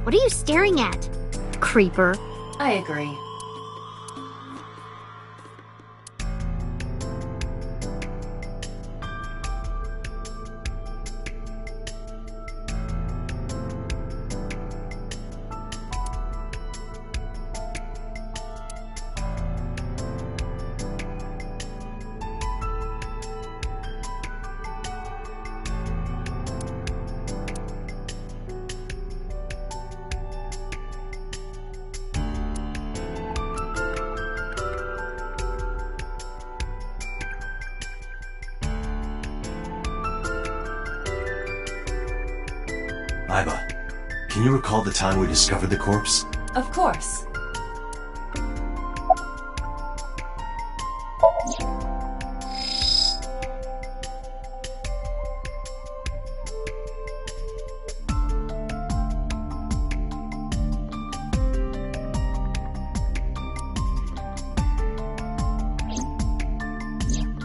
What are you staring at? Creeper. I agree. Aiba, can you recall the time we discovered the corpse? Of course.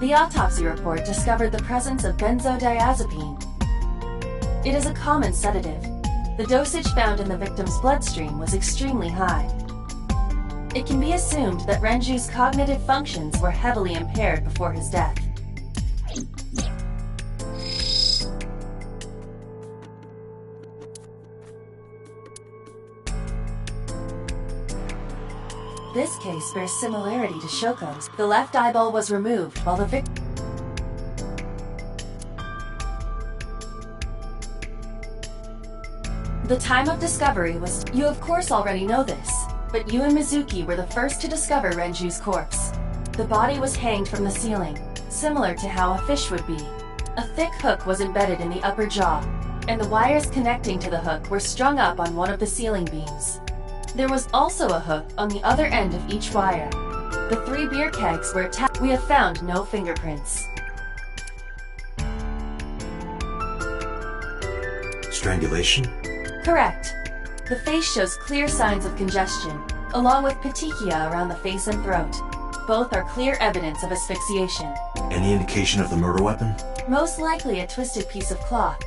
The autopsy report discovered the presence of benzodiazepine. It is a common sedative. The dosage found in the victim's bloodstream was extremely high. It can be assumed that Renju's cognitive functions were heavily impaired before his death. This case bears similarity to Shoko's. The left eyeball was removed while the victim... The time of discovery was... You of course already know this, but you and Mizuki were the first to discover Renju's corpse. The body was hanged from the ceiling, similar to how a fish would be. A thick hook was embedded in the upper jaw, and the wires connecting to the hook were strung up on one of the ceiling beams. There was also a hook on the other end of each wire. The 3 beer kegs were attached. We have found no fingerprints. Strangulation? Correct. The face shows clear signs of congestion, along with petechia around the face and throat. Both are clear evidence of asphyxiation. Any indication of the murder weapon? Most likely a twisted piece of cloth.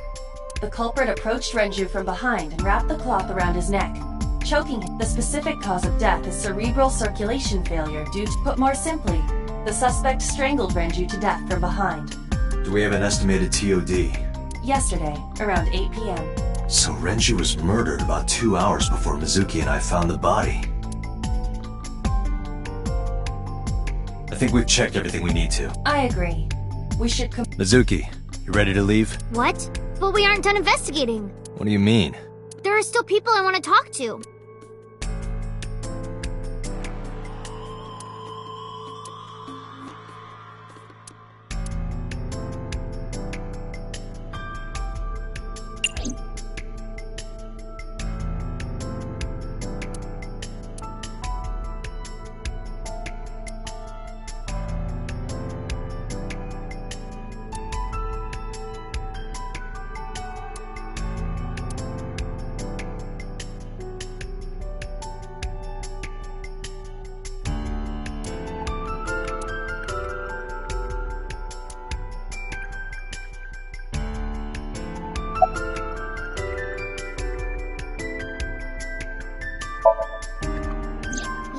The culprit approached Renju from behind and wrapped the cloth around his neck, choking him. The specific cause of death is cerebral circulation failure due to, put more simply, the suspect strangled Renju to death from behind. Do we have an estimated TOD? Yesterday, around 8 p.m. So Renju was murdered about 2 hours before Mizuki and I found the body. I think we've checked everything we need to. I agree. We should Mizuki, you ready to leave? What? But we aren't done investigating. What do you mean? There are still people I want to talk to.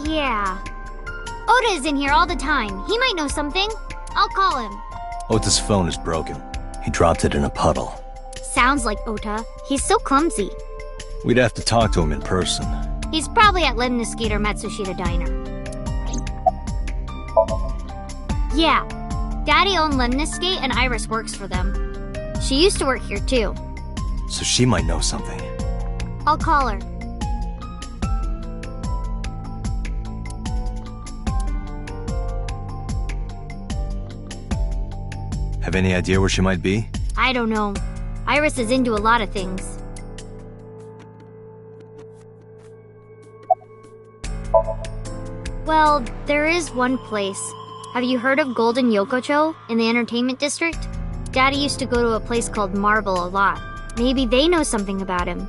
Yeah. Ota is in here all the time. He might know something. I'll call him. Ota's phone is broken. He dropped it in a puddle. Sounds like Ota. He's so clumsy. We'd have to talk to him in person. He's probably at Lemniscate or Matsushita Diner. Yeah. Daddy owned Lemniscate and Iris works for them. She used to work here too. So she might know something. I'll call her. Have any idea where she might be? I don't know. Iris is into a lot of things. Well, there is one place. Have you heard of Golden Yokocho in the entertainment district? Daddy used to go to a place called Marble a lot. Maybe they know something about him.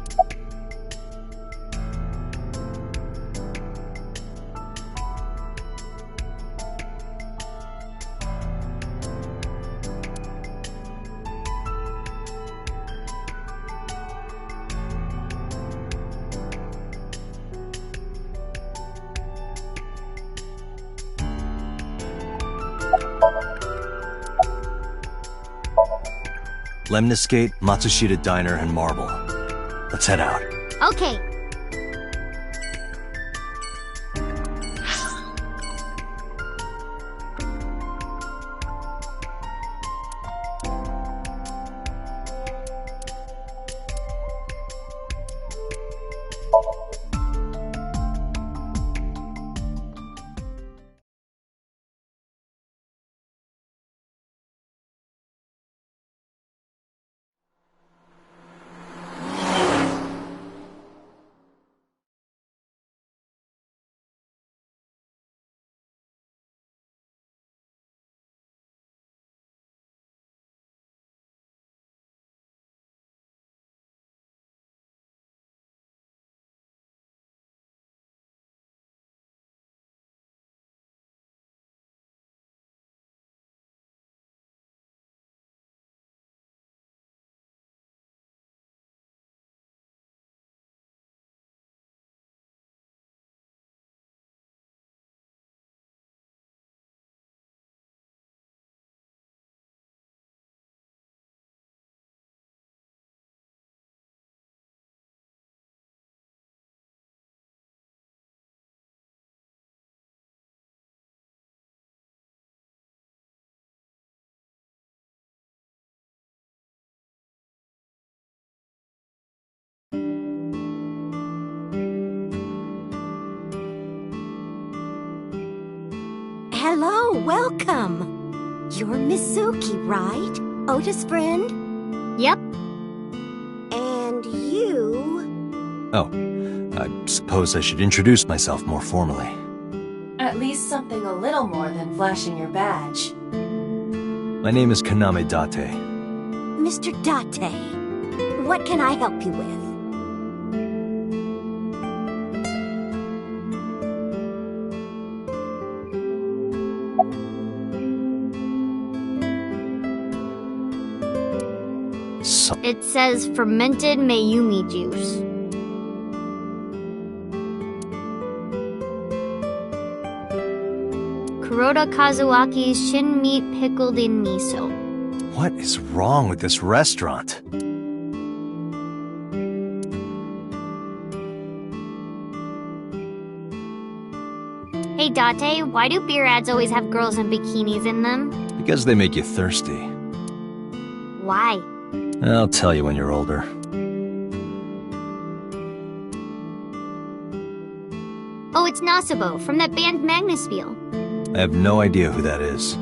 Lemniscate, Matsushita Diner, and Marble. Let's head out. Okay. Hello, welcome. You're Mizuki, right? Ota's friend? Yep. And you... Oh, I suppose I should introduce myself more formally. At least something a little more than flashing your badge. My name is Kaname Date. Mr. Date, what can I help you with? It says fermented Mayumi juice. Kuroda Kazuaki's shin meat pickled in miso. What is wrong with this restaurant? Hey Date, why do beer ads always have girls in bikinis in them? Because they make you thirsty. Why? I'll tell you when you're older. Oh, it's Nasubo, from that band Magnusfield. I have no idea who that is.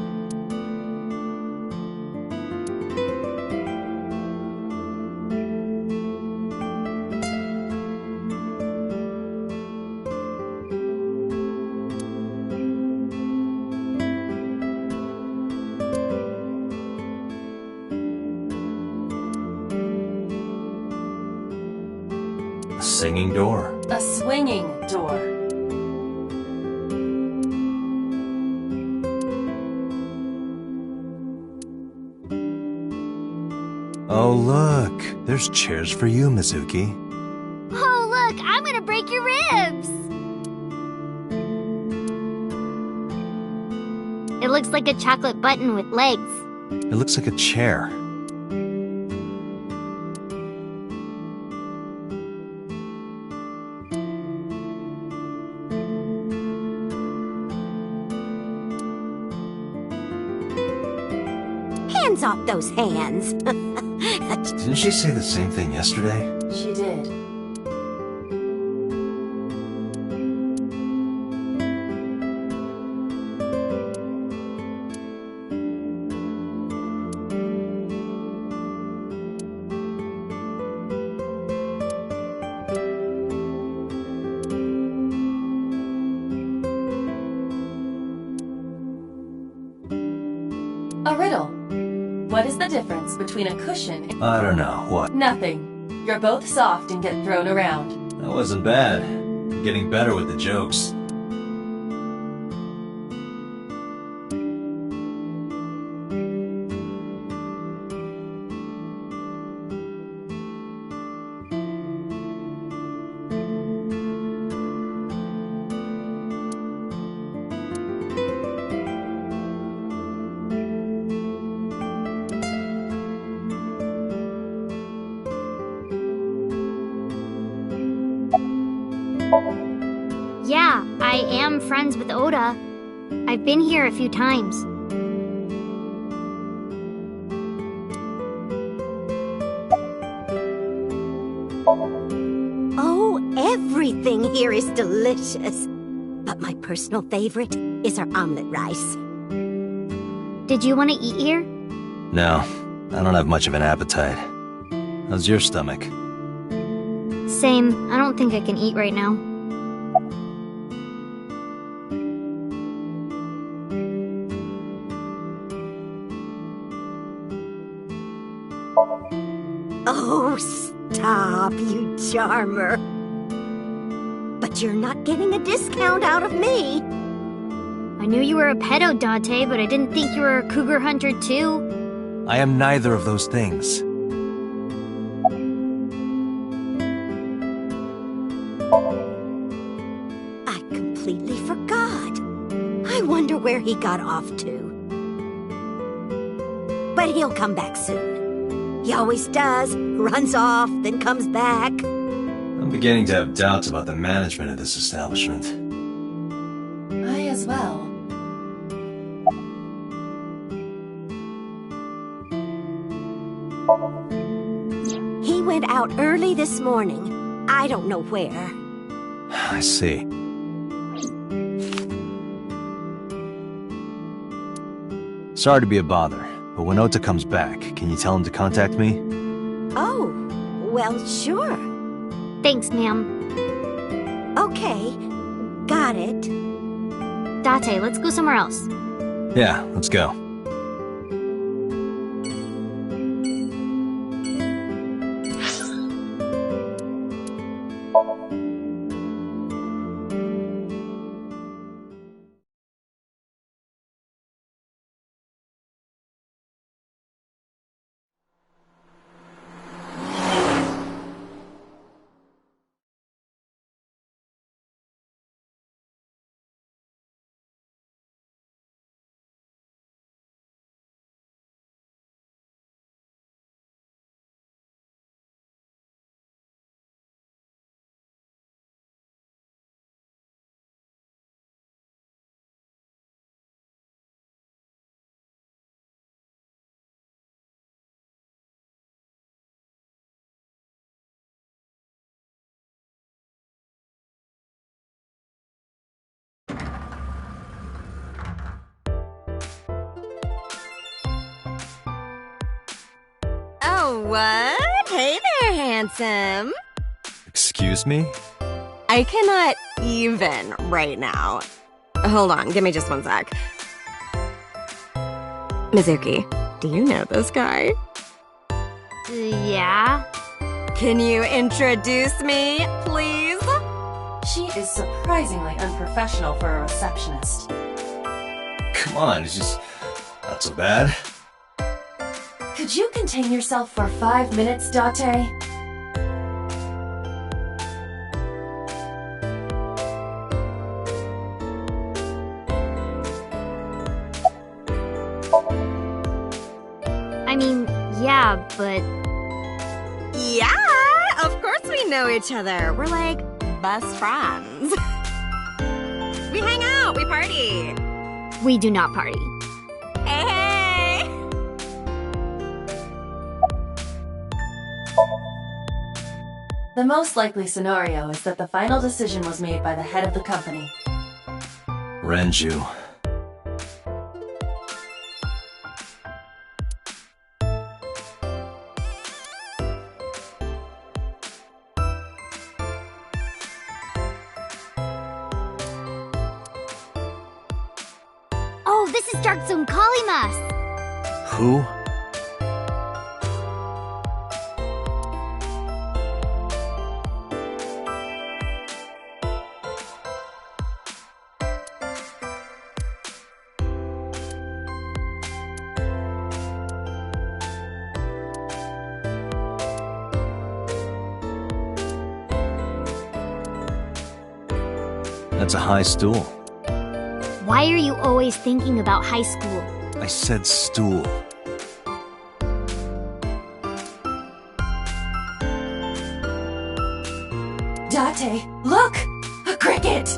A singing door. A swinging door. Oh, look. There's chairs for you, Mizuki. Oh, look, I'm gonna break your ribs! It looks like a chocolate button with legs. It looks like a chair. Hands off those hands. Didn't she say the same thing yesterday? She did. A riddle. What is the difference between a cushion and... I don't know. What? Nothing. You're both soft and get thrown around. That wasn't bad. I'm getting better with the jokes. I am friends with Oda. I've been here a few times. Oh, everything here is delicious. But my personal favorite is our omelet rice. Did you want to eat here? No, I don't have much of an appetite. How's your stomach? Same. I don't think I can eat right now. Oh, stop, you charmer. But you're not getting a discount out of me. I knew you were a pedo, Date, but I didn't think you were a cougar hunter too. I am neither of those things. I completely forgot. I wonder where he got off to. But he'll come back soon. He always does. Runs off, then comes back. I'm beginning to have doubts about the management of this establishment. I as well. He went out early this morning. I don't know where. I see. Sorry to be a bother, but when Ota comes back, can you tell him to contact me? Oh, well, sure. Thanks, ma'am. Okay, got it. Date, let's go somewhere else. Yeah, let's go. Oh, what? Hey there, handsome. Excuse me? I cannot even right now. Hold on, give me just one sec. Mizuki, do you know this guy? Yeah? Can you introduce me, please? She is surprisingly unprofessional for a receptionist. Come on, it's just not so bad. Could you contain yourself for 5 minutes, Date? I mean, yeah, but... Yeah, of course we know each other. We're like best friends. We hang out, we party. we do not party. Hey! The most likely scenario is that the final decision was made by the head of the company. Renju. Oh, this is Dark Zone Kalimas! Who? That's a high stool. Why are you always thinking about high school? I said stool. Date, look! A Cricket!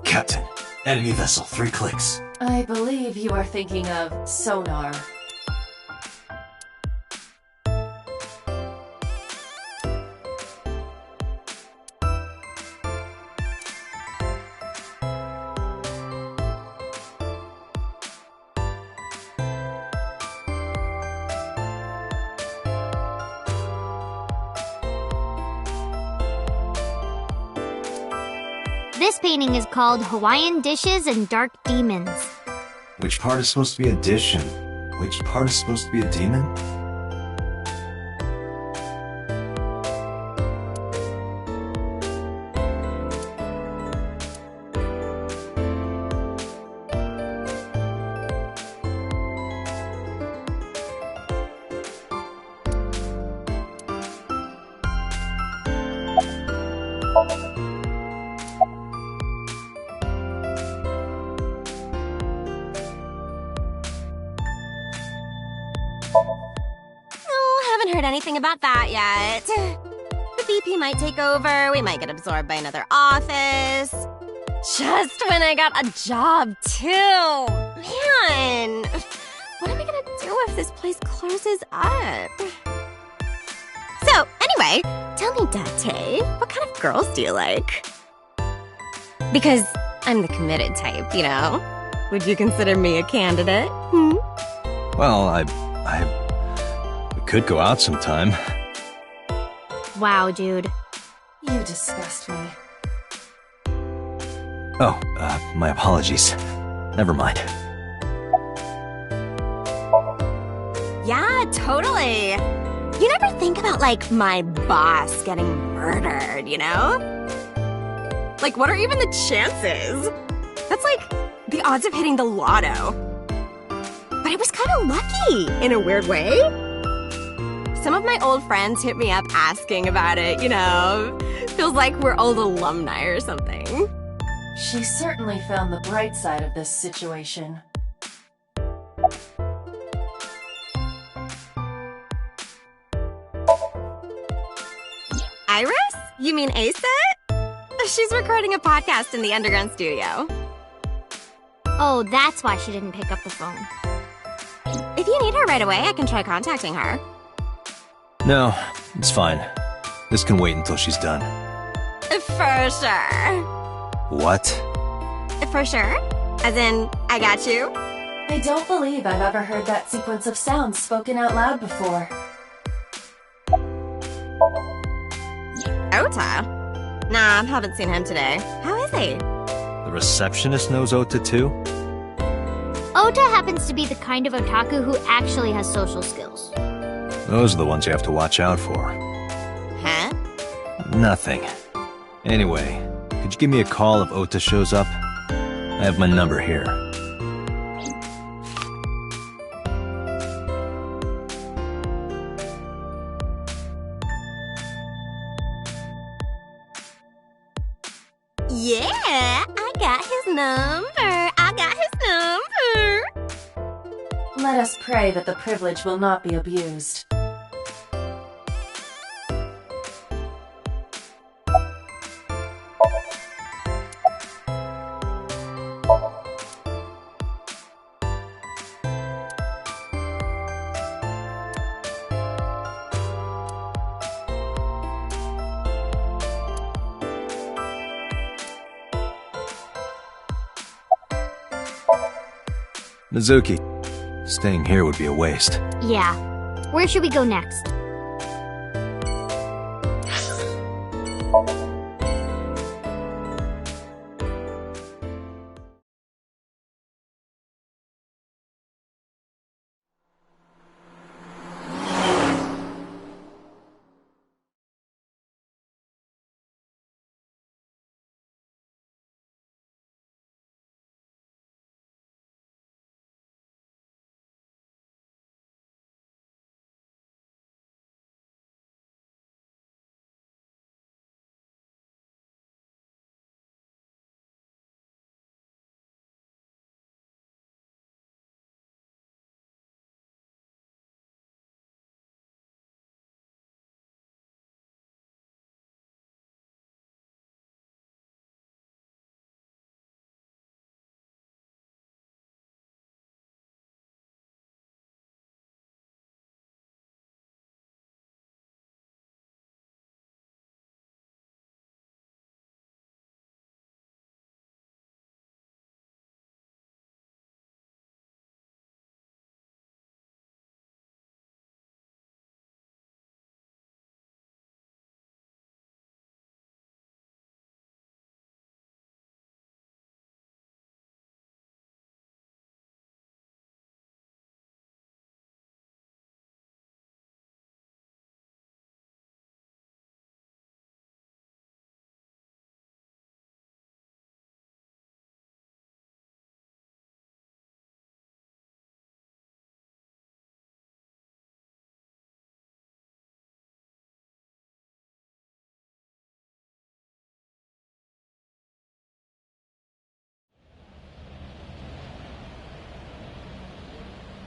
Captain, enemy vessel, 3 clicks. I believe you are thinking of sonar. This painting is called Hawaiian Dishes and Dark Demons. Which part is supposed to be a dish and which part is supposed to be a demon? Oh, haven't heard anything about that yet. The VP might take over, we might get absorbed by another office. Just when I got a job, too. Man, what am I gonna do if this place closes up? So, anyway, tell me, Date, what kind of girls do you like? Because I'm the committed type, you know? Would you consider me a candidate? Hmm? Well, we could go out sometime. Wow, dude. You disgust me. Oh, my apologies. Never mind. Yeah, totally. You never think about, like, my boss getting murdered, you know? Like, what are even the chances? That's like the odds of hitting the lotto. But I was kind of lucky, in a weird way. Some of my old friends hit me up asking about it, you know? Feels like we're old alumni or something. She certainly found the bright side of this situation. Iris? You mean Asa? She's recording a podcast in the underground studio. Oh, that's why she didn't pick up the phone. If you need her right away, I can try contacting her. No, it's fine. This can wait until she's done. For sure. What? For sure? As in, I got you? I don't believe I've ever heard that sequence of sounds spoken out loud before. Ota? Nah, haven't seen him today. How is he? The receptionist knows Ota too? Ota happens to be the kind of otaku who actually has social skills. Those are the ones you have to watch out for. Huh? Nothing. Anyway, could you give me a call if Ota shows up? I have my number here. Yeah, I got his number. Let us pray that the privilege will not be abused. Mizuki, staying here would be a waste. Yeah. Where should we go next?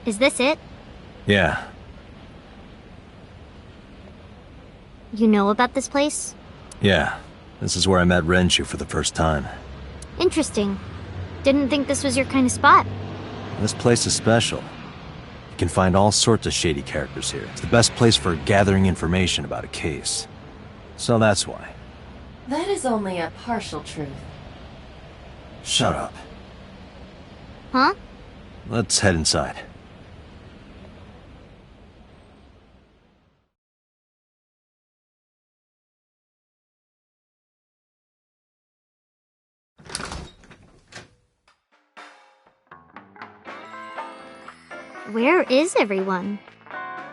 Is this it? Yeah. You know about this place? Yeah. This is where I met Renshu for the first time. Interesting. Didn't think this was your kind of spot. This place is special. You can find all sorts of shady characters here. It's the best place for gathering information about a case. So that's why. That is only a partial truth. Shut up. Huh? Let's head inside. Where is everyone?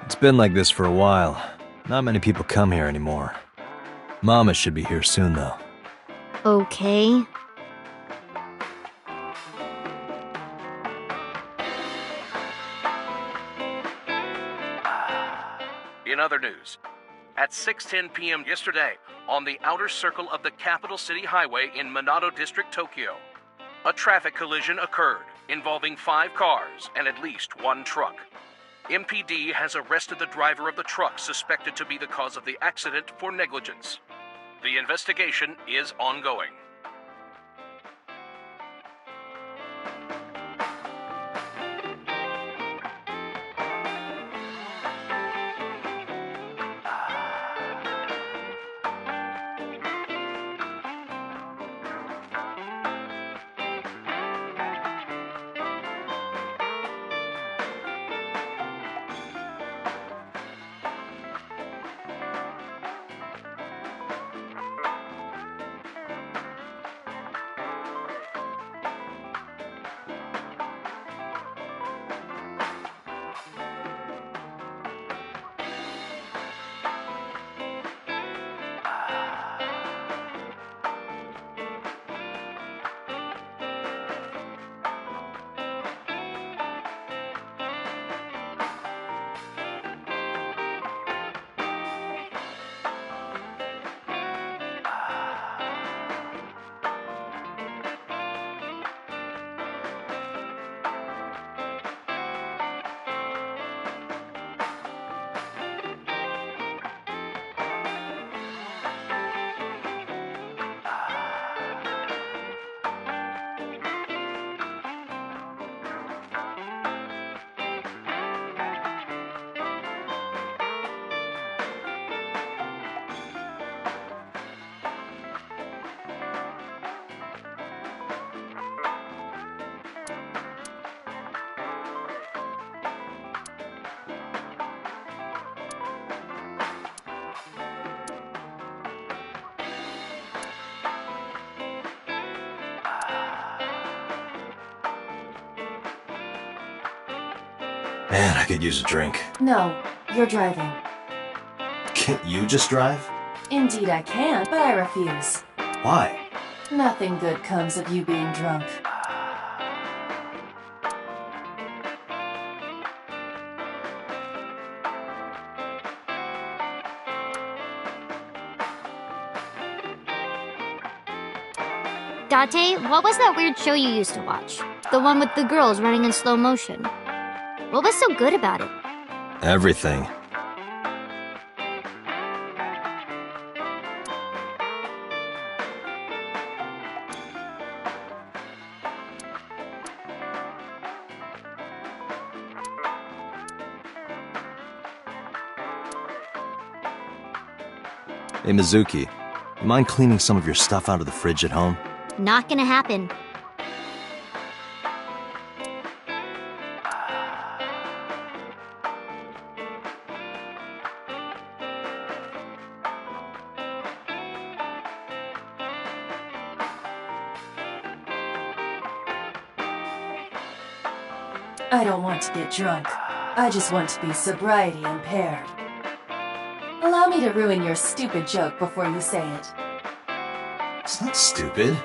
It's been like this for a while. Not many people come here anymore. Mama should be here soon, though. Okay. In other news, at 6:10 p.m. yesterday, on the outer circle of the Capital City Highway in Minato District, Tokyo, a traffic collision occurred involving 5 cars and at least 1 truck. MPD has arrested the driver of the truck suspected to be the cause of the accident for negligence. The investigation is ongoing. Man, I could use a drink. No, you're driving. Can't you just drive? Indeed I can, but I refuse. Why? Nothing good comes of you being drunk. Date, what was that weird show you used to watch? The one with the girls running in slow motion. What was so good about it? Everything. Hey, Mizuki, you mind cleaning some of your stuff out of the fridge at home? Not gonna happen. I don't want to get drunk. I just want to be sobriety impaired. Allow me to ruin your stupid joke before you say it. It's not stupid.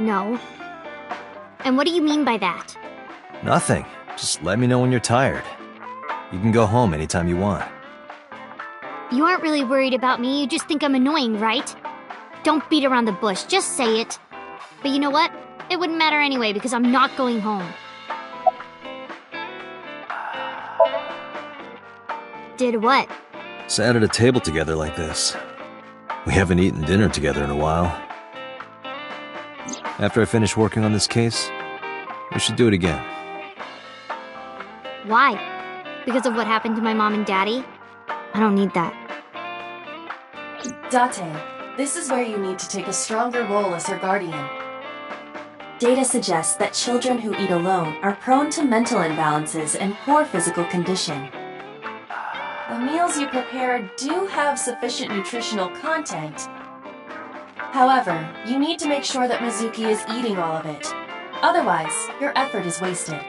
No. And what do you mean by that? Nothing. Just let me know when you're tired. You can go home anytime you want. You aren't really worried about me, you just think I'm annoying, right? Don't beat around the bush, just say it. But you know what? It wouldn't matter anyway because I'm not going home. Did what? Sat at a table together like this. We haven't eaten dinner together in a while. After I finish working on this case, we should do it again. Why? Because of what happened to my mom and daddy? I don't need that. Date, this is where you need to take a stronger role as her guardian. Data suggests that children who eat alone are prone to mental imbalances and poor physical condition. The meals you prepare do have sufficient nutritional content. However, you need to make sure that Mizuki is eating all of it. Otherwise, your effort is wasted.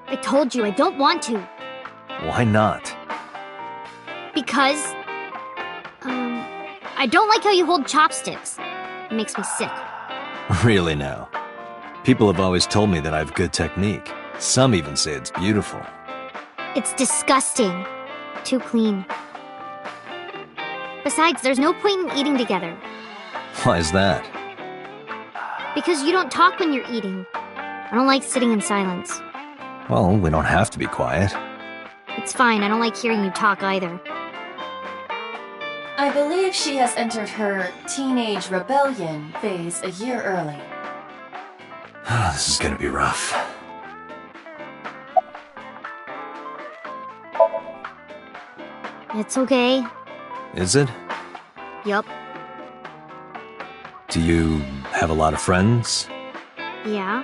I told you I don't want to. Why not? Because... I don't like how you hold chopsticks. It makes me sick. Really now? People have always told me that I have good technique. Some even say it's beautiful. It's disgusting. Too clean. Besides, there's no point in eating together. Why is that? Because you don't talk when you're eating. I don't like sitting in silence. Well, we don't have to be quiet. It's fine, I don't like hearing you talk either. I believe she has entered her teenage rebellion phase a year early. This is gonna be rough. It's okay. Is it? Yup. Do you have a lot of friends? Yeah.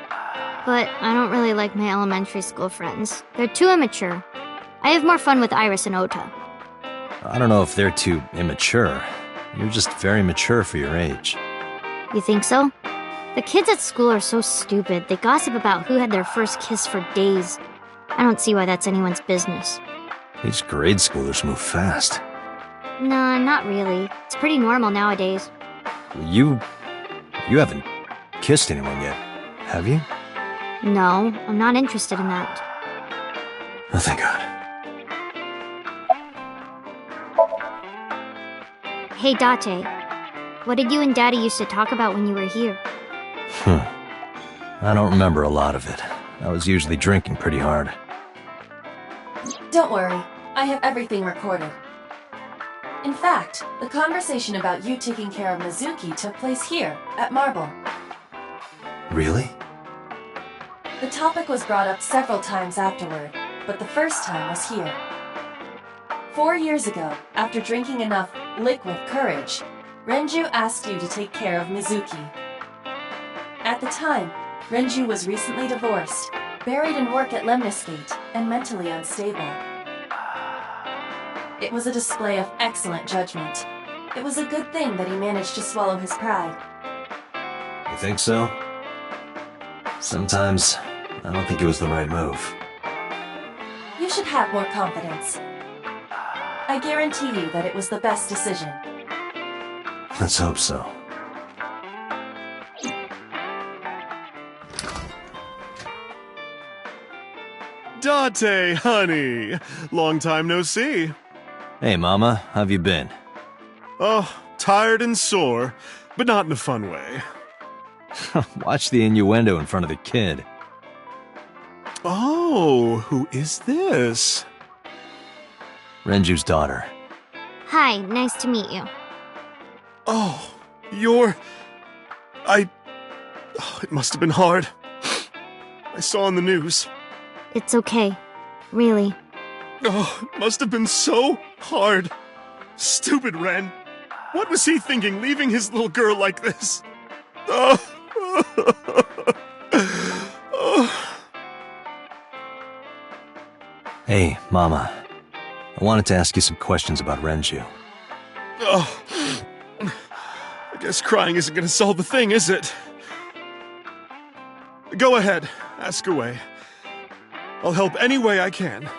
But I don't really like my elementary school friends. They're too immature. I have more fun with Iris and Ota. I don't know if they're too immature. You're just very mature for your age. You think so? The kids at school are so stupid. They gossip about who had their first kiss for days. I don't see why that's anyone's business. These grade schoolers move fast. Nah, not really. It's pretty normal nowadays. You haven't kissed anyone yet, have you? No, I'm not interested in that. Oh, thank God. Hey, Date. What did you and Daddy used to talk about when you were here? I don't remember a lot of it. I was usually drinking pretty hard. Don't worry, I have everything recorded. In fact, the conversation about you taking care of Mizuki took place here, at Marble. Really? The topic was brought up several times afterward, but the first time was here. 4 years ago, after drinking enough liquid courage, Renju asked you to take care of Mizuki. At the time, Renju was recently divorced, buried in work at Lemniscate, and mentally unstable. It was a display of excellent judgment. It was a good thing that he managed to swallow his pride. You think so? Sometimes, I don't think it was the right move. You should have more confidence. I guarantee you that it was the best decision. Let's hope so. Date, honey! Long time no see. Hey, Mama, how have you been? Oh, tired and sore, but not in a fun way. Watch the innuendo in front of the kid. Oh, who is this? Renju's daughter. Hi, nice to meet you. Oh, it must have been hard. I saw on the news. It's okay. Really. Oh, it must have been so hard. Stupid Ren. What was he thinking, leaving his little girl like this? Oh. Oh. Hey, Mama. I wanted to ask you some questions about Renju. Oh. I guess crying isn't gonna solve the thing, is it? Go ahead, ask away. I'll help any way I can.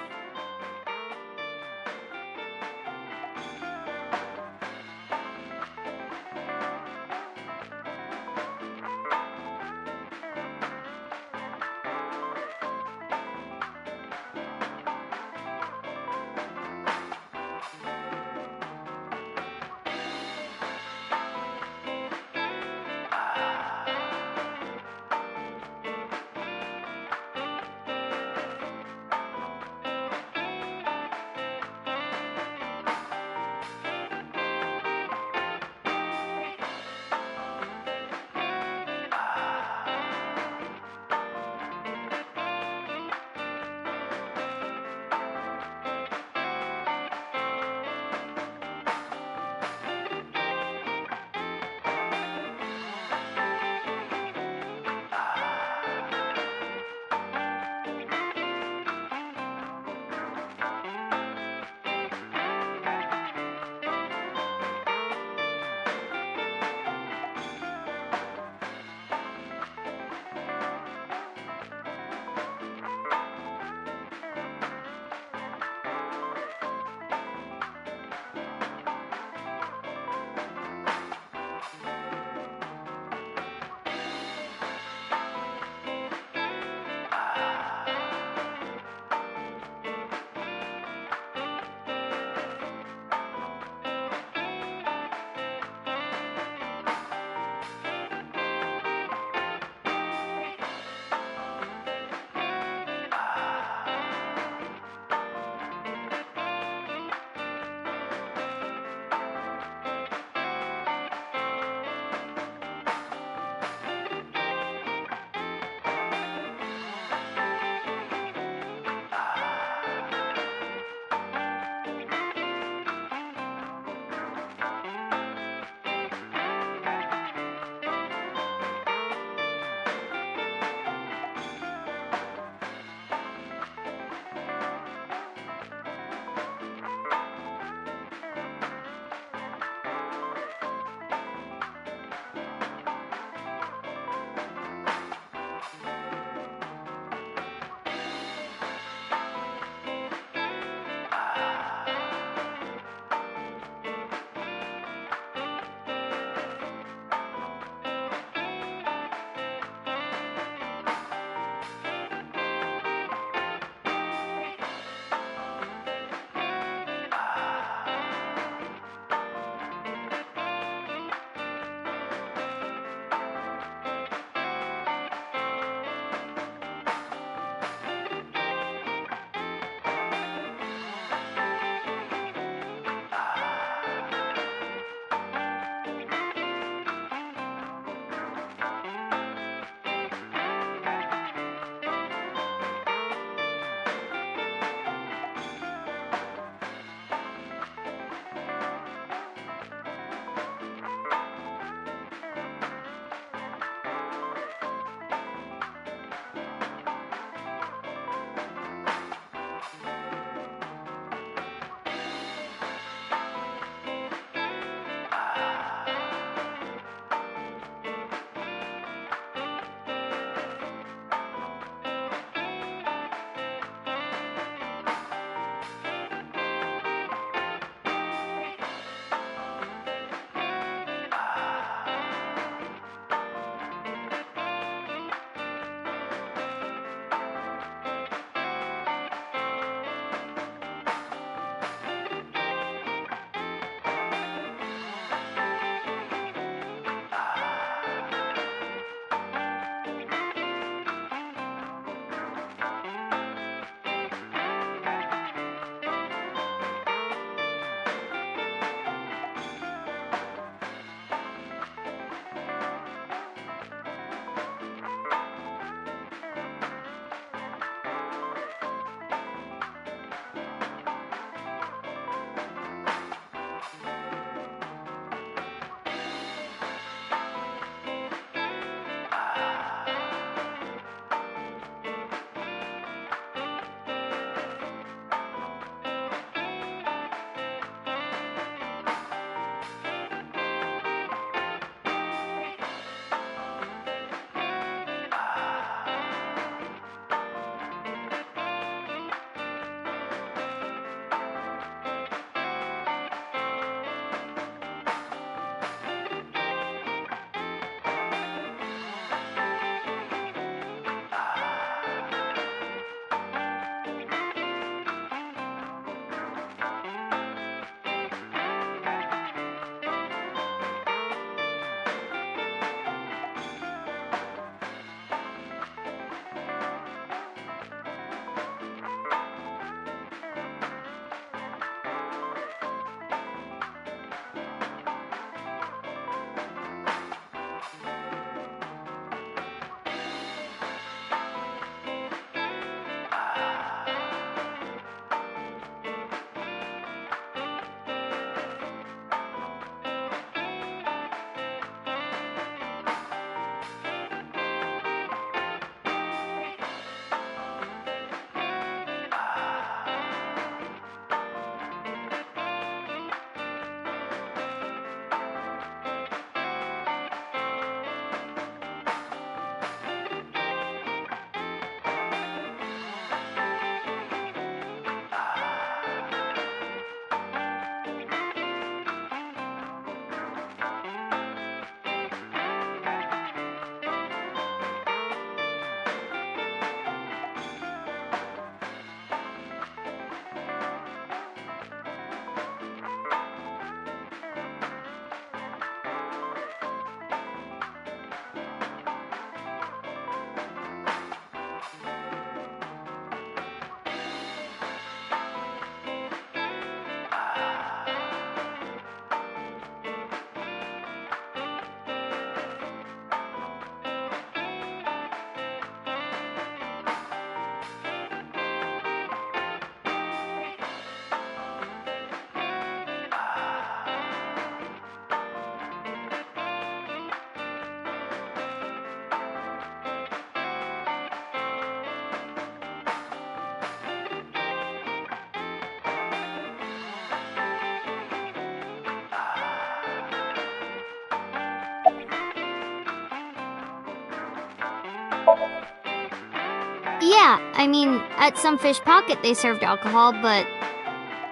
Yeah, I mean, at some fish pocket they served alcohol, but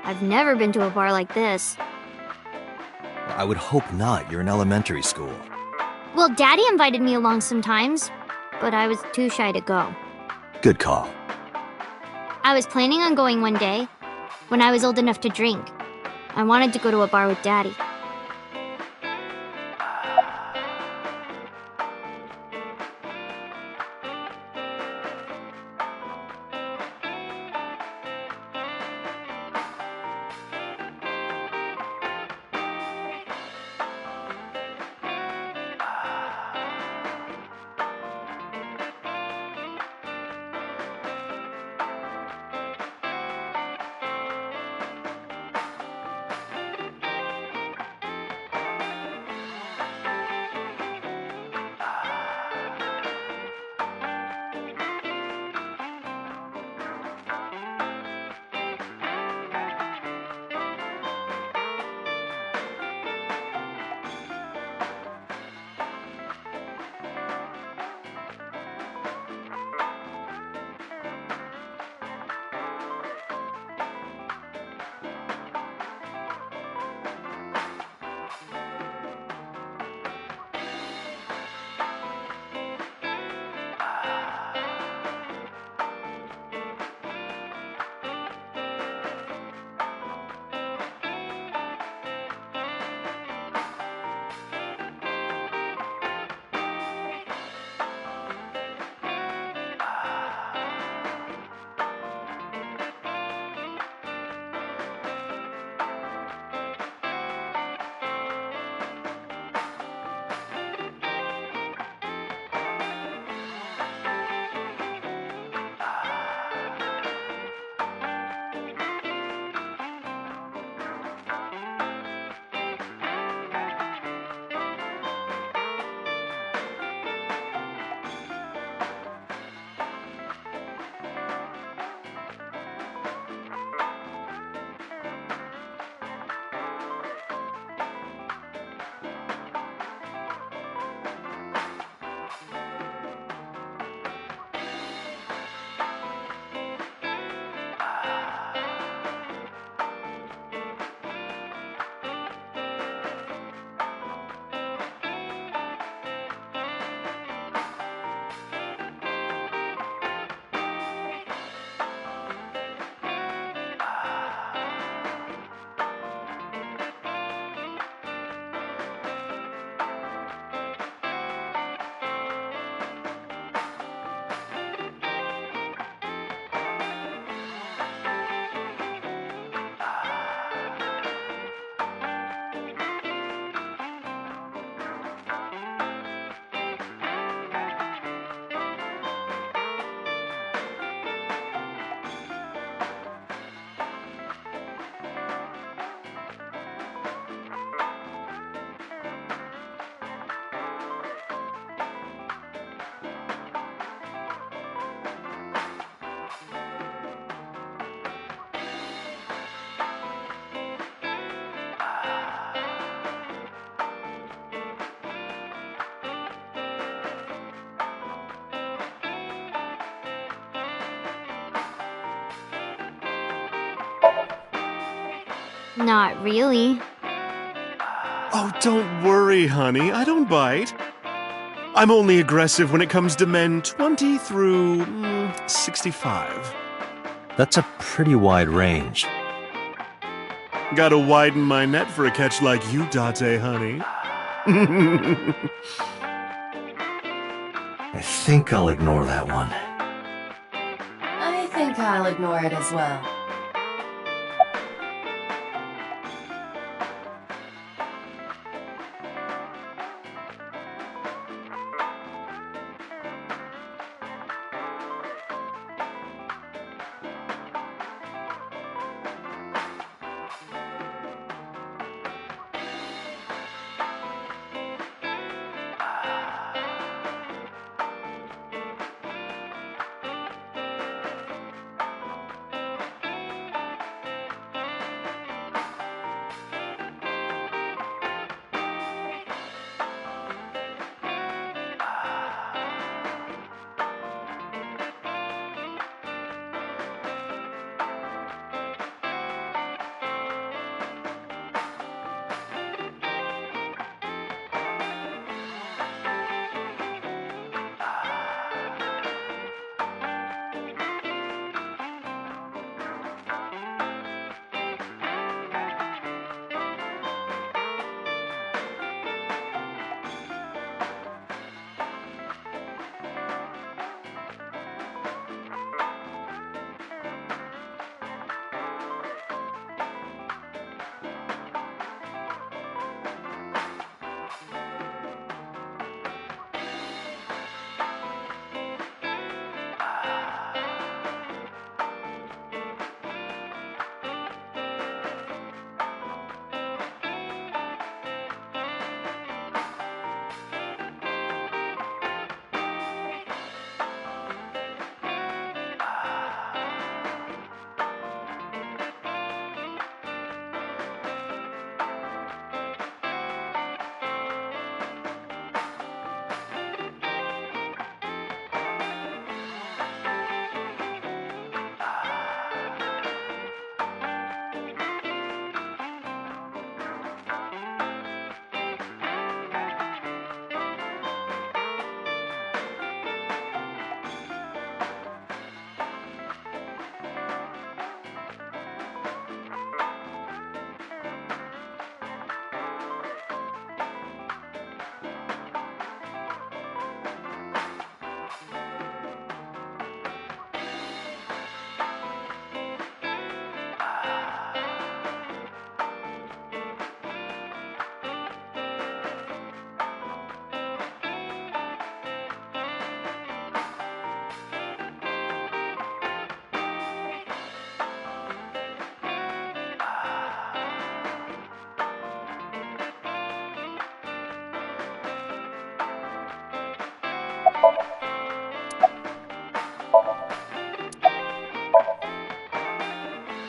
I've never been to a bar like this. I would hope not. You're in elementary school. Well, Daddy invited me along sometimes, but I was too shy to go. Good call. I was planning on going one day, when I was old enough to drink. I wanted to go to a bar with Daddy. Not really. Oh, don't worry, honey. I don't bite. I'm only aggressive when it comes to men 20 through 65. That's a pretty wide range. Gotta widen my net for a catch like you, Date, honey. I think I'll ignore that one. I think I'll ignore it as well.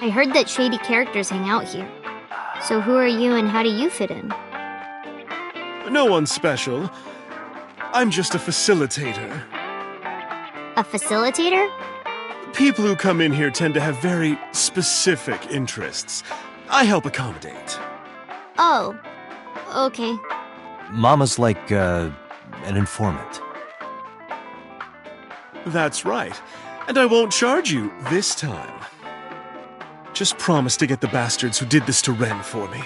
I heard that shady characters hang out here. So who are you and how do you fit in? No one special. I'm just a facilitator. A facilitator? People who come in here tend to have very specific interests. I help accommodate. Oh, okay. Mama's like, an informant. That's right. And I won't charge you this time. Just promise to get the bastards who did this to Ren for me.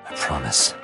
I promise.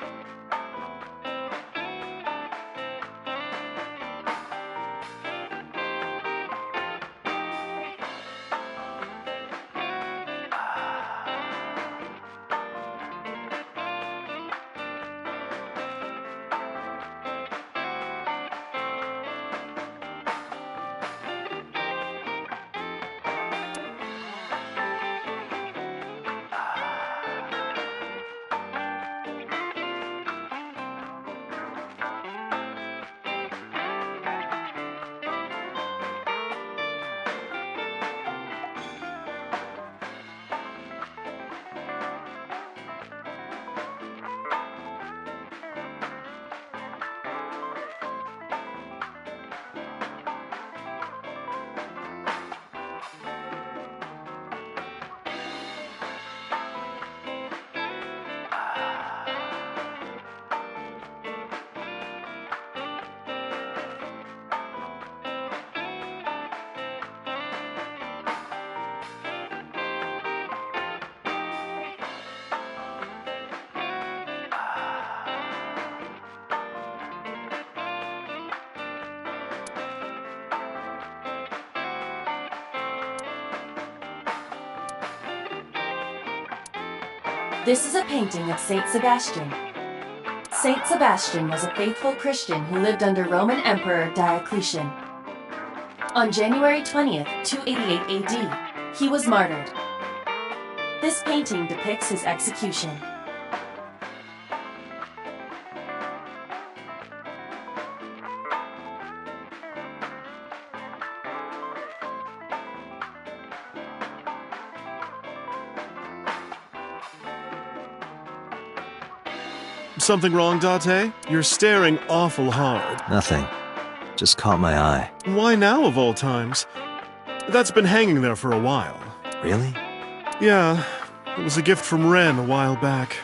This is a painting of Saint Sebastian. Saint Sebastian was a faithful Christian who lived under Roman Emperor Diocletian. On January 20th, 288 AD, he was martyred. This painting depicts his execution. Something wrong, Date? You're staring awful hard. Nothing. Just caught my eye. Why now, of all times? That's been hanging there for a while. Really? Yeah, it was a gift from Ren a while back.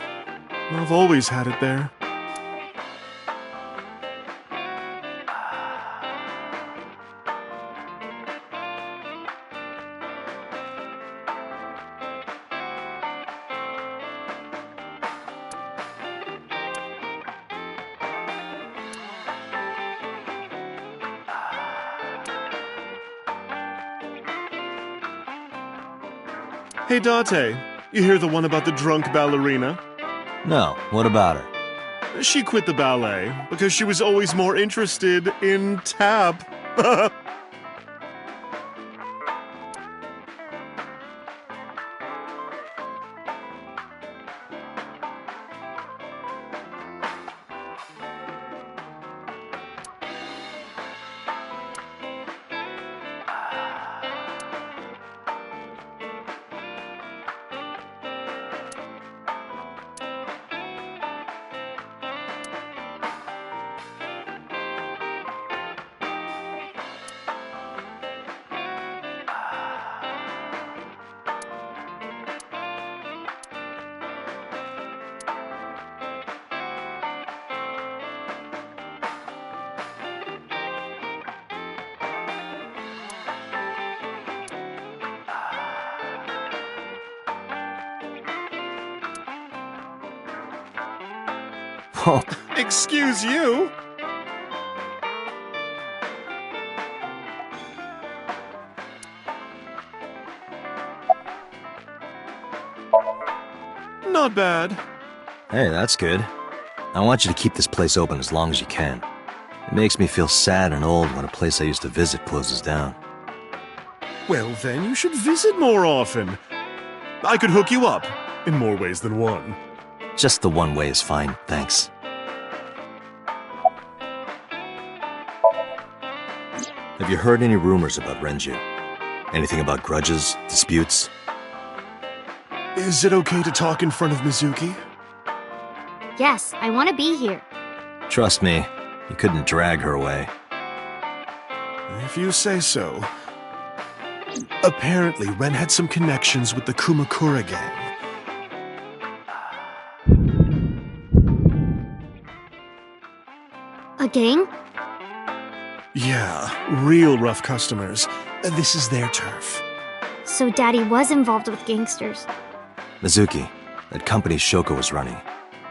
I've always had it there. Hey, Date, you hear the one about the drunk ballerina? No, what about her? She quit the ballet because she was always more interested in tap. Oh, Excuse you? Not bad. hey, that's good. I want you to keep this place open as long as you can. It makes me feel sad and old when a place I used to visit closes down. Well, then you should visit more often. I could hook you up, in more ways than one. Just the one way is fine, thanks. Have you heard any rumors about Renju? Anything about grudges, disputes? Is it okay to talk in front of Mizuki? Yes, I want to be here. Trust me, you couldn't drag her away. If you say so. Apparently, Ren had some connections with the Kumakura gang. A gang? Yeah, real rough customers. This is their turf. So Daddy was involved with gangsters. Mizuki, that company Shoko was running,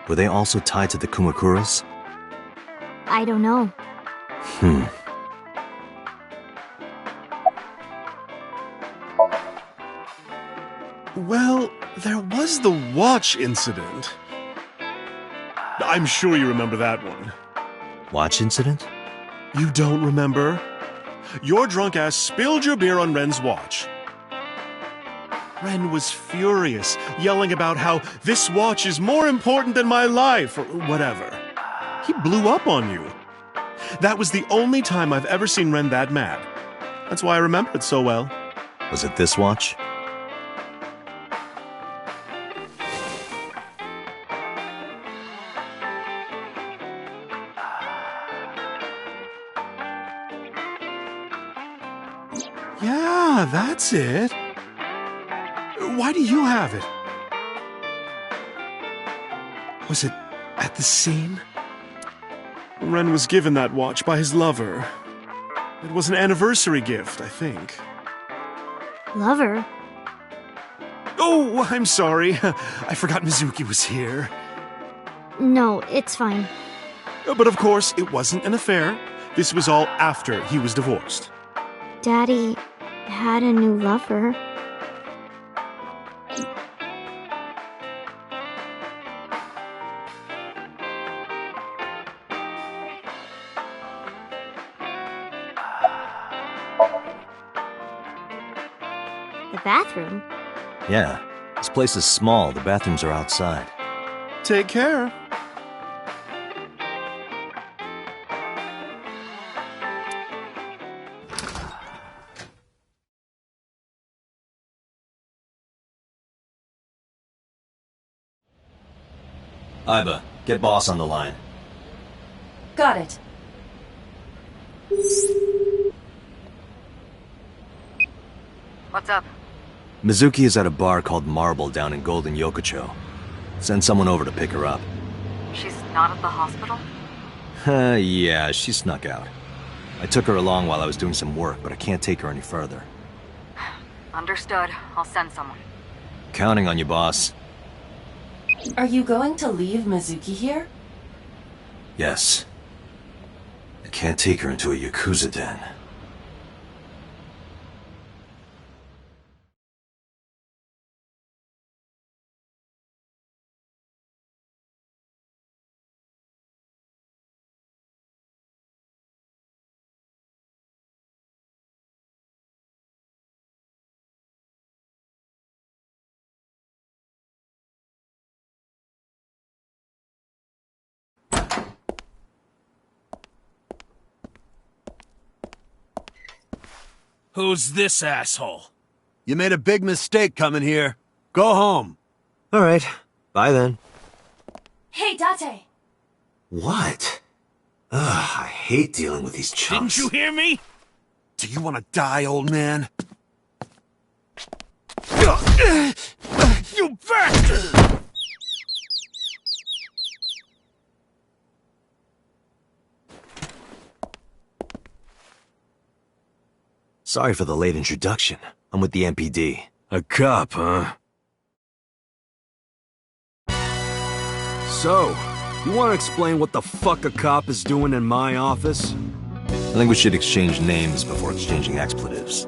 were they also tied to the Kumakuras? I don't know. Well, there was the watch incident. I'm sure you remember that one. Watch incident? You don't remember? Your drunk ass spilled your beer on Ren's watch. Ren was furious, yelling about how this watch is more important than my life, or whatever. He blew up on you. That was the only time I've ever seen Ren that mad. That's why I remember it so well. Was it this watch? Yeah, that's it. Why do you have it? Was it at the scene? Ren was given that watch by his lover. It was an anniversary gift, I think. Lover? Oh, I'm sorry. I forgot Mizuki was here. No, it's fine. But of course, it wasn't an affair. This was all after he was divorced. Daddy had a new lover. The bathroom? Yeah. This place is small. The bathrooms are outside. Take care. Aiba, get boss on the line. Got it. What's up? Mizuki is at a bar called Marble down in Golden Yokocho. Send someone over to pick her up. She's not at the hospital? Yeah, she snuck out. I took her along while I was doing some work, but I can't take her any further. Understood. I'll send someone. Counting on you, boss. Are you going to leave Mizuki here? Yes. I can't take her into a Yakuza den. Who's this asshole? You made a big mistake coming here. Go home. All right. Bye then. Hey, Date! What? Ugh, I hate dealing with these chumps. Didn't you hear me? Do you want to die, old man? You bastard! Sorry for the late introduction. I'm with the MPD. A cop, huh? So, you want to explain what the fuck a cop is doing in my office? I think we should exchange names before exchanging expletives.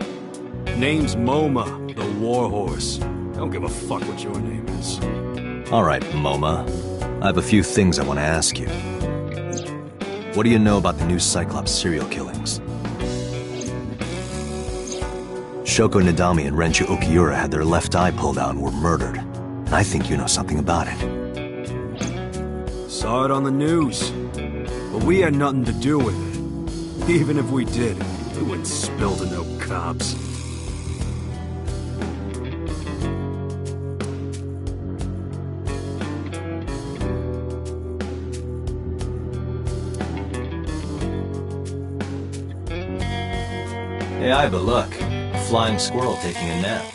Name's MoMA, the Warhorse. Don't give a fuck what your name is. All right, MoMA. I have a few things I want to ask you. What do you know about the new Cyclops serial killings? Shoko Nadami and Renju Okiura had their left eye pulled out and were murdered. And I think you know something about it. Saw it on the news. But we had nothing to do with it. Even if we did, We wouldn't spill to no cops. Hey, Iba, look. A flying squirrel taking a nap.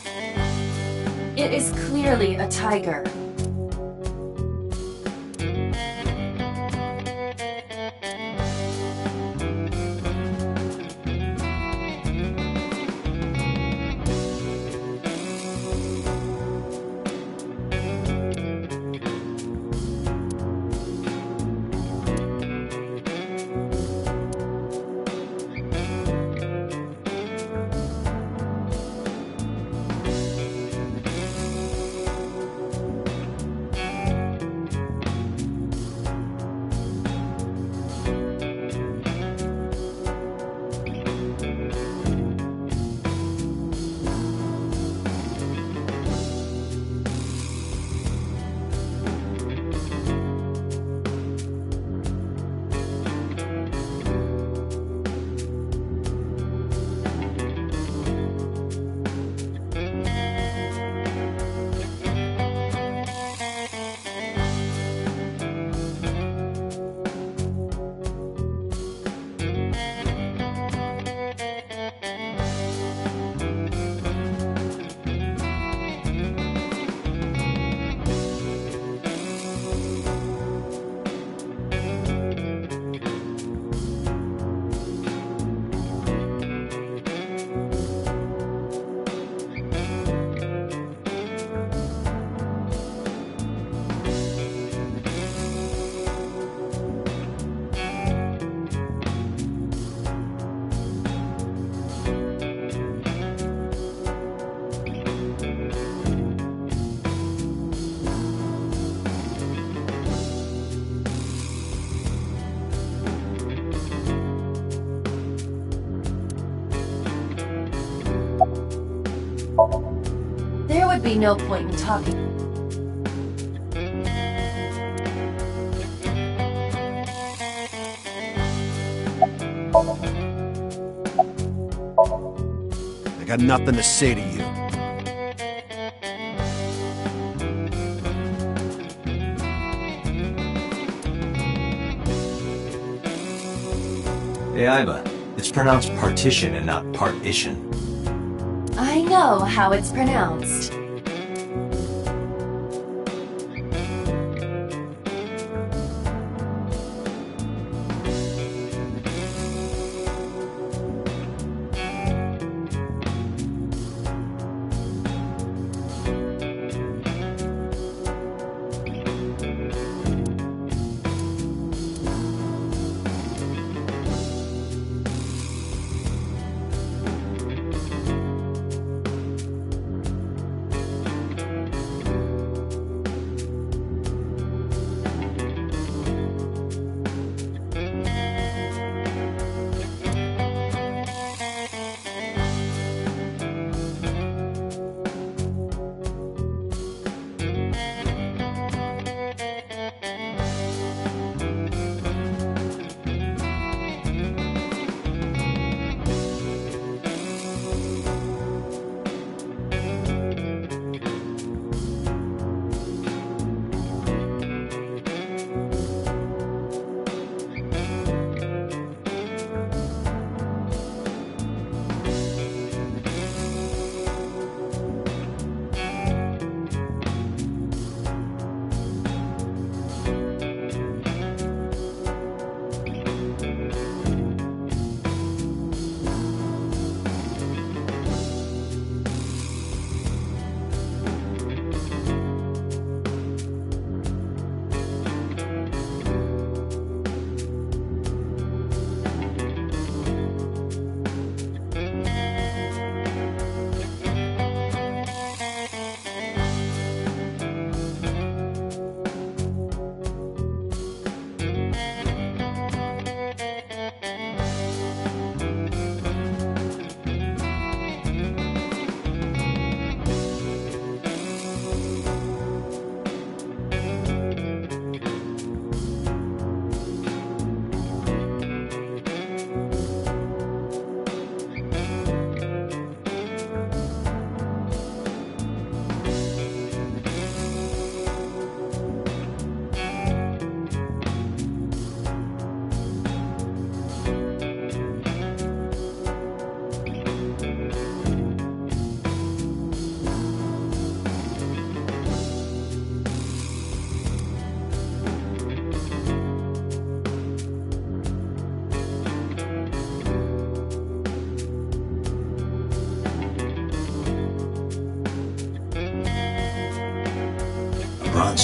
It is clearly a tiger. There would be no point in talking. I got nothing to say to you. Hey, Iba. It's pronounced partition and not partition. I know how it's pronounced.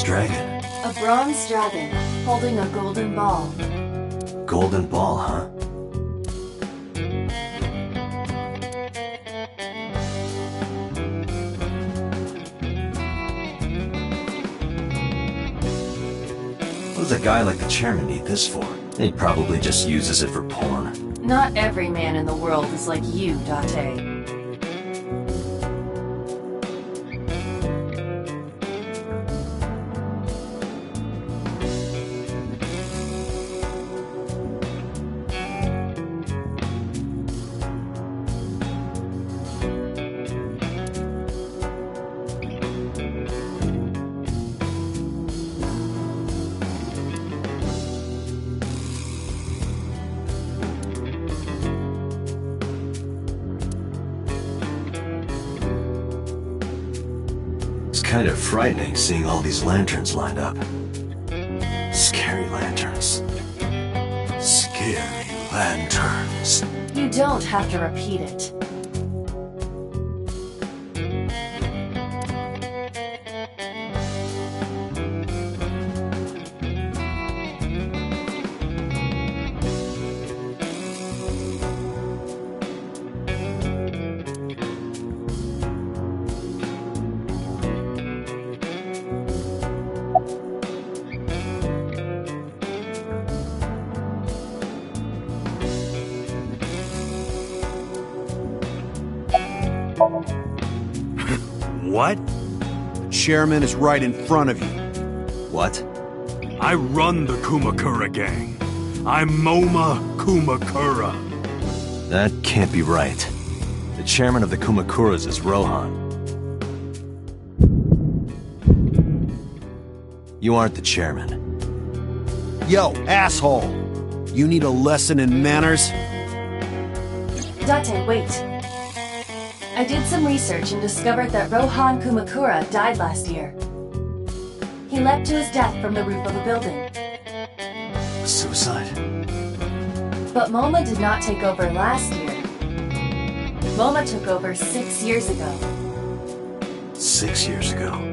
this dragon? A bronze dragon holding a golden ball. Golden ball, huh? What does a guy like the chairman need this for? He probably just uses it for porn. Not every man in the world is like you, Date. It's kind of frightening seeing all these lanterns lined up. Scary lanterns. Scary lanterns. You don't have to repeat it. What? The chairman is right in front of you. What? I run the Kumakura gang. I'm Moma Kumakura. That can't be right. The chairman of the Kumakuras is Rohan. You aren't the chairman. Yo, asshole! You need a lesson in manners? Date, wait. I did some research and discovered that Rohan Kumakura died last year. He leapt to his death from the roof of a building. Suicide? But MoMA did not take over last year. MoMA took over 6 years ago. 6 years ago.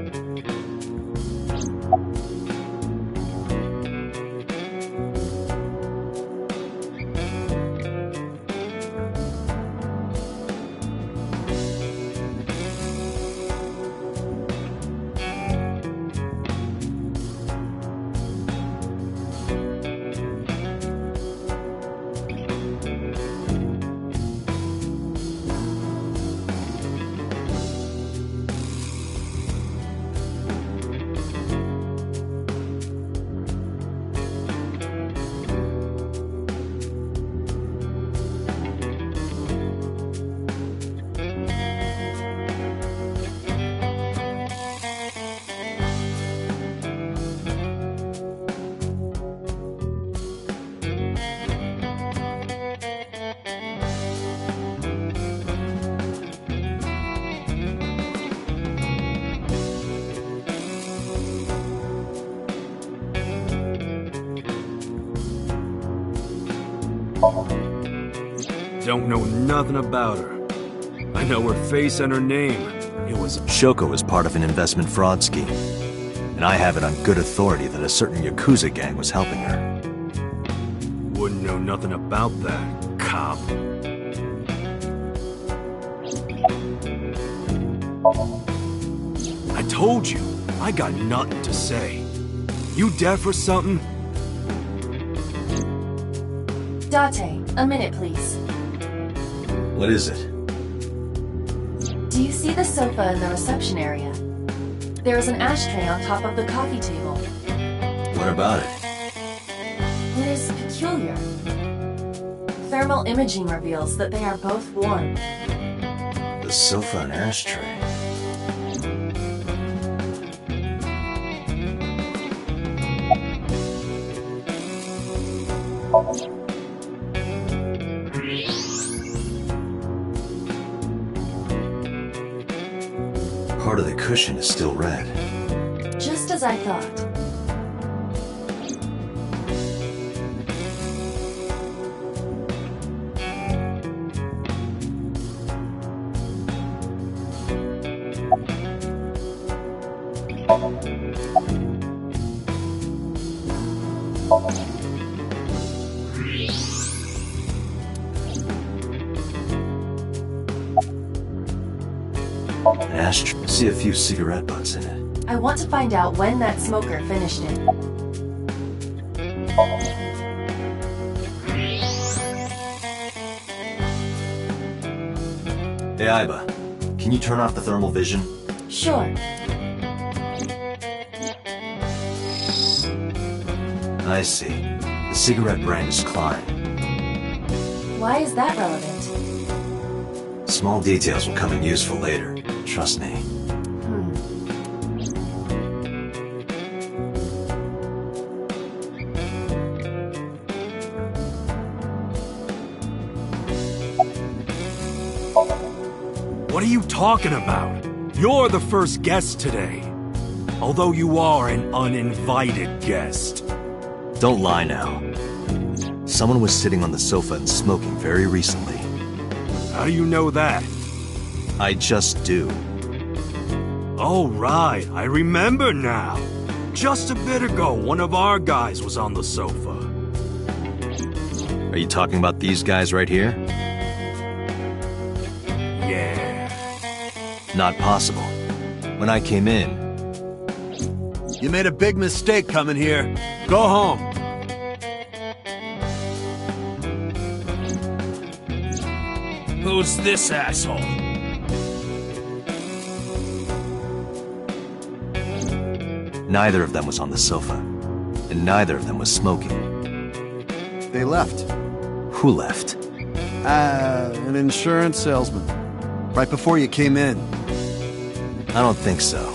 Don't know nothing about her. I know her face and her name. It was... Shoko was part of an investment fraud scheme. And I have it on good authority that a certain Yakuza gang was helping her. Wouldn't know nothing about that, cop. I told you, I got nothing to say. You deaf or something? Date, a minute please. What is it? Do you see the sofa in the reception area? There is an ashtray on top of the coffee table. What about it? It is peculiar. Thermal imaging reveals that they are both warm. The sofa and ashtray. Part of the cushion is still red. Just as I thought. An ashtray. See a few cigarette butts in it. I want to find out when that smoker finished it. Hey, Aiba. Can you turn off the thermal vision? Sure. I see. The cigarette brand is Klein. Why is that relevant? Small details will come in useful later. Trust me. What are you talking about? You're the first guest today. Although you are an uninvited guest. Don't lie now. Someone was sitting on the sofa and smoking very recently. How do you know that? I just do. Oh, right. I remember now. Just a bit ago, one of our guys was on the sofa. Are you talking about these guys right here? Yeah. Not possible. When I came in... You made a big mistake coming here. Go home. Who's this asshole? Neither of them was on the sofa. And neither of them was smoking. They left. Who left? An insurance salesman. Right before you came in. I don't think so.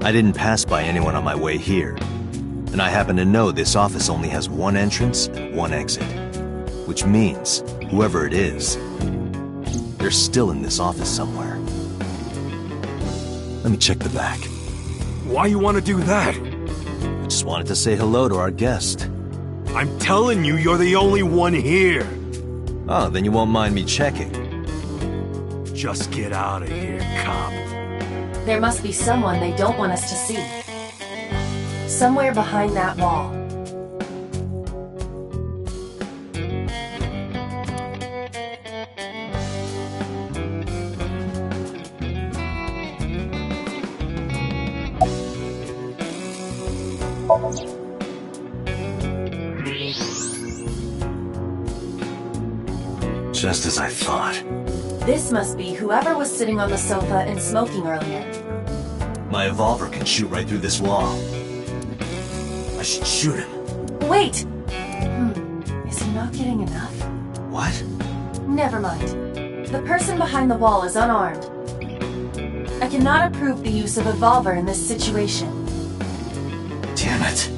I didn't pass by anyone on my way here. And I happen to know this office only has one entrance and one exit. Which means, whoever it is, they're still in this office somewhere. Let me check the back. Why you want to do that? I just wanted to say hello to our guest. I'm telling you, you're the only one here. Oh, then you won't mind me checking. Just get out of here, cop. There must be someone they don't want us to see. Somewhere behind that wall. Just as I thought. This must be whoever was sitting on the sofa and smoking earlier. My revolver can shoot right through this wall. I should shoot him. Wait! Is he not getting enough? What? Never mind. The person behind the wall is unarmed. I cannot approve the use of a revolver in this situation. Damn it.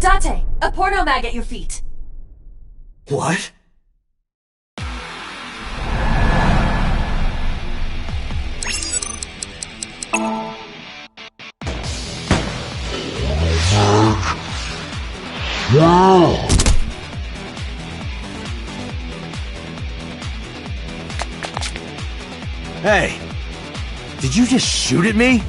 Date! A porno mag at your feet! What? Hey! Did you just shoot at me?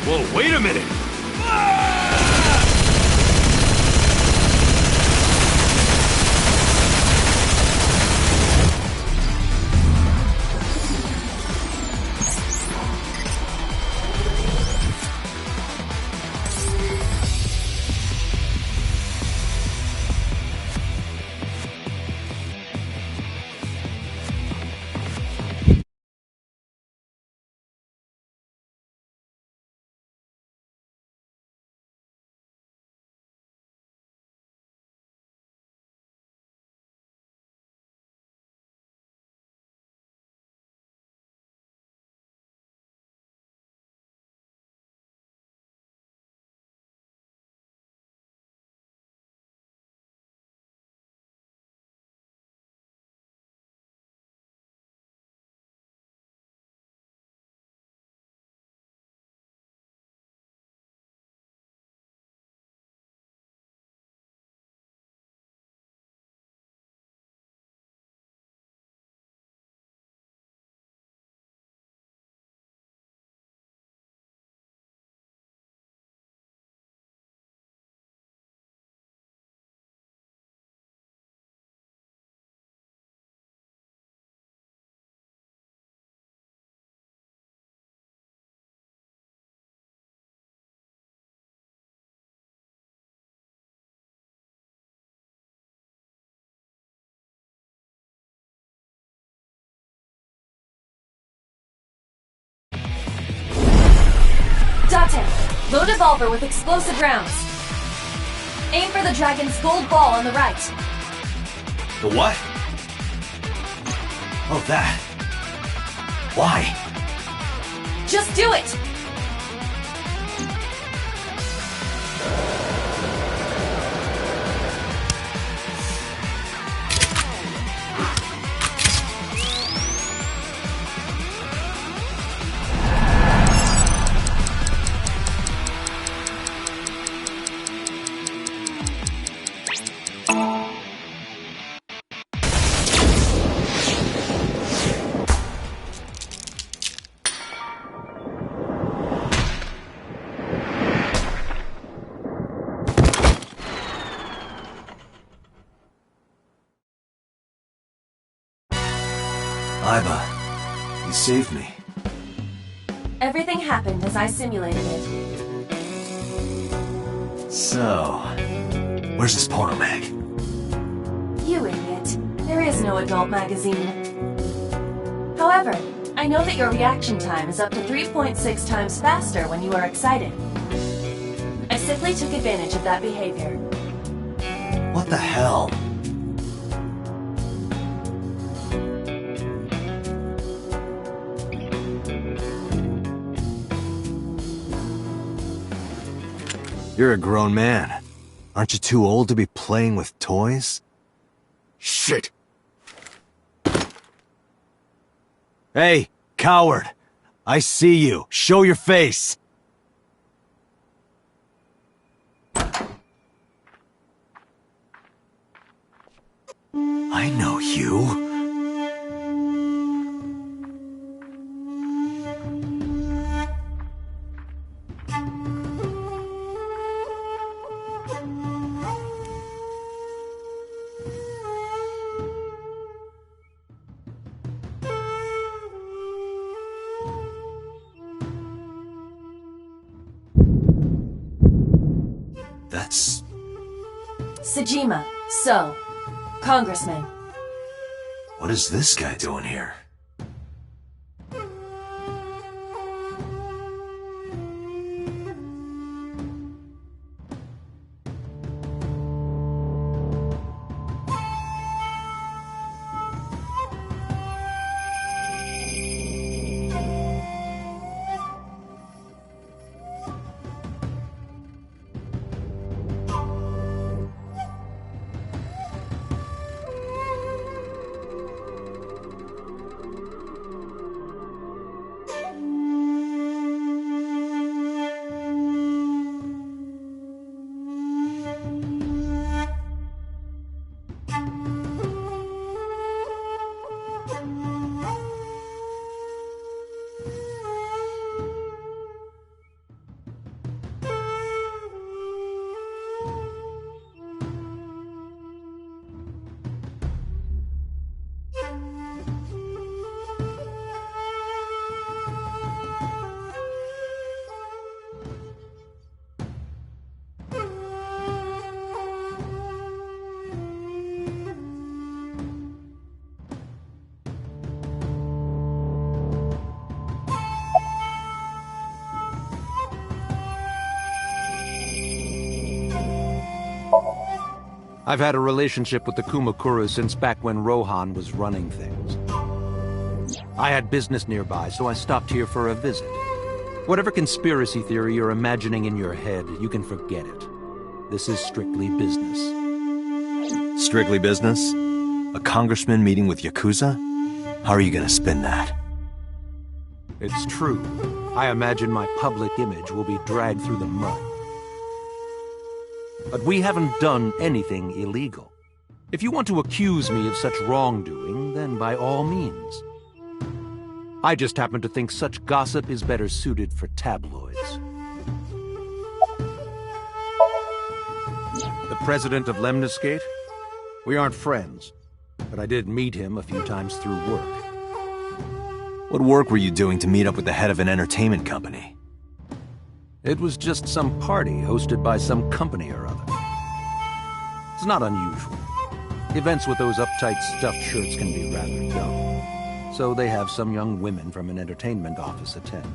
Whoa, wait a minute! Load Evolver with explosive rounds. Aim for the dragon's gold ball on the right. The what? Oh, that. Why? Just do it! Aiba, you saved me. Everything happened as I simulated it. So, where's this porno mag? You idiot. There is no adult magazine. However, I know that your reaction time is up to 3.6 times faster when you are excited. I simply took advantage of that behavior. What the hell? You're a grown man. Aren't you too old to be playing with toys? Shit! Hey, coward! I see you. Show your face! I know you. That's... Sejima, So, Congressman. What is this guy doing here? I've had a relationship with the Kumakura since back when Rohan was running things. I had business nearby, so I stopped here for a visit. Whatever conspiracy theory you're imagining in your head, you can forget it. This is strictly business. Strictly business? A congressman meeting with Yakuza? How are you gonna spin that? It's true. I imagine my public image will be dragged through the mud. But we haven't done anything illegal. If you want to accuse me of such wrongdoing, then by all means. I just happen to think such gossip is better suited for tabloids. The president of Lemniscate? We aren't friends, but I did meet him a few times through work. What work were you doing to meet up with the head of an entertainment company? It was just some party hosted by some company or other. It's not unusual. Events with those uptight stuffed shirts can be rather dull. So they have some young women from an entertainment office attend.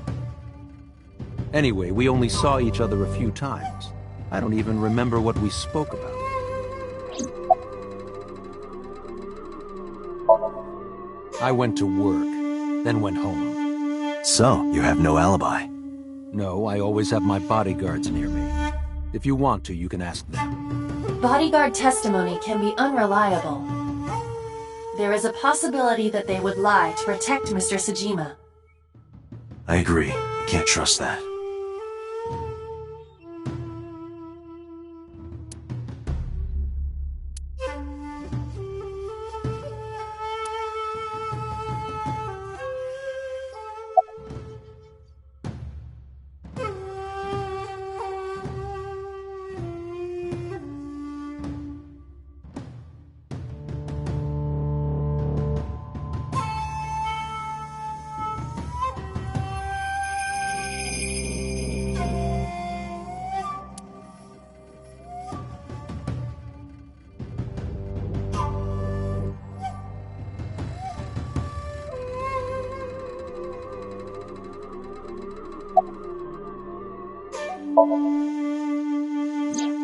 Anyway, we only saw each other a few times. I don't even remember what we spoke about. I went to work, then went home. So, you have no alibi? No, I always have my bodyguards near me. If you want to, you can ask them. Bodyguard testimony can be unreliable. There is a possibility that they would lie to protect Mr. Sejima. I agree. You can't trust that.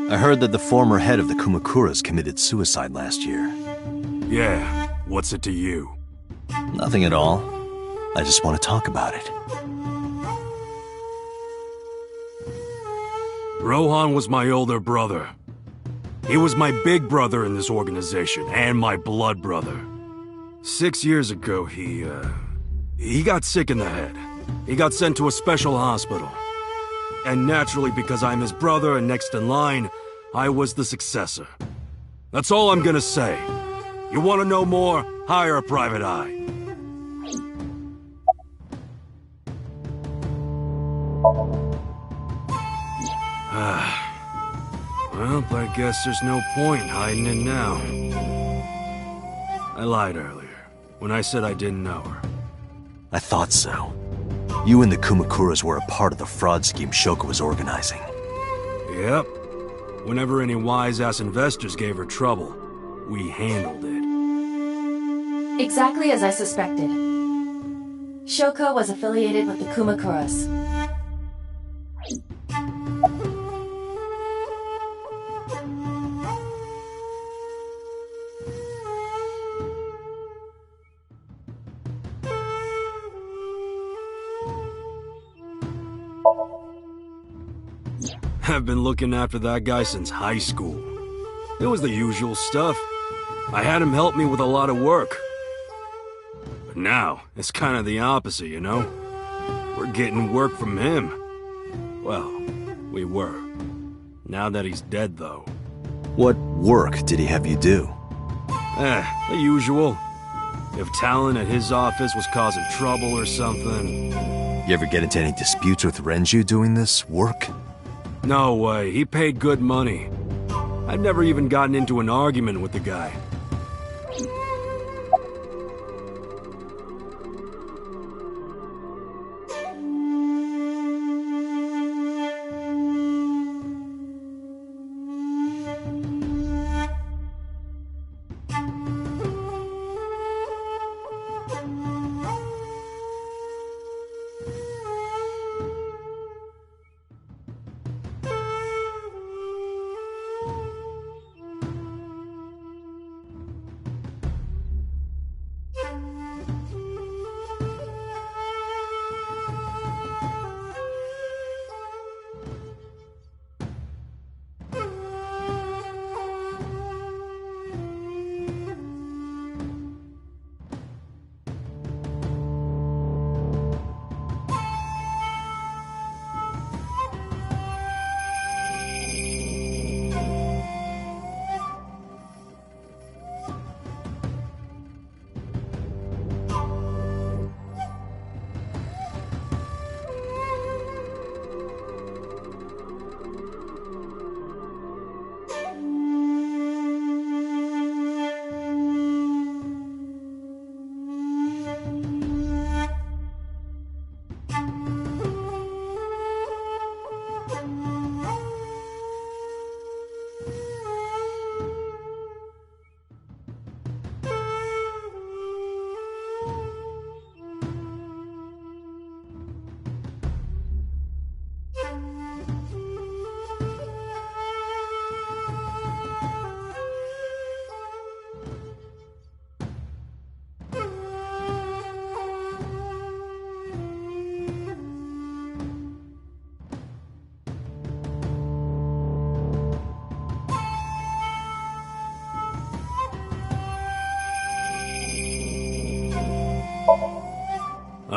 I heard that the former head of the Kumakuras committed suicide last year. Yeah, what's it to you? Nothing at all. I just want to talk about it. Rohan was my older brother. He was my big brother in this organization, and my blood brother. 6 years ago, he got sick in the head. He got sent to a special hospital. And naturally, because I'm his brother and next in line, I was the successor. That's all I'm gonna say. You want to know more? Hire a private eye. Well, I guess there's no point hiding it now. I lied earlier, when I said I didn't know her. I thought so. You and the Kumakuras were a part of the fraud scheme Shoko was organizing. Yep. Whenever any wise-ass investors gave her trouble, we handled it. Exactly as I suspected. Shoko was affiliated with the Kumakuras. I've been looking after that guy since high school. It was the usual stuff. I had him help me with a lot of work. But now, it's kind of the opposite, you know? We're getting work from him. Well, we were. Now that he's dead, though. What work did he have you do? The usual. If Talon at his office was causing trouble or something... You ever get into any disputes with Renju doing this work? No way, he paid good money. I've never even gotten into an argument with the guy.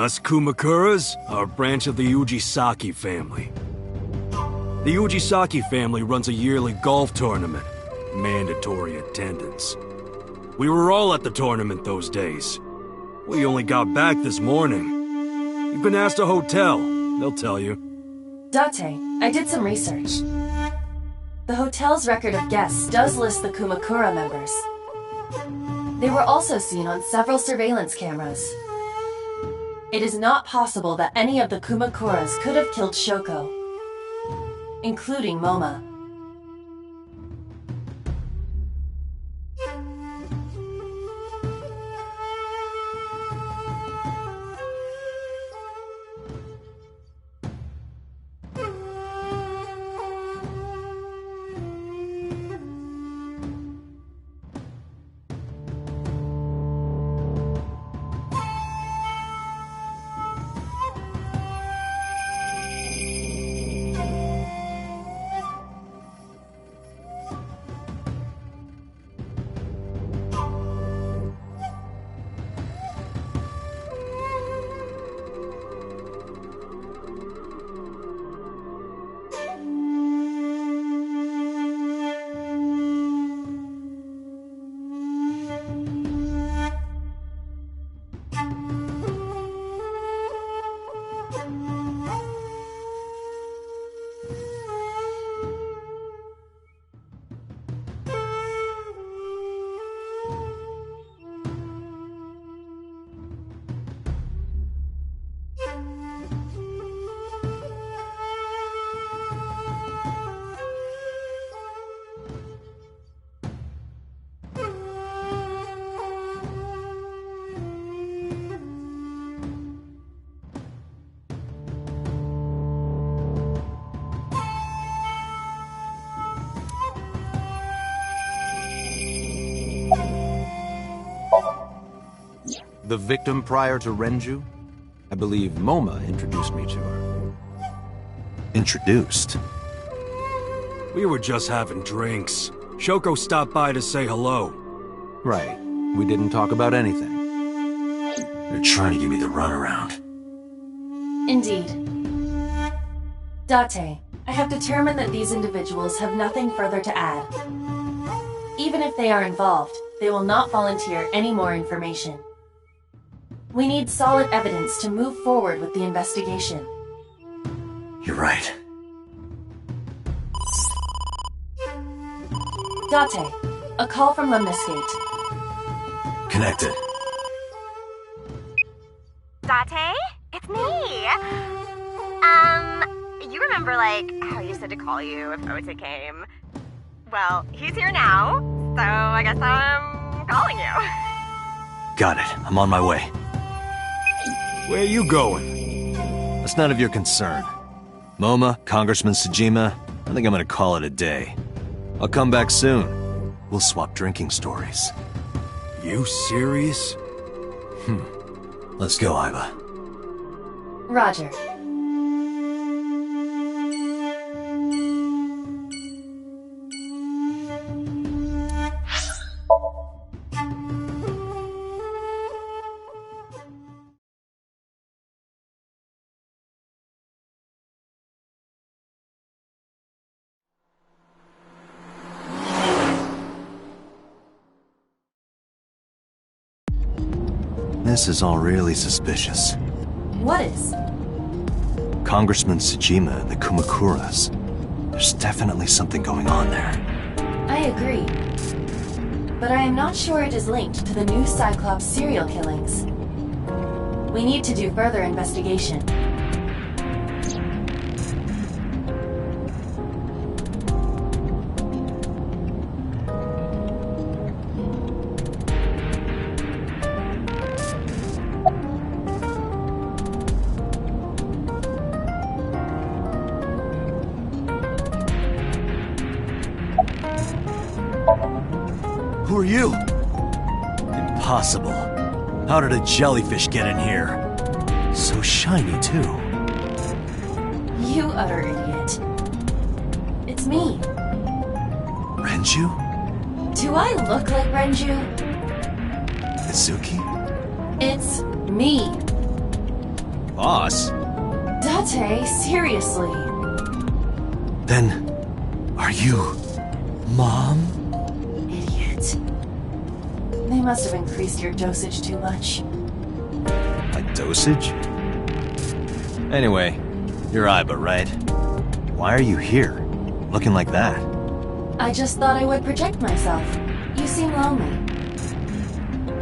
Us Kumakuras are a branch of the Ujisaki family. The Ujisaki family runs a yearly golf tournament. Mandatory attendance. We were all at the tournament those days. We only got back this morning. You can ask the hotel. They'll tell you. Date, I did some research. The hotel's record of guests does list the Kumakura members. They were also seen on several surveillance cameras. It is not possible that any of the Kumakuras could have killed Shoko, including Moma. The victim prior to Renju? I believe Moma introduced me to her. Introduced? We were just having drinks. Shoko stopped by to say hello. Right. We didn't talk about anything. They're trying to give me the runaround. Indeed. Date, I have determined that these individuals have nothing further to add. Even if they are involved, they will not volunteer any more information. We need solid evidence to move forward with the investigation. You're right. Date, a call from Lemniscate. Connected. Date? It's me! You remember, like, how you said to call you if Ota came? Well, he's here now, so I guess I'm calling you. Got it. I'm on my way. Where are you going? That's none of your concern. Moma, Congressman Tsujima, I think I'm gonna call it a day. I'll come back soon. We'll swap drinking stories. You serious? Let's go, Aiba. Roger. This is all really suspicious. What is? Congressman Tsujima and the Kumakuras. There's definitely something going on there. I agree. But I am not sure it is linked to the new Cyclops serial killings. We need to do further investigation. Who are you? Impossible. How did a jellyfish get in here? So shiny, too. You utter idiot. It's me. Renju? Do I look like Renju? Mizuki? It's me. Boss? Date, seriously. Then, are you... Mom? Idiot. They must have increased your dosage too much. My dosage? Anyway, you're Aiba, right? Why are you here? Looking like that? I just thought I would project myself. You seem lonely.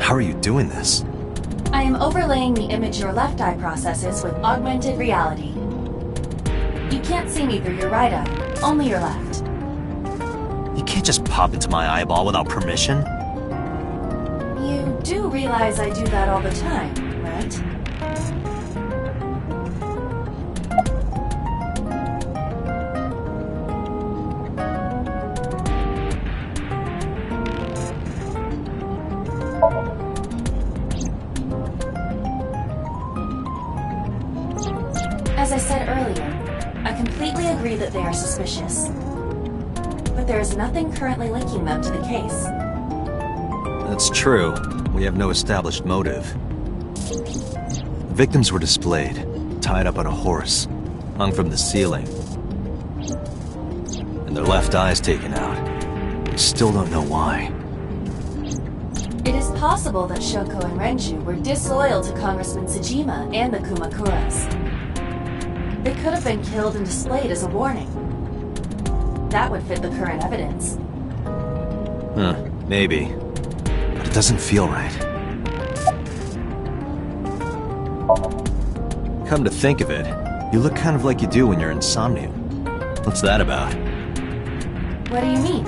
How are you doing this? I am overlaying the image your left eye processes with augmented reality. You can't see me through your right eye, only your left. You can't just pop into my eyeball without permission. You do realize I do that all the time, right? As I said earlier, I completely agree that they are suspicious. But there is nothing currently linking them to the case. That's true. We have no established motive. The victims were displayed, tied up on a horse, hung from the ceiling. And their left eyes taken out. We still don't know why. It is possible that Shoko and Renju were disloyal to Congressman Tsujima and the Kumakuras. They could have been killed and displayed as a warning. That would fit the current evidence. Maybe. But it doesn't feel right. Come to think of it, you look kind of like you do when you're insomnium. What's that about? What do you mean?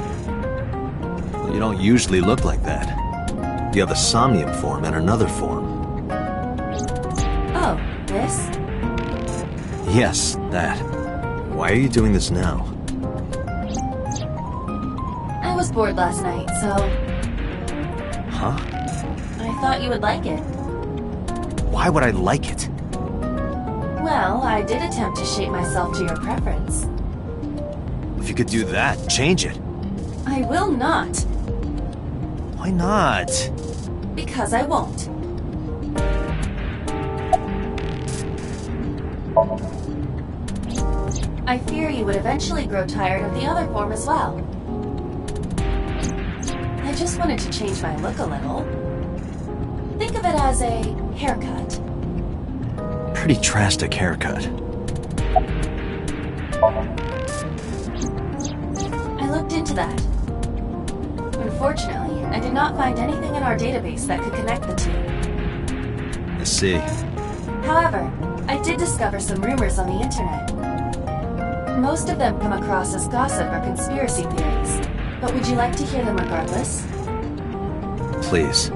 Well, you don't usually look like that. You have a somnium form and another form. Oh, this? Yes, that. Why are you doing this now? I was bored last night, so... Huh? I thought you would like it. Why would I like it? Well, I did attempt to shape myself to your preference. If you could do that, change it. I will not. Why not? Because I won't. I fear you would eventually grow tired of the other form as well. I just wanted to change my look a little. Think of it as a haircut. Pretty drastic haircut. I looked into that. Unfortunately, I did not find anything in our database that could connect the two. I see. However, I did discover some rumors on the internet. Most of them come across as gossip or conspiracy theories, but would you like to hear them regardless? Please.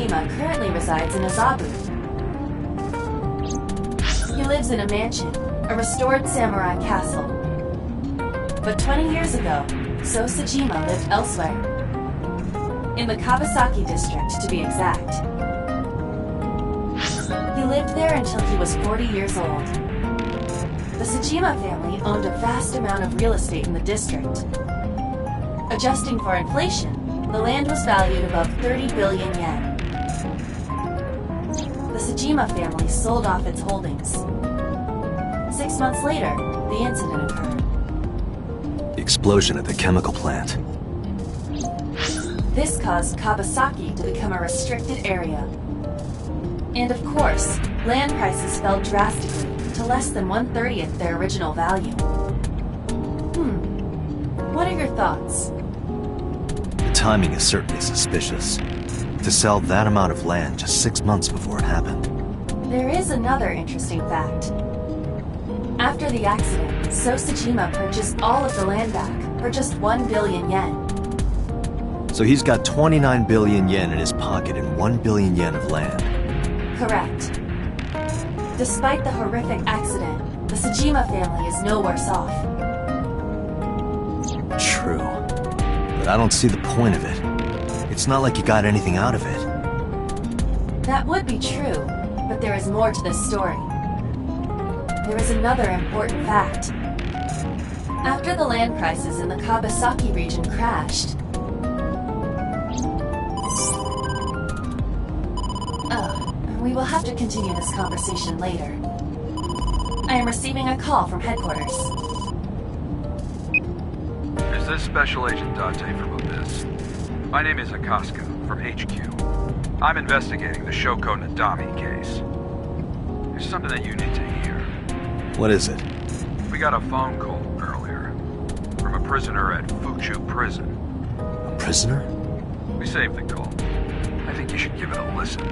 Sejima currently resides in Azabu. He lives in a mansion, a restored samurai castle. But 20 years ago, So Sejima lived elsewhere. In the Kawasaki district, to be exact. He lived there until he was 40 years old. The Sejima family owned a vast amount of real estate in the district. Adjusting for inflation, the land was valued above 30 billion yen. The Sejima family sold off its holdings. 6 months later, the incident occurred. The explosion at the chemical plant. This caused Kawasaki to become a restricted area. And of course, land prices fell drastically to less than 1/30th their original value. What are your thoughts? The timing is certainly suspicious. To sell that amount of land just 6 months before it happened. There is another interesting fact. After the accident, So Sejima purchased all of the land back for just 1 billion yen. So he's got 29 billion yen in his pocket and 1 billion yen of land. Correct. Despite the horrific accident, the Sejima family is no worse off. True. But I don't see the point of it. It's not like you got anything out of it. That would be true, but there is more to this story. There is another important fact. After the land prices in the Kawasaki region crashed... we will have to continue this conversation later. I am receiving a call from headquarters. Is this Special Agent Date from Abyss? My name is Akaska, from HQ. I'm investigating the Shoko Nadami case. There's something that you need to hear. What is it? We got a phone call earlier from a prisoner at Fuchu Prison. A prisoner? We saved the call. I think you should give it a listen.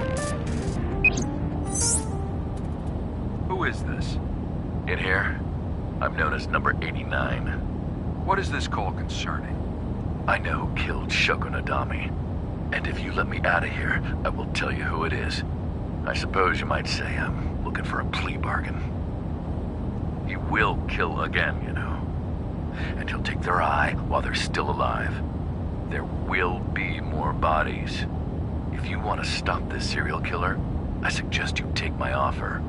Who is this? In here, I'm known as number 89. What is this call concerning? I know who killed Shoko Nadami. And if you let me out of here, I will tell you who it is. I suppose you might say I'm looking for a plea bargain. He will kill again, you know. And he'll take their eye while they're still alive. There will be more bodies. If you want to stop this serial killer, I suggest you take my offer.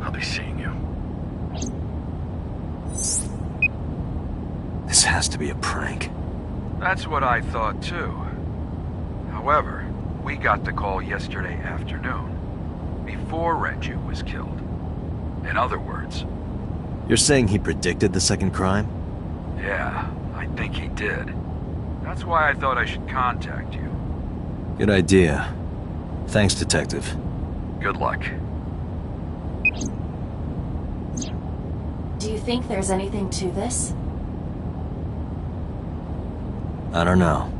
I'll be seeing you. This has to be a prank. That's what I thought too. However, we got the call yesterday afternoon, before Renju was killed. In other words... You're saying he predicted the second crime? Yeah, I think he did. That's why I thought I should contact you. Good idea. Thanks, Detective. Good luck. Do you think there's anything to this? I don't know.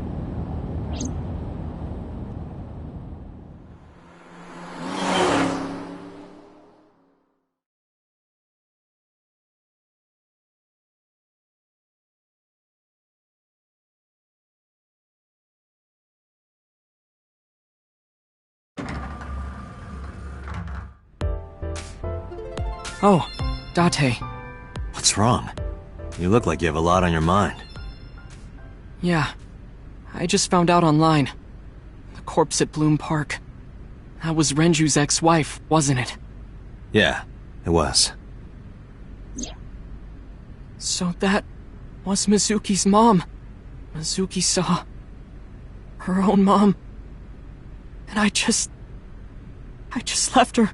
Oh, Date. What's wrong? You look like you have a lot on your mind. Yeah. I just found out online. The corpse at Bloom Park. That was Renju's ex-wife, wasn't it? Yeah, it was. So that was Mizuki's mom. Mizuki saw her own mom. And I just left her.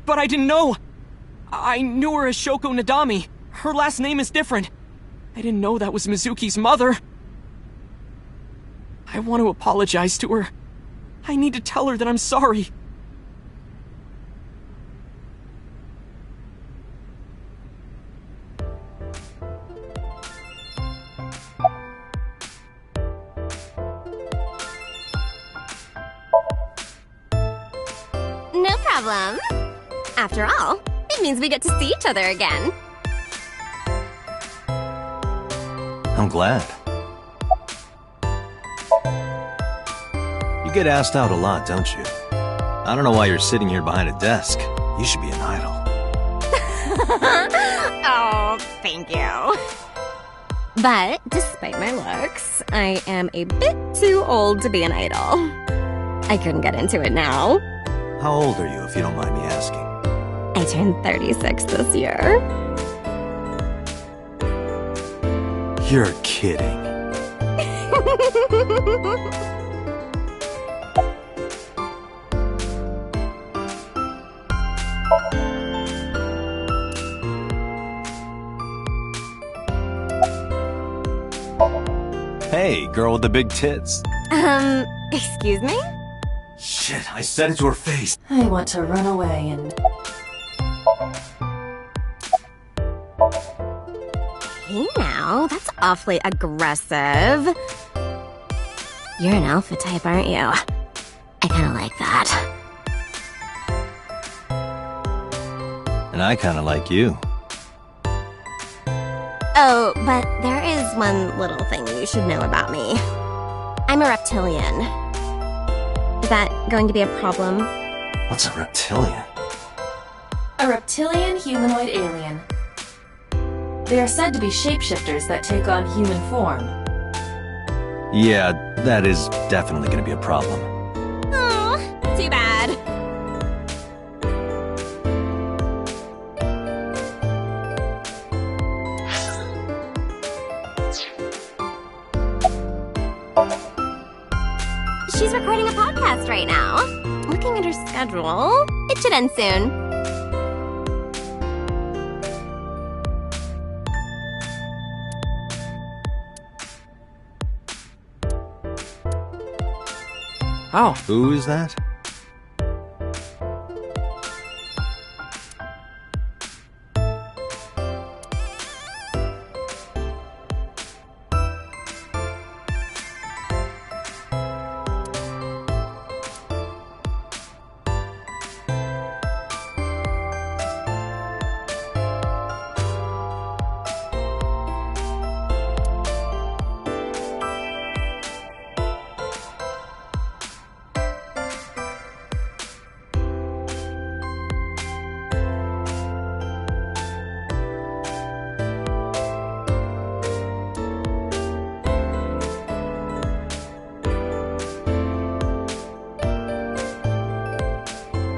But I didn't know! I knew her as Shoko Nadami. Her last name is different. I didn't know that was Mizuki's mother. I want to apologize to her. I need to tell her that I'm sorry. No problem. After all, it means we get to see each other again. I'm glad. get asked out a lot, don't you? I don't know why you're sitting here behind a desk. You should be an idol. Oh, thank you. But despite my looks, I am a bit too old to be an idol. I couldn't get into it now. How old are you, if you don't mind me asking? I turned 36 this year. You're kidding. Hey, girl with the big tits. Excuse me? Shit, I said it to her face. I want to run away and... Hey now, that's awfully aggressive. You're an alpha type, aren't you? I kinda like that. And I kinda like you. Oh, but there is one little thing you should know about me. I'm a reptilian. Is that going to be a problem? What's a reptilian? A reptilian humanoid alien. They are said to be shapeshifters that take on human form. Yeah, that is definitely gonna be a problem. Oh, too bad. She's recording a podcast right now. Looking at her schedule, it should end soon. Oh. Who is that?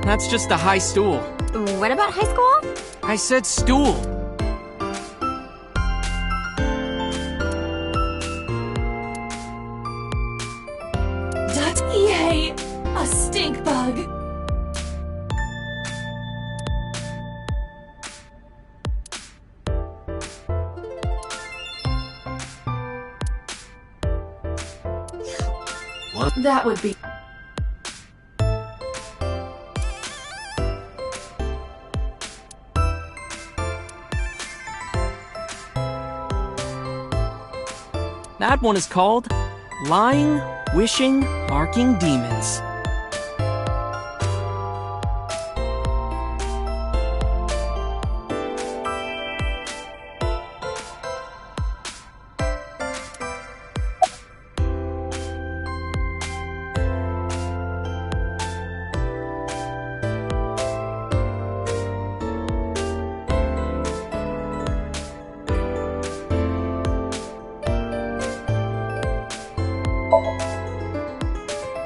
That's just a high stool. What about high school? I said stool. .EA, a stink bug. What? That would be... That one is called Lying, Wishing, Marking Demons.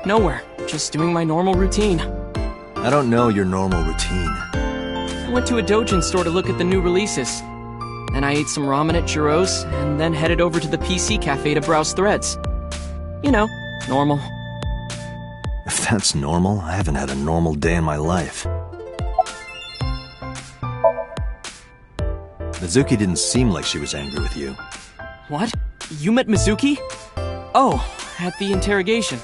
Nowhere. Just doing my normal routine. I don't know your normal routine. I went to a Dojin store to look at the new releases. Then I ate some ramen at Churros, and then headed over to the PC cafe to browse threads. You know, normal. If that's normal, I haven't had a normal day in my life. Mizuki didn't seem like she was angry with you. What? You met Mizuki? Oh, at the interrogation.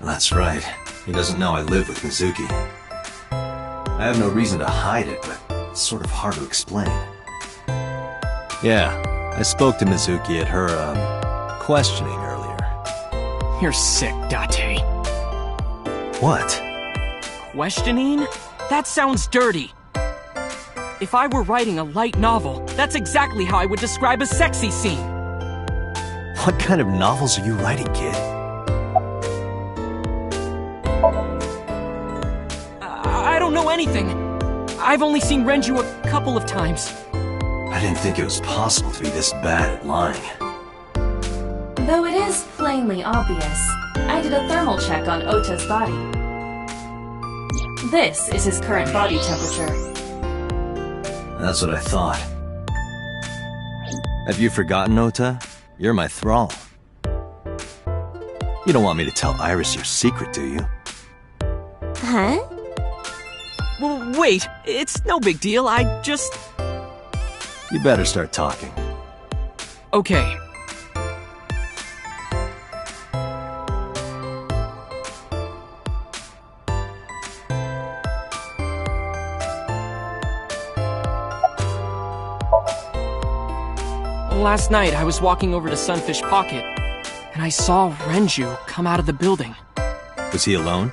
That's right. He doesn't know I live with Mizuki. I have no reason to hide it, but it's sort of hard to explain. Yeah, I spoke to Mizuki at her, questioning earlier. You're sick, Date. What? Questioning? That sounds dirty. If I were writing a light novel, that's exactly how I would describe a sexy scene. What kind of novels are you writing, kid? know anything. I've only seen Renju a couple of times. I didn't think it was possible to be this bad at lying. Though it is plainly obvious, I did a thermal check on Ota's body. This is his current body temperature. That's what I thought. Have you forgotten, Ota? You're my thrall. You don't want me to tell Iris your secret, do you? Huh? Well, wait, it's no big deal, I just... You better start talking. Okay. Last night, I was walking over to Sunfish Pocket, and I saw Renju come out of the building. Was he alone?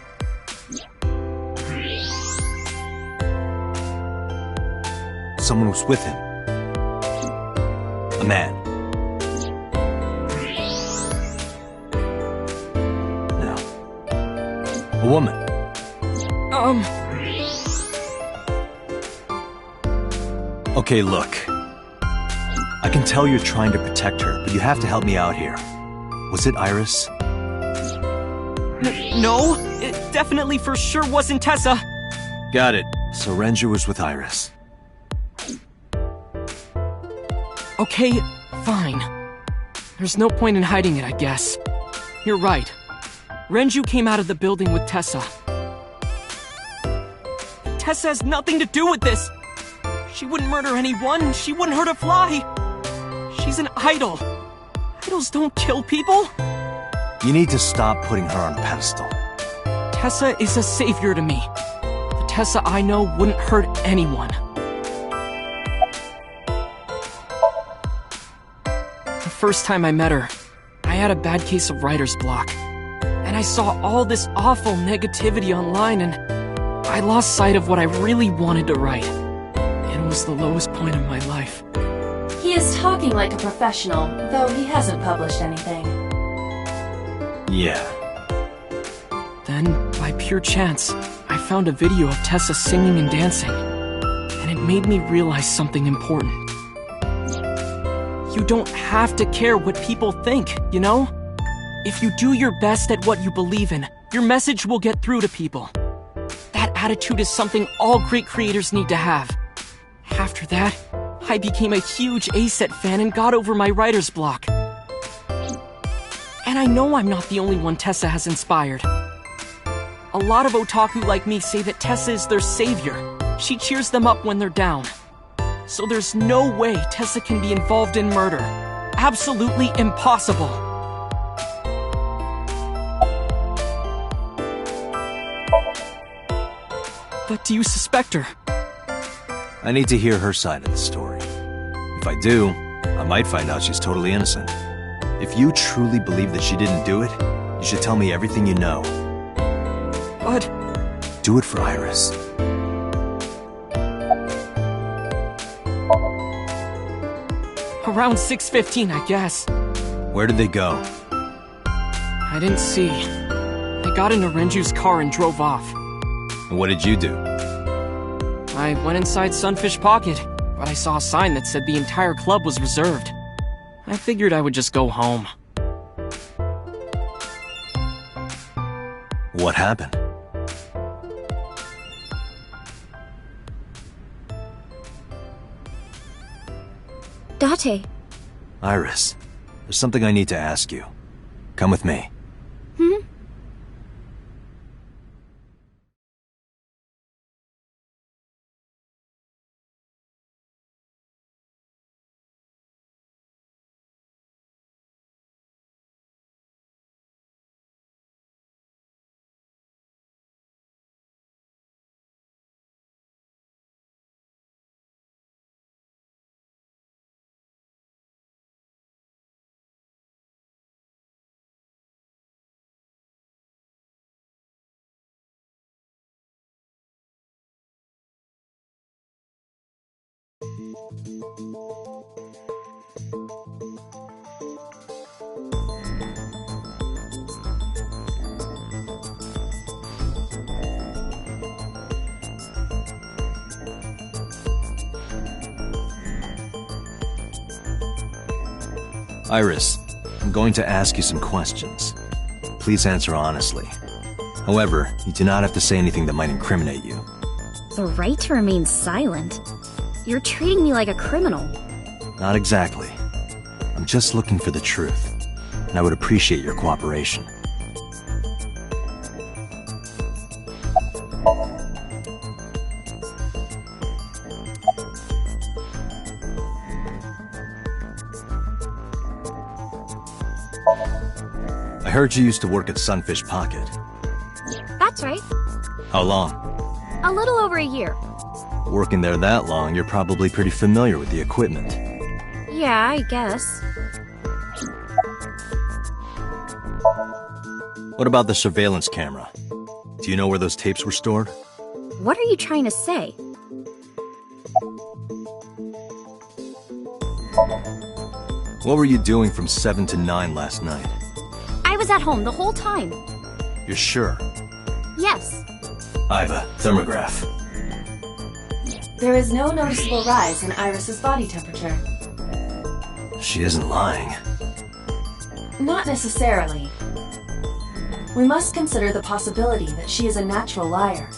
Someone was with him. A man. No. A woman. Okay, look. I can tell you're trying to protect her, but you have to help me out here. Was it Iris? No, it definitely for sure wasn't Tessa. Got it. So Renju was with Iris. Okay, fine. There's no point in hiding it, I guess. You're right. Renju came out of the building with Tessa. Tessa has nothing to do with this. She wouldn't murder anyone. She wouldn't hurt a fly. She's an idol. Idols don't kill people. You need to stop putting her on a pedestal. Tessa is a savior to me. The Tessa I know wouldn't hurt anyone. The first time I met her, I had a bad case of writer's block. And I saw all this awful negativity online, and I lost sight of what I really wanted to write. It was the lowest point of my life. He is talking like a professional, though he hasn't published anything. Yeah. Then, by pure chance, I found a video of Tessa singing and dancing. And it made me realize something important. You don't have to care what people think, you know? If you do your best at what you believe in, your message will get through to people. That attitude is something all great creators need to have. After that, I became a huge ACET fan and got over my writer's block. And I know I'm not the only one Tessa has inspired. A lot of otaku like me say that Tessa is their savior. She cheers them up when they're down. So there's no way Tessa can be involved in murder. Absolutely impossible. But do you suspect her? I need to hear her side of the story. If I do, I might find out she's totally innocent. If you truly believe that she didn't do it, you should tell me everything you know. But... Do it for Iris. Around 6:15, I guess. Where did they go? I didn't see. They got into Renju's car and drove off. And what did you do? I went inside Sunfish Pocket, but I saw a sign that said the entire club was reserved. I figured I would just go home. What happened? Date. Iris, there's something I need to ask you. Come with me. Iris, I'm going to ask you some questions. Please answer honestly. However, you do not have to say anything that might incriminate you. The right to remain silent? You're treating me like a criminal. Not exactly. I'm just looking for the truth, and I would appreciate your cooperation. I heard you used to work at Sunfish Pocket. That's right. How long? A little over a year. Working there that long, you're probably pretty familiar with the equipment. Yeah, I guess. What about the surveillance camera? Do you know where those tapes were stored? What are you trying to say? What were you doing from 7 to 9 last night? I was at home the whole time. You're sure? Yes. Iva, thermograph. There is no noticeable rise in Iris's body temperature. She isn't lying. Not necessarily. We must consider the possibility that she is a natural liar.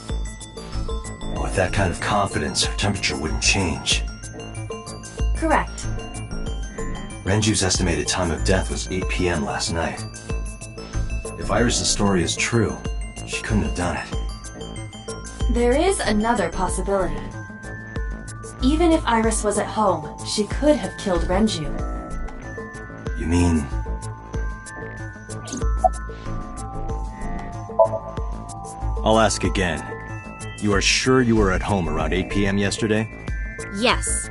With that kind of confidence, her temperature wouldn't change. Correct. Renju's estimated time of death was 8 p.m. last night. If Iris' story is true, she couldn't have done it. There is another possibility. Even if Iris was at home, she could have killed Renju. You mean... I'll ask again. You are sure you were at home around 8 p.m. yesterday? Yes.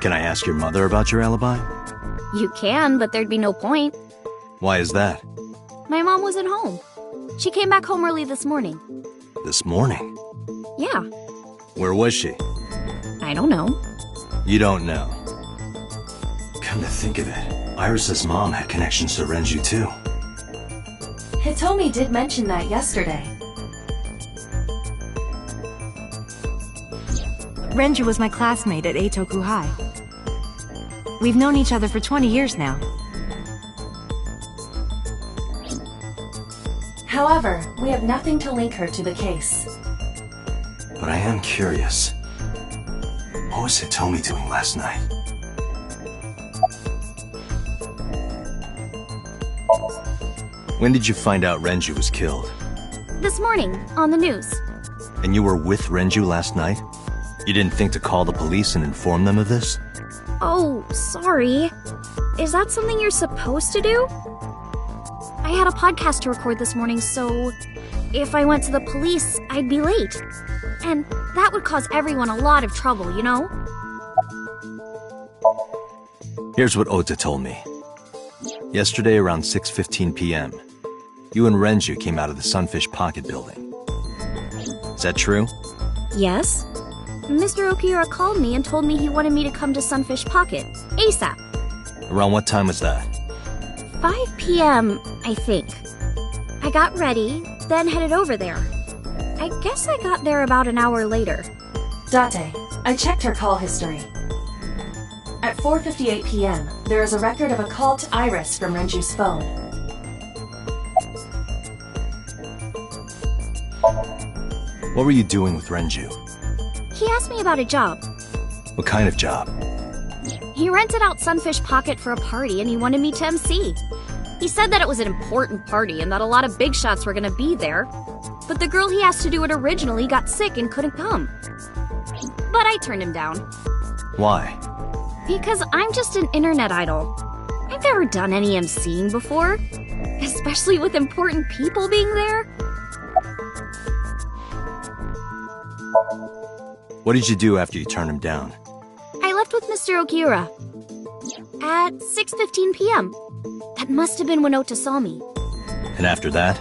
Can I ask your mother about your alibi? You can, but there'd be no point. Why is that? My mom wasn't home. She came back home early this morning. This morning? Yeah. Where was she? I don't know. You don't know. Come to think of it, Iris' mom had connections to Renju too. Hitomi did mention that yesterday. Renju was my classmate at Eitoku High. We've known each other for 20 years now. However, we have nothing to link her to the case. But I am curious. What was Hitomi doing last night? When did you find out Renju was killed? This morning, on the news. And you were with Renju last night? You didn't think to call the police and inform them of this? Oh, sorry. Is that something you're supposed to do? I had a podcast to record this morning, so if I went to the police, I'd be late. And that would cause everyone a lot of trouble, you know? Here's what Ota told me. Yesterday around 6:15 p.m., you and Renju came out of the Sunfish Pocket building. Is that true? Yes. Mr. Okiura called me and told me he wanted me to come to Sunfish Pocket, ASAP. Around what time was that? 5 p.m., I think. I got ready, then headed over there. I guess I got there about an hour later. Date, I checked her call history. At 4:58 p.m., there is a record of a call to Iris from Renju's phone. What were you doing with Renju? He asked me about a job. What kind of job? He rented out Sunfish Pocket for a party and he wanted me to MC. He said that it was an important party and that a lot of big shots were gonna be there. But the girl he asked to do it originally got sick and couldn't come. But I turned him down. Why? Because I'm just an internet idol. I've never done any MCing before. Especially with important people being there. What did you do after you turned him down? I left with Mr. Okiura. At 6:15 p.m. That must have been when Ota saw me. And after that?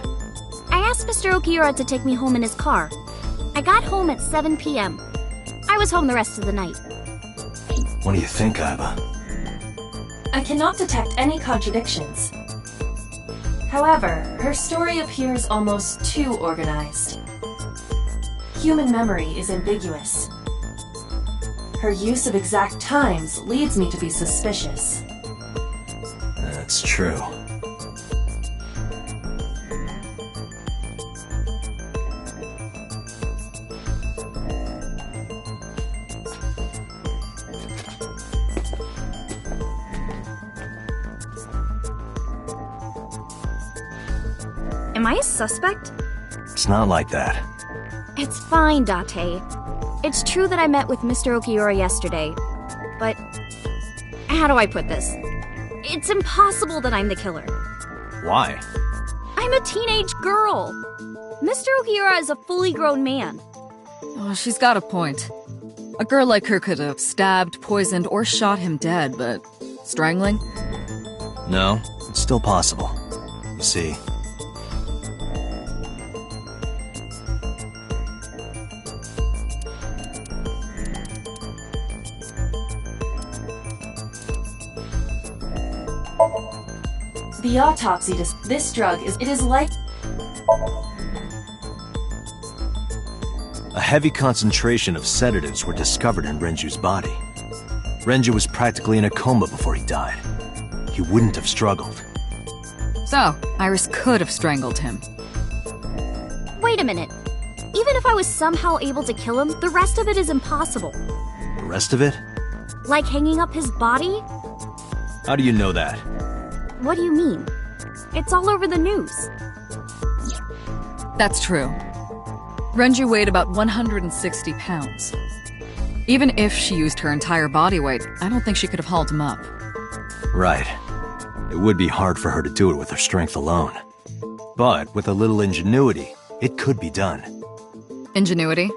I asked Mr. Okiura to take me home in his car. I got home at 7 p.m. I was home the rest of the night. What do you think, Iva? I cannot detect any contradictions. However, her story appears almost too organized. Human memory is ambiguous. Her use of exact times leads me to be suspicious. That's true. Am I a suspect? It's not like that. It's fine, Date. It's true that I met with Mr. Okiura yesterday, but how do I put this? It's impossible that I'm the killer. Why? I'm a teenage girl. Mr. Okiura is a fully grown man. Oh, she's got a point. A girl like her could have stabbed, poisoned, or shot him dead, but strangling? No, it's still possible. You see, The autopsy this drug is like a heavy concentration of sedatives were discovered in Renju's body. Renju was practically in a coma before he died. He wouldn't have struggled. So, Iris could have strangled him. Wait a minute. Even if I was somehow able to kill him, the rest of it is impossible. The rest of it? Like hanging up his body? How do you know that? What do you mean? It's all over the news. That's true. Renju weighed about 160 pounds. Even if she used her entire body weight, I don't think she could have hauled him up. Right. It would be hard for her to do it with her strength alone. But with a little ingenuity, it could be done. Ingenuity?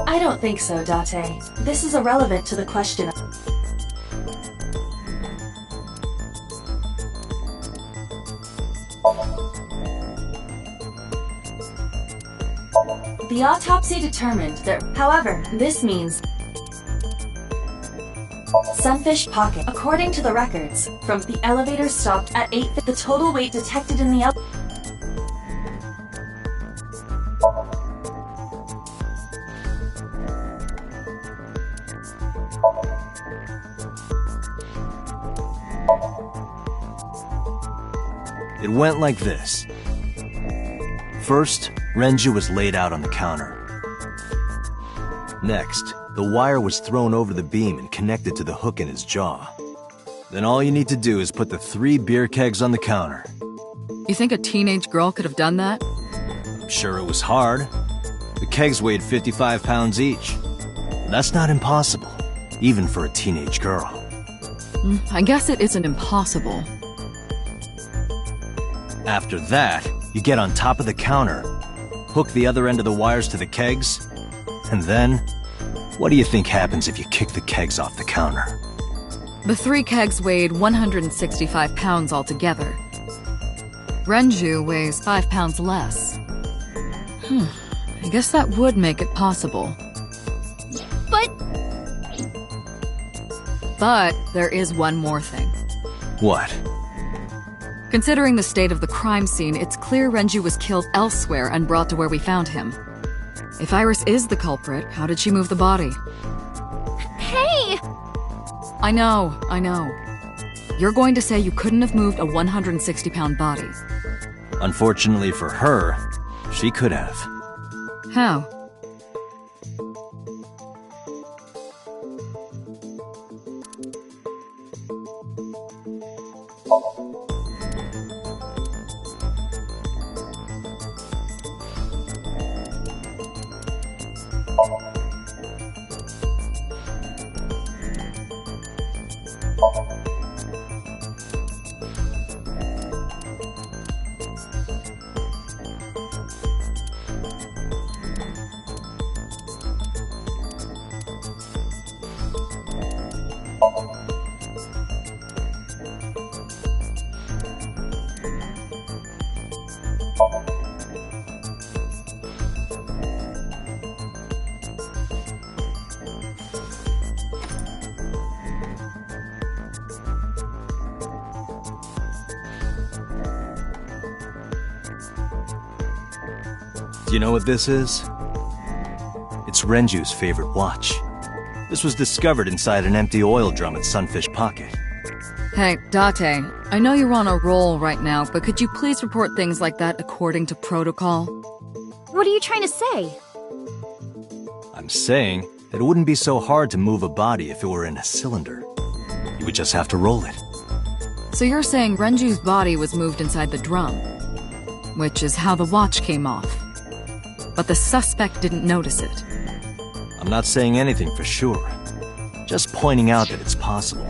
I don't think so, Date. This is irrelevant to the question. The autopsy determined that, however, this means Sunfish Pocket. According to the records, from the elevator stopped at 8, the total weight detected in the It went like this. First, Renju was laid out on the counter. Next, the wire was thrown over the beam and connected to the hook in his jaw. Then all you need to do is put the 3 beer kegs on the counter. You think a teenage girl could have done that? I'm sure it was hard. The kegs weighed 55 pounds each. That's not impossible, even for a teenage girl. I guess it isn't impossible. After that, you get on top of the counter, hook the other end of the wires to the kegs, and then, what do you think happens if you kick the kegs off the counter? The 3 kegs weighed 165 pounds altogether. Renju weighs 5 pounds less. I guess that would make it possible. But there is one more thing. What? Considering the state of the crime scene, it's clear Renju was killed elsewhere and brought to where we found him. If Iris is the culprit, how did she move the body? Hey! I know. You're going to say you couldn't have moved a 160-pound body. Unfortunately for her, she could have. How? Do you know what this is? It's Renju's favorite watch. This was discovered inside an empty oil drum at Sunfish Pocket. Hey, Date, I know you're on a roll right now, but could you please report things like that according to protocol? What are you trying to say? I'm saying that it wouldn't be so hard to move a body if it were in a cylinder. You would just have to roll it. So you're saying Renju's body was moved inside the drum, which is how the watch came off. But the suspect didn't notice it. I'm not saying anything for sure. Just pointing out that it's possible.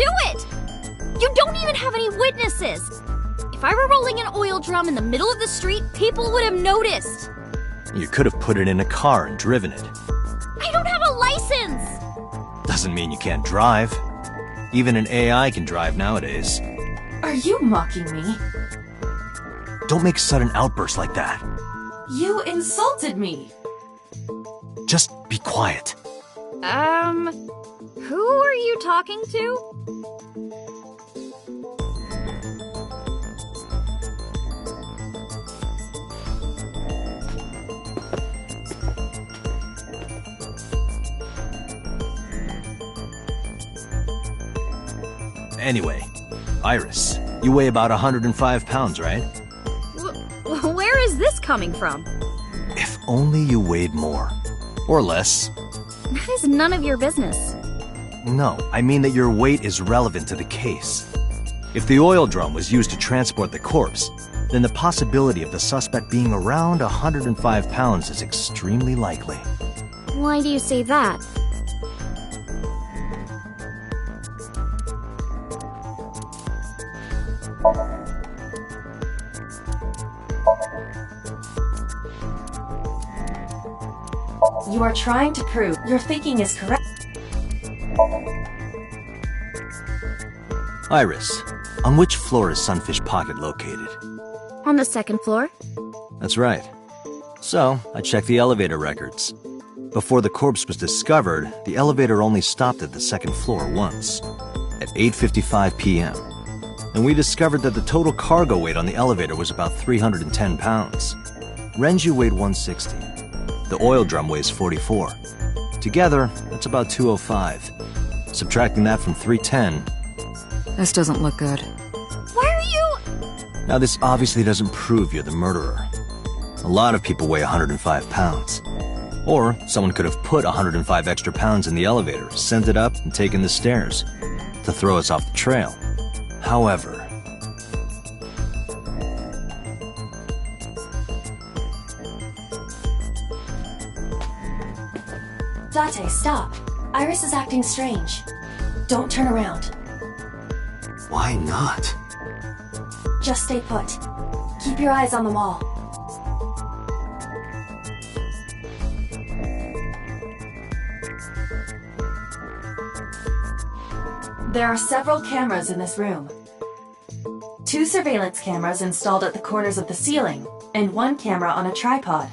do it! You don't even have any witnesses! If I were rolling an oil drum in the middle of the street, people would have noticed. You could have put it in a car and driven it. I don't have a license! Doesn't mean you can't drive. Even an AI can drive nowadays. Are you mocking me? Don't make sudden outbursts like that. You insulted me. Just be quiet. Who are you talking to? Anyway, Iris, you weigh about 105 pounds, right? Where is this coming from? If only you weighed more. Or less. That is none of your business. No, I mean that your weight is relevant to the case. If the oil drum was used to transport the corpse, then the possibility of the suspect being around 105 pounds is extremely likely. Why do you say that? You are trying to prove your thinking is correct. Iris, on which floor is Sunfish Pocket located? On the second floor. That's right. So, I checked the elevator records. Before the corpse was discovered, the elevator only stopped at the second floor once, at 8:55 p.m. And we discovered that the total cargo weight on the elevator was about 310 pounds. Renju weighed 160. The oil drum weighs 44. Together, that's about 205. Subtracting that from 310... This doesn't look good. Why are you... Now this obviously doesn't prove you're the murderer. A lot of people weigh 105 pounds. Or someone could have put 105 extra pounds in the elevator, sent it up, and taken the stairs to throw us off the trail. However... Date, stop. Iris is acting strange. Don't turn around. Why not? Just stay put. Keep your eyes on the wall. There are several cameras in this room. 2 surveillance cameras installed at the corners of the ceiling, and 1 camera on a tripod.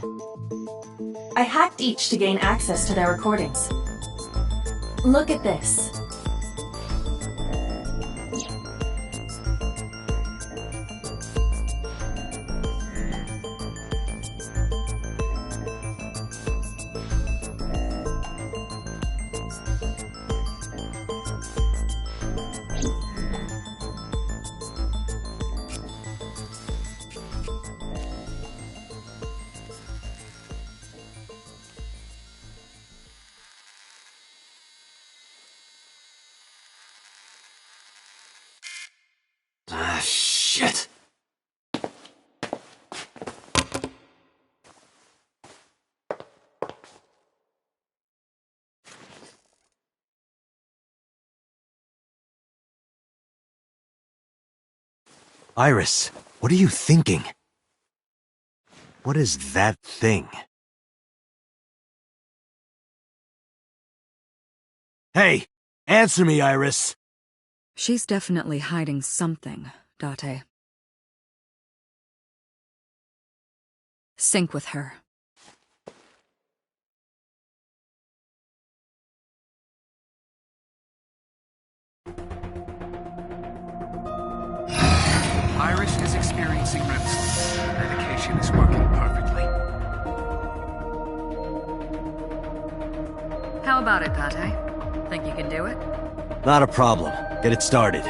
I hacked each to gain access to their recordings. Look at this. Ah, shit! Iris, what are you thinking? What is that thing? Hey! Answer me, Iris! She's definitely hiding something, Date. Sync with her. Iris is experiencing REM sleep. The medication is working perfectly. How about it, Date? Think you can do it? Not a problem. Get it started.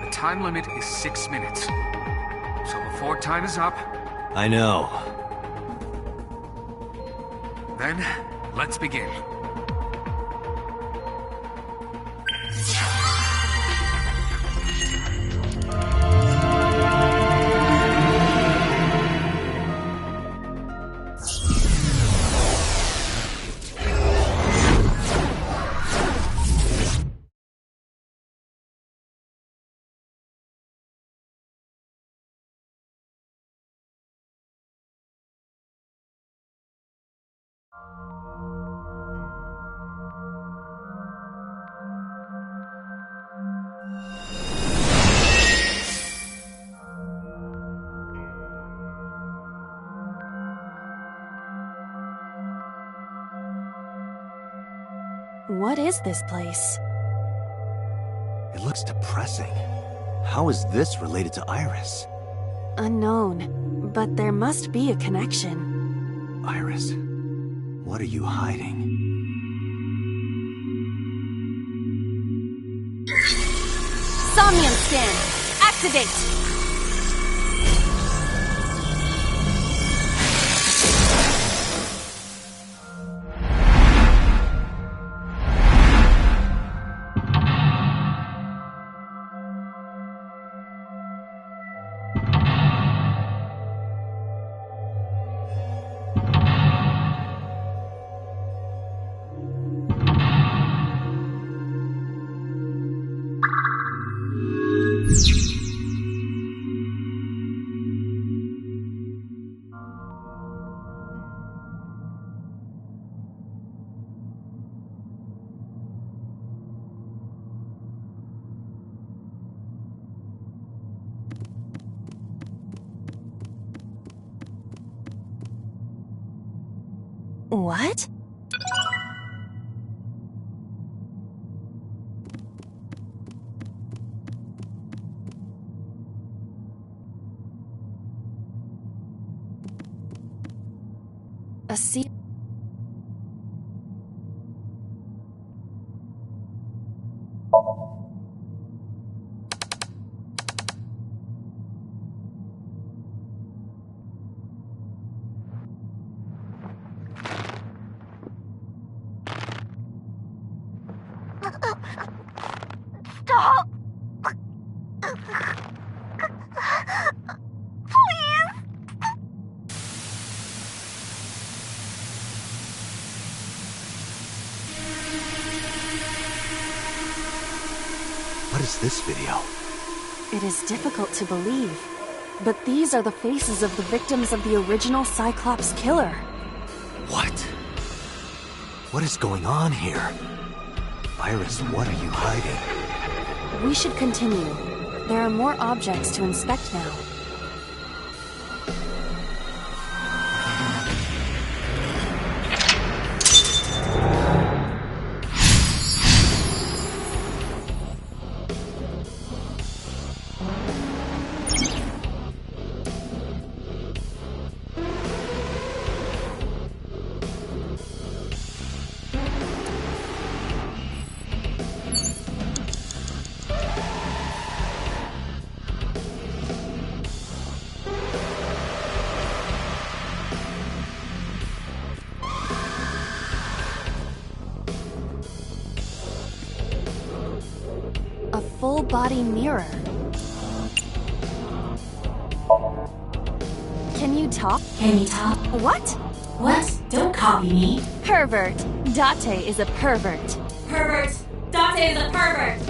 The time limit is 6 minutes. So before time is up... I know. Then, let's begin. is this place? It looks depressing. How is this related to Iris? Unknown, but there must be a connection. Iris, what are you hiding? Somnium scan! Activate! What? A sea... Stop! What is this video? It is difficult to believe, but these are the faces of the victims of the original Cyclops killer. What? What is going on here? Iris, what are you hiding? We should continue. There are more objects to inspect now. A full-body mirror. Can you talk? What? What? Don't copy me. Pervert. Date is a pervert. Pervert. Date is a pervert.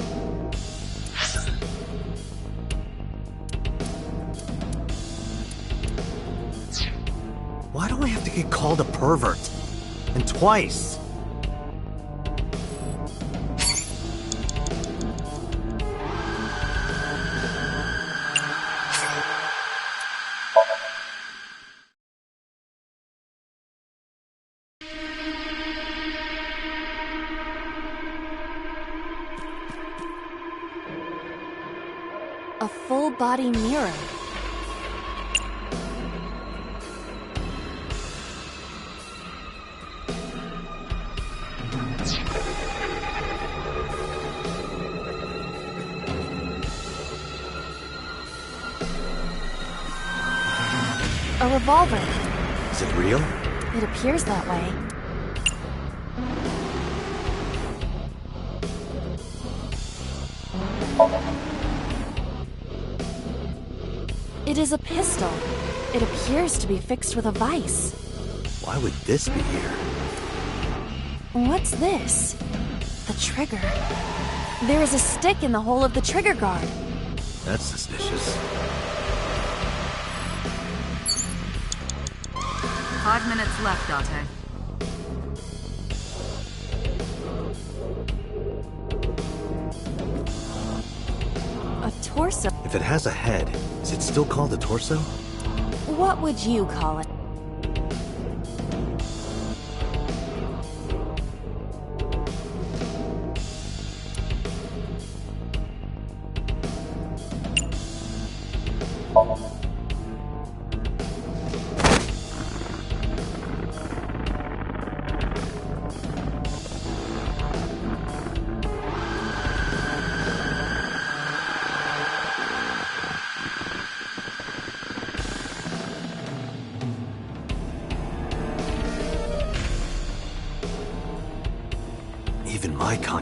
Why do I have to get called a pervert? And twice? A full-body mirror. A revolver. Is it real? It appears that way. It is a pistol. It appears to be fixed with a vise. Why would this be here? What's this? The trigger. There is a stick in the hole of the trigger guard. That's suspicious. 5 minutes left, Date. A torso. If it has a head, is it still called a torso? What would you call it?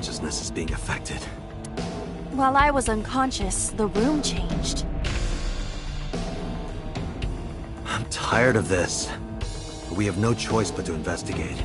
consciousness is being affected. While I was unconscious, the room changed. I'm tired of this. We have no choice but to investigate.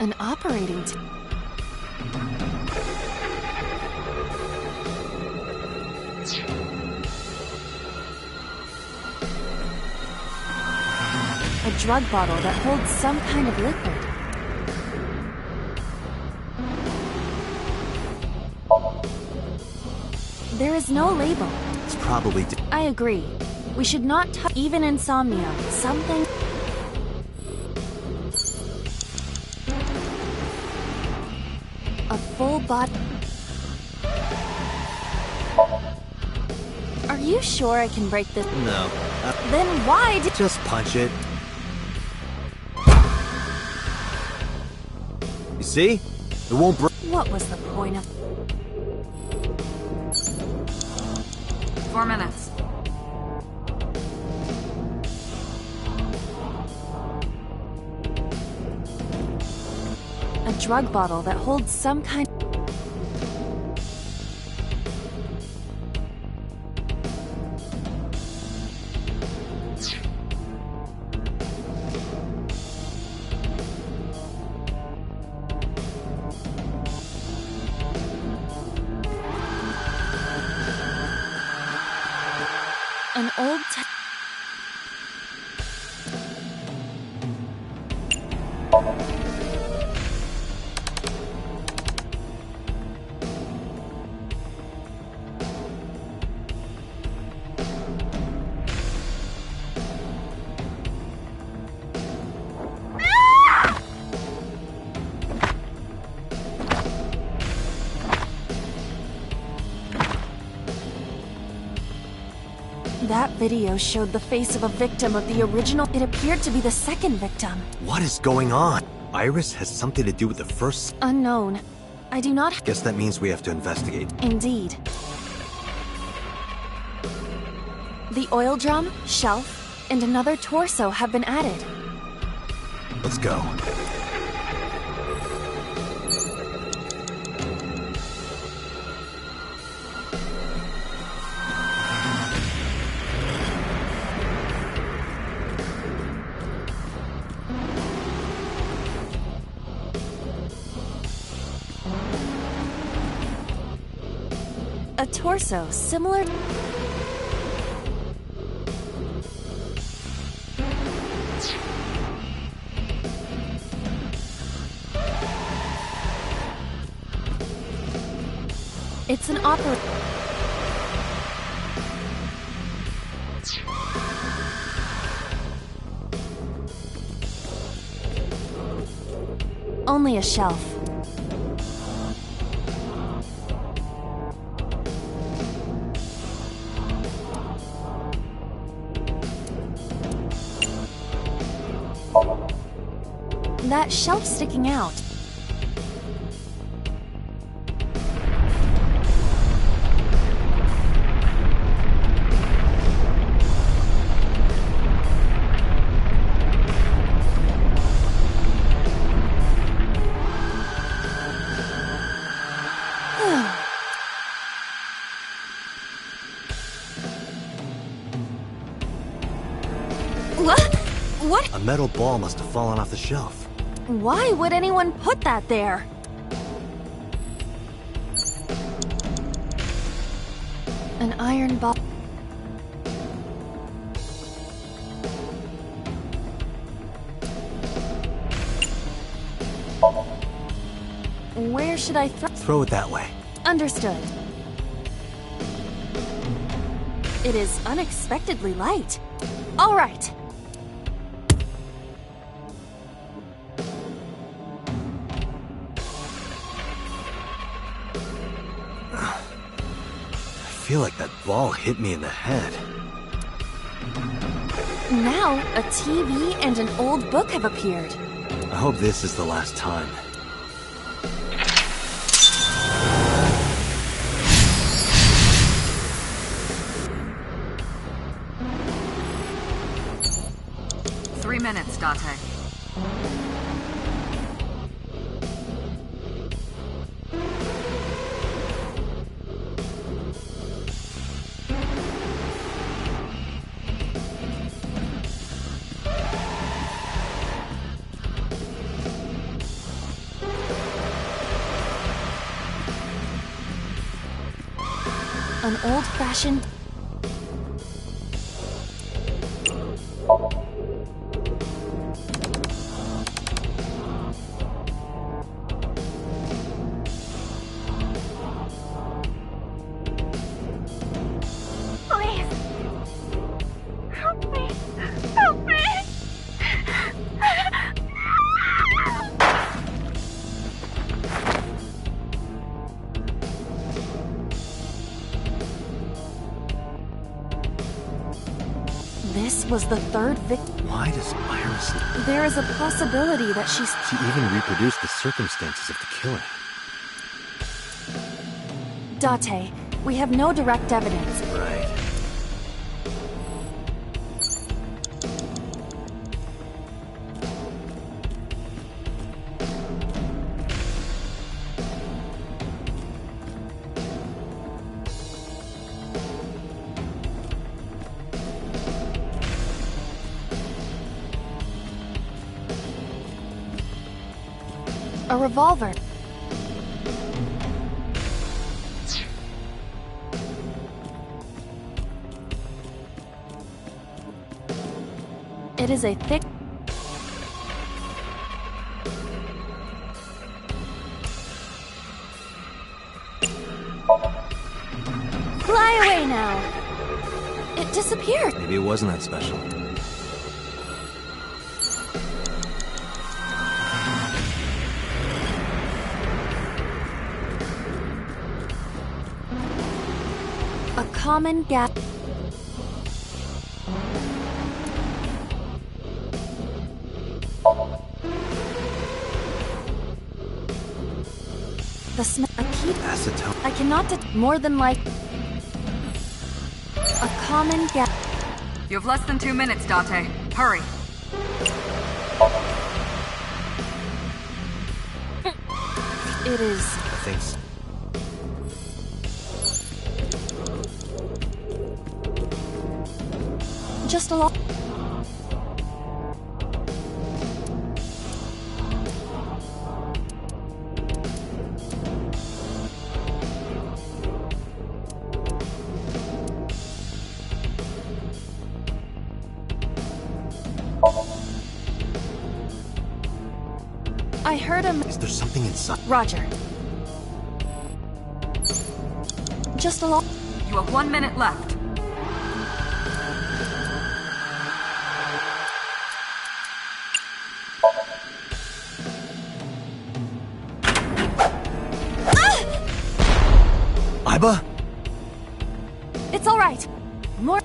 An operating a drug bottle that holds some kind of liquid. There is no label. It's probably... I agree. We should not touch even insomnia. Something... A full body... Are you sure I can break this? No. Then why did... Just punch it. You see? It won't break. What was the point of... 4 minutes. A drug bottle that holds some kind... An old... That video showed the face of a victim of the original. It appeared to be the second victim. What is going on? Iris has something to do with the first... Unknown. I do not... Guess that means we have to investigate. Indeed. The oil drum, shelf, and another torso have been added. Let's go. A torso similar... It's an opera... Only a shelf. That shelf sticking out. What? A metal ball must have fallen off the shelf. Why would anyone put that there? An iron ball. Where should I throw it that way? Understood. It is unexpectedly light. All right. feel like that ball hit me in the head. Now, a TV and an old book have appeared. I hope this is the last time. Minutes, Date. An old-fashioned... This was the third victim. Why does Iris... There is a possibility that she's... She even reproduced the circumstances of the killing. Date, we have no direct evidence. Right. A revolver. It is a thick... Fly away now! It disappeared! Maybe it wasn't that special. A common gap. The smell. A key. Acetone. I cannot more than like. A common gap. You have less than 2 minutes, Date. Hurry. It is. Thanks. Just a lot. I heard him. Is there something inside? Roger. Just a lot. You have 1 minute left. Aiba? It's all right. More.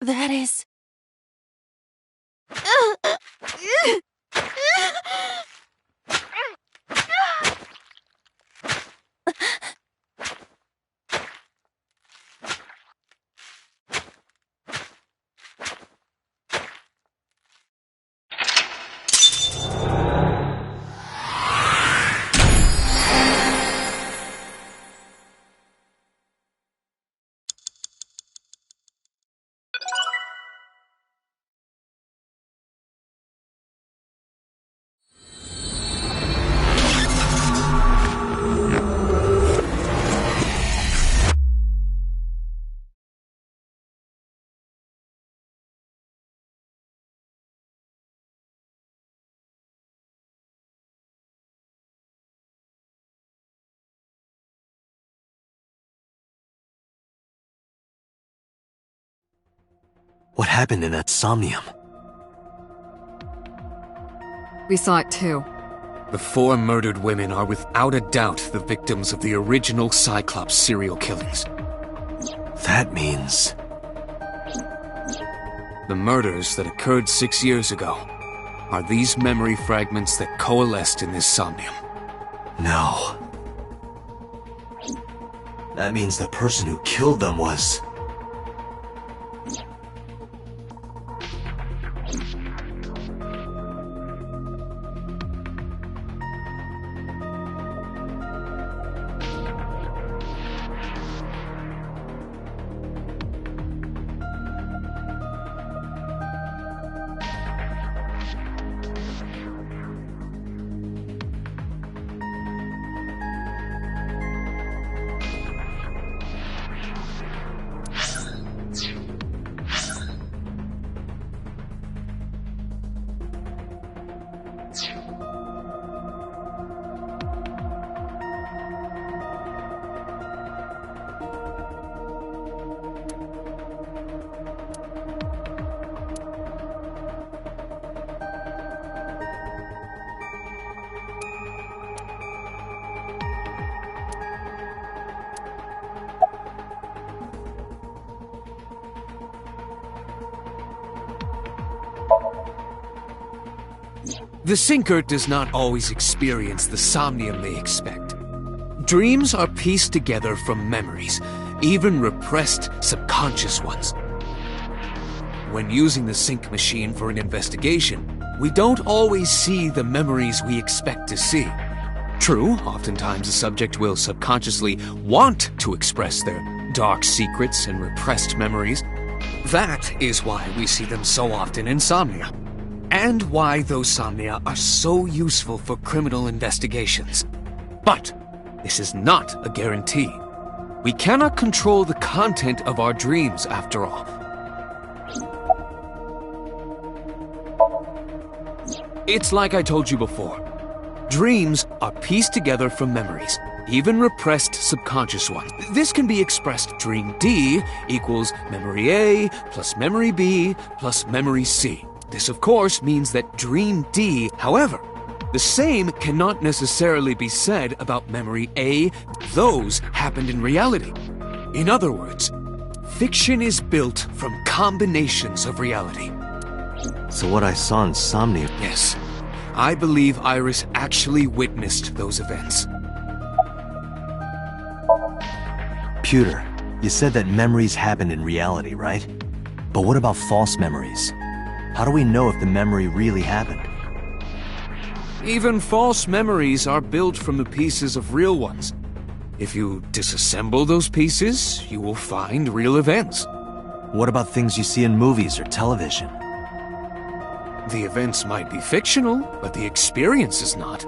That is... What happened in that somnium? We saw it too. The 4 murdered women are without a doubt the victims of the original Cyclops serial killings. That means... The murders that occurred 6 years ago are these memory fragments that coalesced in this somnium. No. That means the person who killed them was... The Sinker does not always experience the somnium they expect. Dreams are pieced together from memories, even repressed subconscious ones. When using the sync machine for an investigation, we don't always see the memories we expect to see. True, oftentimes a subject will subconsciously want to express their dark secrets and repressed memories. That is why we see them so often in Somnia. And why those Somnia are so useful for criminal investigations. But this is not a guarantee. We cannot control the content of our dreams, after all. It's like I told you before. Dreams are pieced together from memories, even repressed subconscious ones. This can be expressed dream D equals memory A plus memory B plus memory C. This, of course, means that Dream D, however, the same cannot necessarily be said about Memory A. Those happened in reality. In other words, fiction is built from combinations of reality. So what I saw in Somnia... Yes. I believe Iris actually witnessed those events. Pewter, you said that memories happen in reality, right? But what about false memories? How do we know if the memory really happened? Even false memories are built from the pieces of real ones. If you disassemble those pieces, you will find real events. What about things you see in movies or television? The events might be fictional, but the experience is not.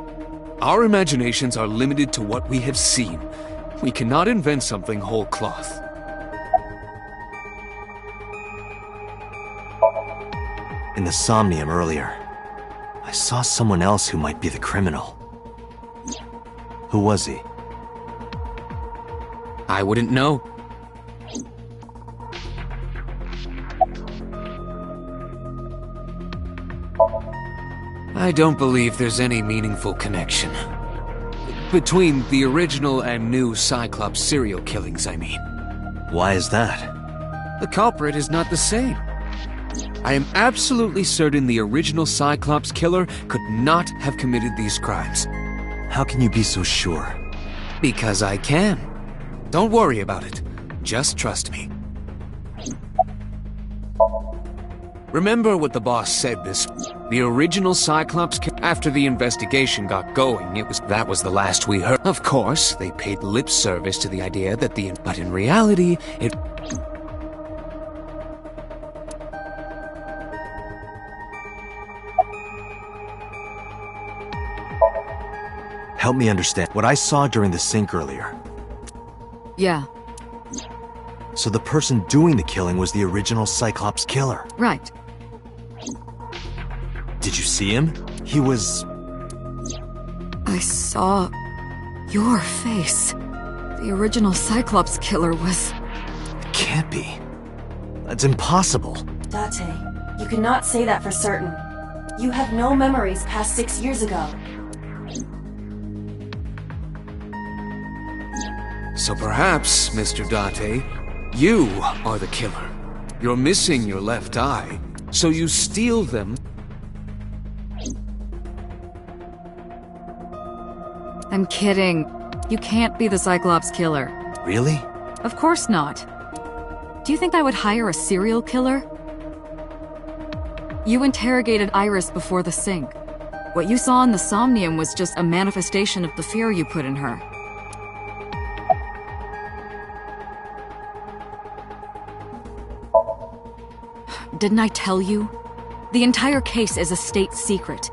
Our imaginations are limited to what we have seen. We cannot invent something whole cloth. In the Somnium earlier, I saw someone else who might be the criminal. Who was he? I wouldn't know. I don't believe there's any meaningful connection. Between the original and new Cyclops serial killings, I mean. Why is that? the culprit is not the same. I am absolutely certain the original Cyclops killer could not have committed these crimes. How can you be so sure? Because I can. Don't worry about it. Just trust me. Remember what the boss said the original Cyclops after the investigation got going, that was the last we heard. Of course, they paid lip service to the idea that but in reality, it... Help me understand what I saw during the sync earlier. Yeah. So the person doing the killing was the original Cyclops killer? Right. Did you see him? He was... I saw... your face. The original Cyclops killer was... It can't be. That's impossible. Date, you cannot say that for certain. You have no memories past 6 years ago. So perhaps, Mr. Date, you are the killer. You're missing your left eye, so you steal them. I'm kidding. You can't be the Cyclops killer. Really? Of course not. Do you think I would hire a serial killer? You interrogated Iris before the sync. What you saw in the Somnium was just a manifestation of the fear you put in her. Didn't I tell you? The entire case is a state secret.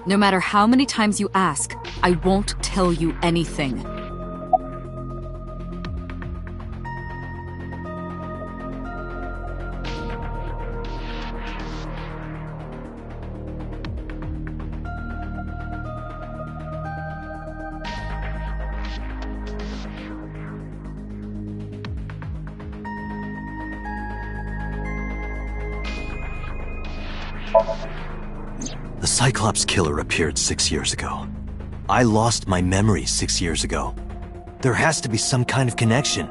No matter how many times you ask, I won't tell you anything. The Cyclops killer appeared 6 years ago. I lost my memory 6 years ago. There has to be some kind of connection.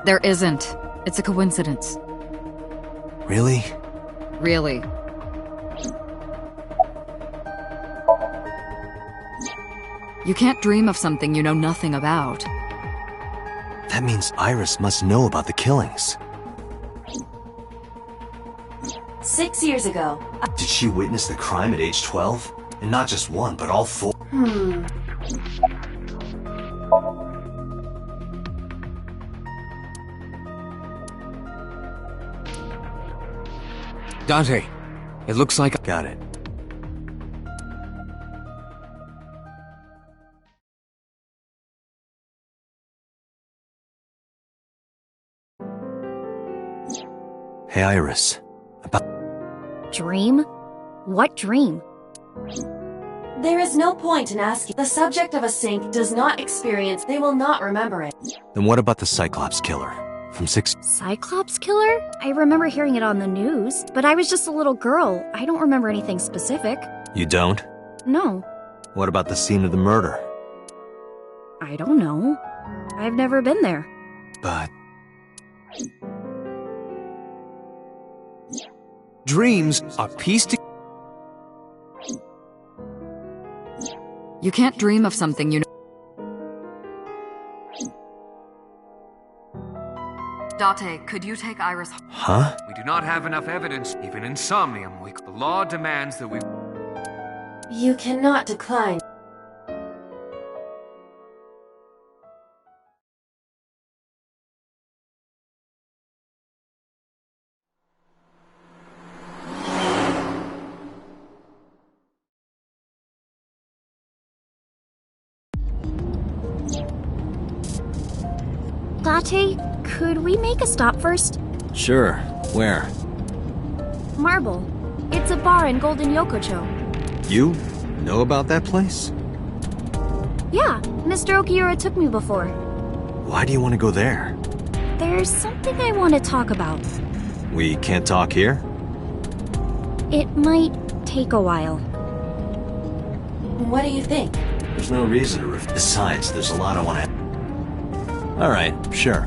There isn't. It's a coincidence. Really? Really. You can't dream of something you know nothing about. That means Iris must know about the killings. 6 years ago. Did she witness the crime at age 12? And not just one, but all four? Date, it looks like... Got it. Hey, Iris. Dream? What dream? There is no point in asking. The subject of a sync does not experience, they will not remember it. Then what about the Cyclops killer? From 6... Cyclops killer? I remember hearing it on the news, but I was just a little girl. I don't remember anything specific. You don't? No. What about the scene of the murder? I don't know. I've never been there. But... Dreams are pieced together. You can't dream of something you know. Date, could you take Iris? Huh? We do not have enough evidence. Even in Somnium, the law demands that we... You cannot decline. Date, could we make a stop first? Sure. Where? Marble. It's a bar in Golden Yokocho. You know about that place? Yeah, Mr. Okiura took me before. Why do you want to go there? There's something I want to talk about. We can't talk here? It might take a while. What do you think? There's no reason to Besides, there's a lot I want to... Alright, sure.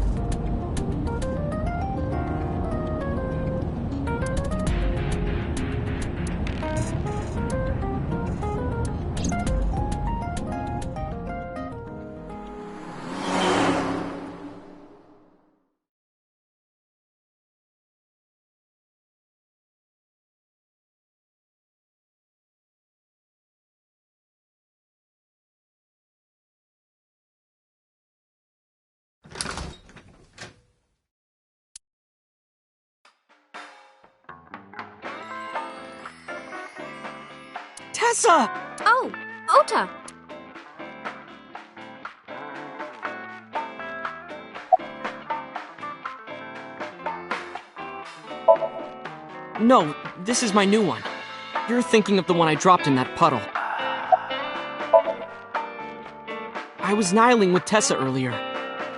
Tessa! Oh, Ota! No, this is my new one. You're thinking of the one I dropped in that puddle. I was nihiling with Tessa earlier.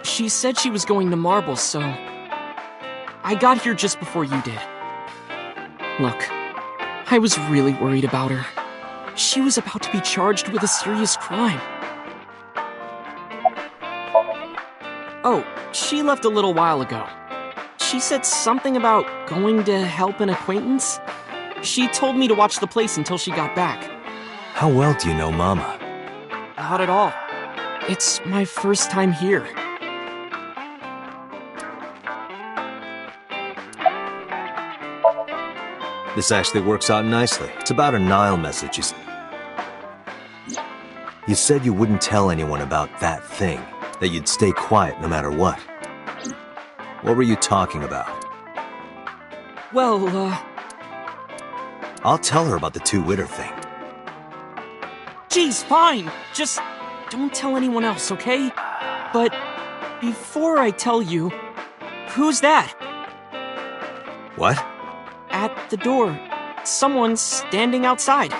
She said she was going to Marbles, so... I got here just before you did. Look, I was really worried about her. She was about to be charged with a serious crime. Oh, she left a little while ago. She said something about going to help an acquaintance. She told me to watch the place until she got back. How well do you know Mama? Not at all. It's my first time here. This actually works out nicely. It's about a Nile message. You said you wouldn't tell anyone about that thing, that you'd stay quiet no matter what. What were you talking about? Well, I'll tell her about the two-witter thing. Geez, fine. Just don't tell anyone else, okay? But before I tell you, who's that? What? At the door. Someone's standing outside.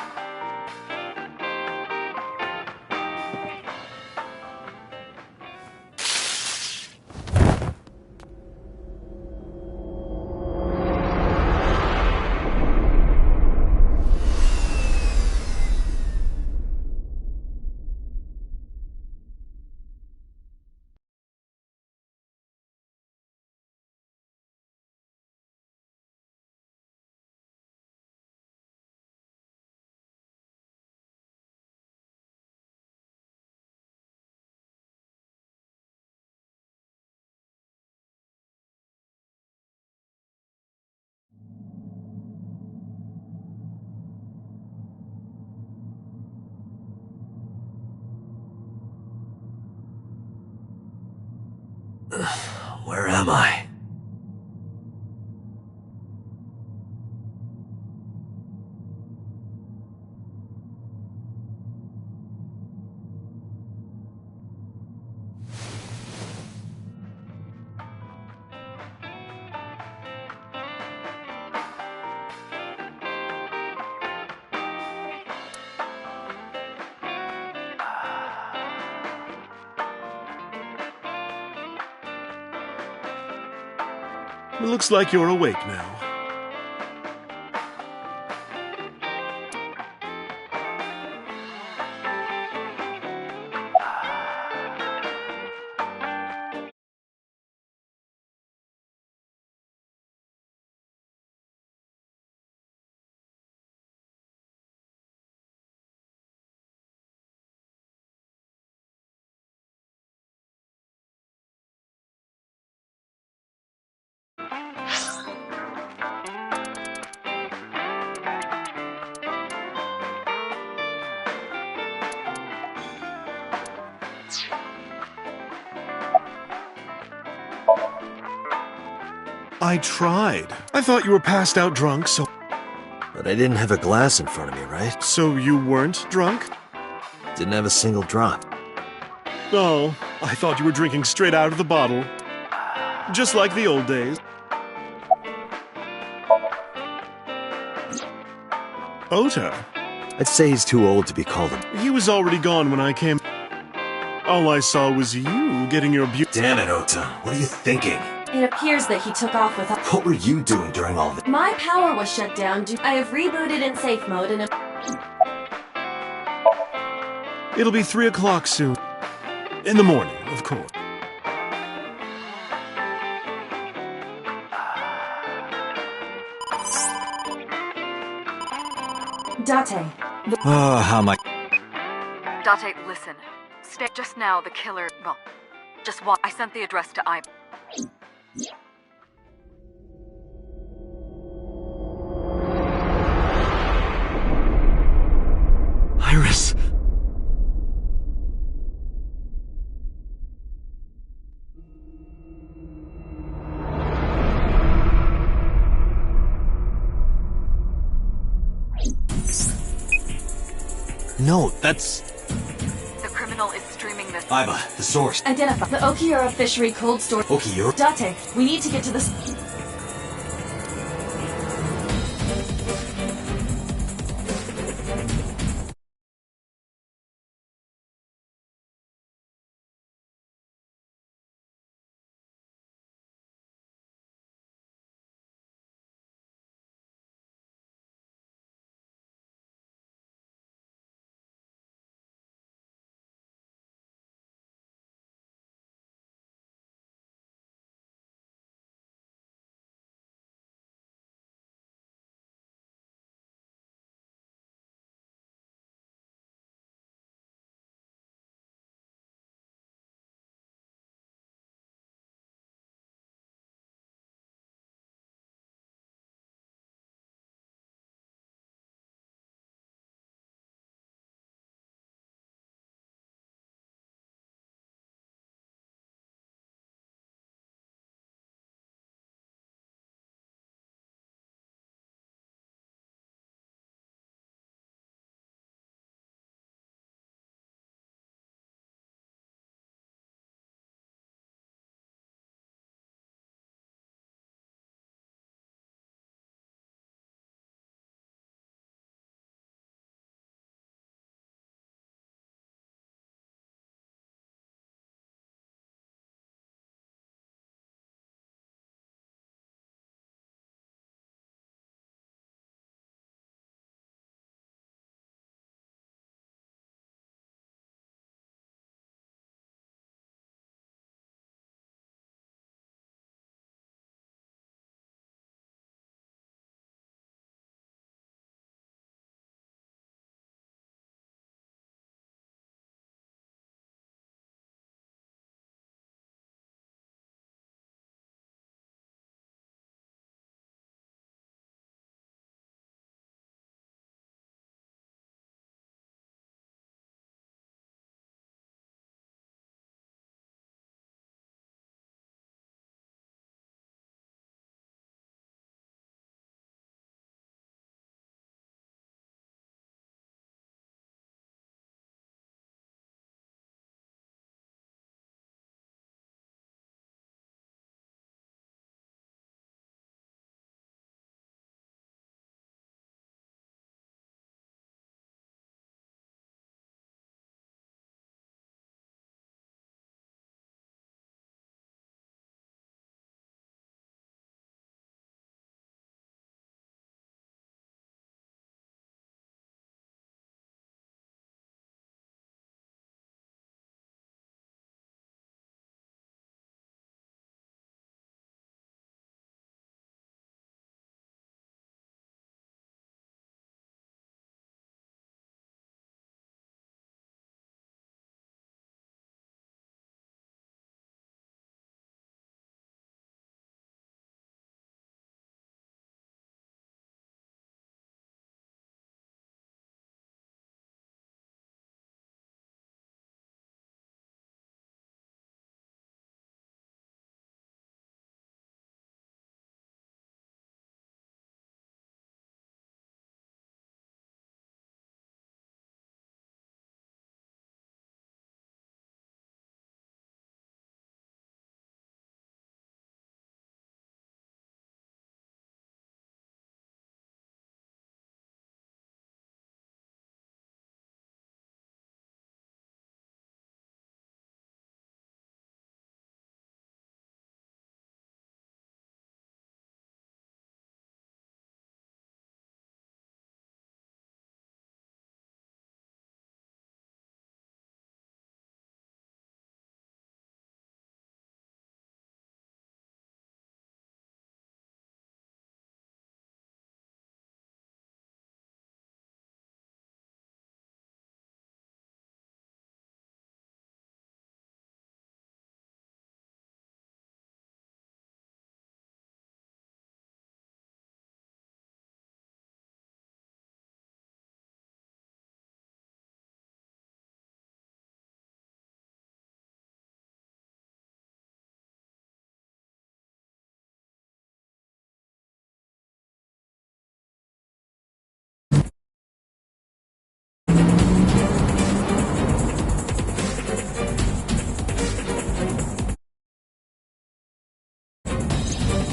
Where am I? It looks like you're awake now. I tried. I thought you were passed out drunk, so... But I didn't have a glass in front of me, right? So you weren't drunk? Didn't have a single drop. Oh, I thought you were drinking straight out of the bottle. Just like the old days. Ota? I'd say he's too old to be called a... He was already gone when I came. All I saw was you getting your Damn it, Ota. What are you thinking? It appears that he took off with... What were you doing during all this? My power was shut down I have rebooted in safe mode and... It'll be 3 o'clock soon. In the morning, of course. Date. Oh, how am I... Date, listen. Stay just now, the killer. Well, just watch. I sent the address to I. Iris. No, that's... The criminal is streaming this. Iva, the source. Identify the Okiura Fishery Cold Store. Okiura? Date, we need to get to the...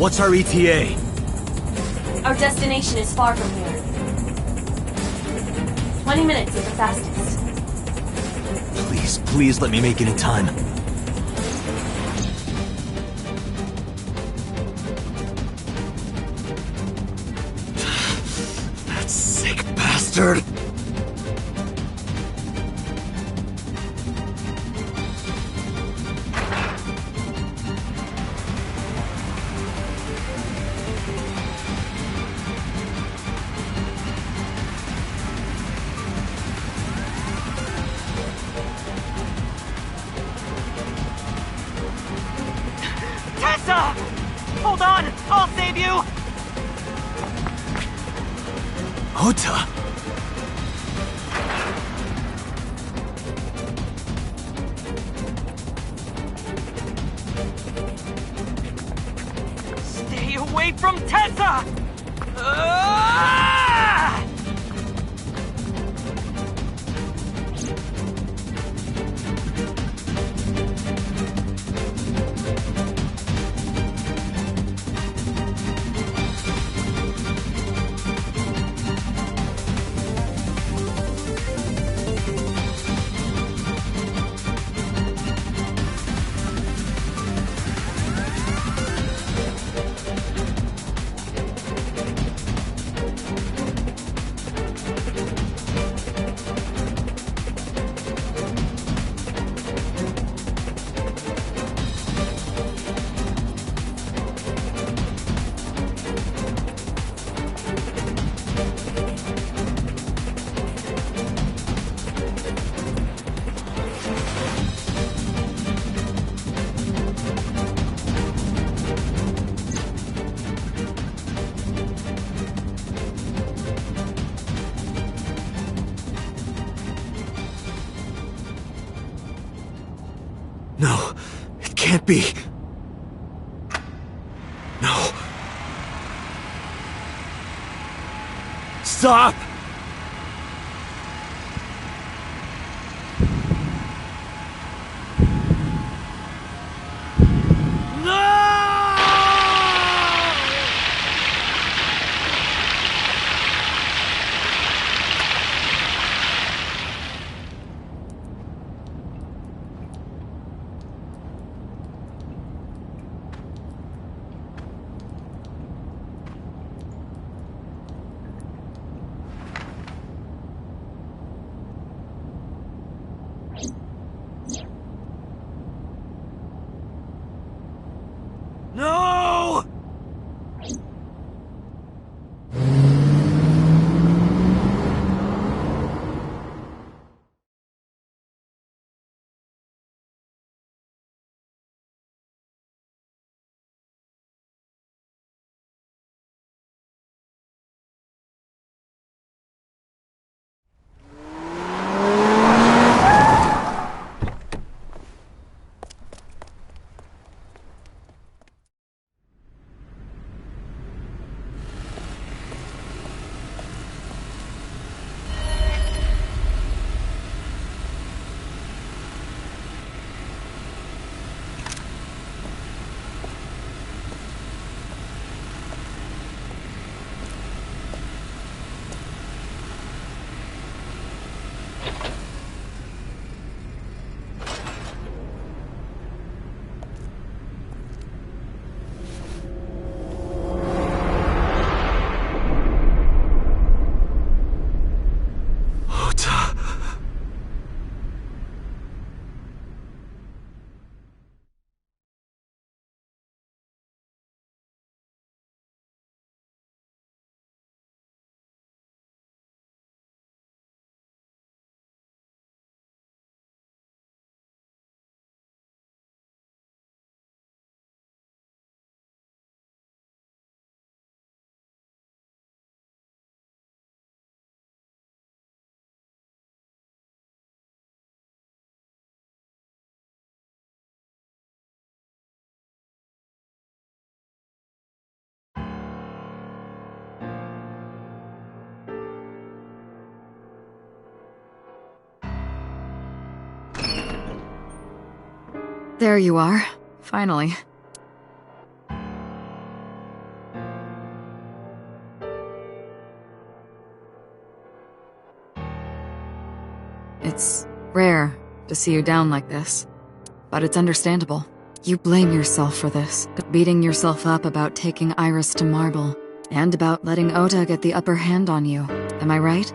What's our ETA? Our destination is far from here. 20 minutes is the fastest. Please let me make it in time. That sick bastard! Tessa! Hold on! I'll save you! Ota! Stay away from Tessa! Ah! No, it can't be. No. Stop! No! There you are. Finally. Rare to see you down like this, but it's understandable. You blame yourself for this, beating yourself up about taking Iris to Marble, and about letting Ota get the upper hand on you. Am I right?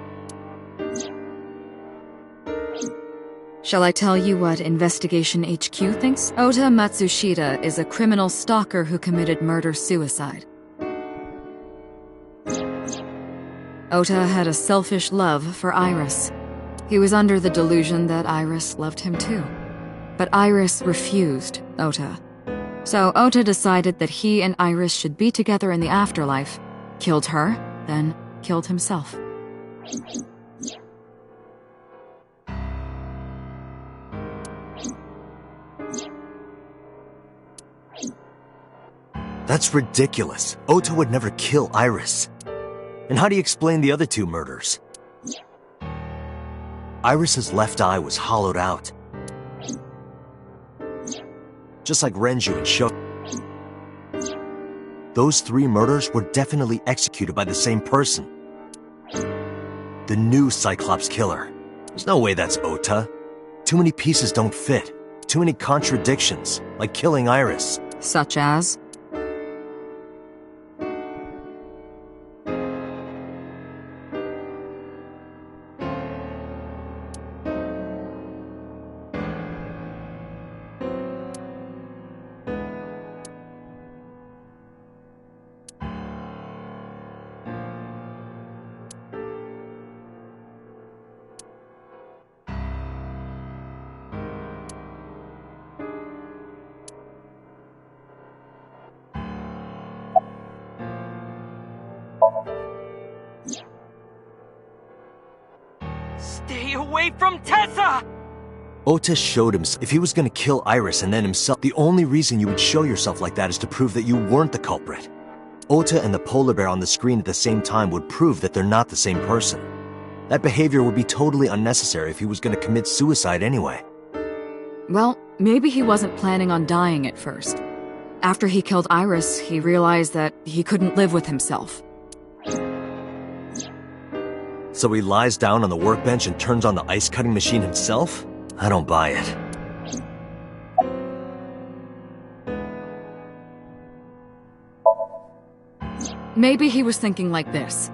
Shall I tell you what Investigation HQ thinks? Ota Matsushita is a criminal stalker who committed murder-suicide. Ota had a selfish love for Iris. He was under the delusion that Iris loved him too. But Iris refused Ota. So Ota decided that he and Iris should be together in the afterlife, killed her, then killed himself. That's ridiculous. Ota would never kill Iris. And how do you explain the other two murders? Iris's left eye was hollowed out. Just like Renju and Shoko. Those 3 murders were definitely executed by the same person. The new Cyclops killer. There's no way that's Ota. Too many pieces don't fit. Too many contradictions, like killing Iris. Such as? Stay away from Tessa! Ota showed him if he was gonna kill Iris and then himself. The only reason you would show yourself like that is to prove that you weren't the culprit. Ota and the polar bear on the screen at the same time would prove that they're not the same person. That behavior would be totally unnecessary if he was gonna commit suicide anyway. Well, maybe he wasn't planning on dying at first. After he killed Iris, he realized that he couldn't live with himself. So he lies down on the workbench and turns on the ice-cutting machine himself? I don't buy it. Maybe he was thinking like this.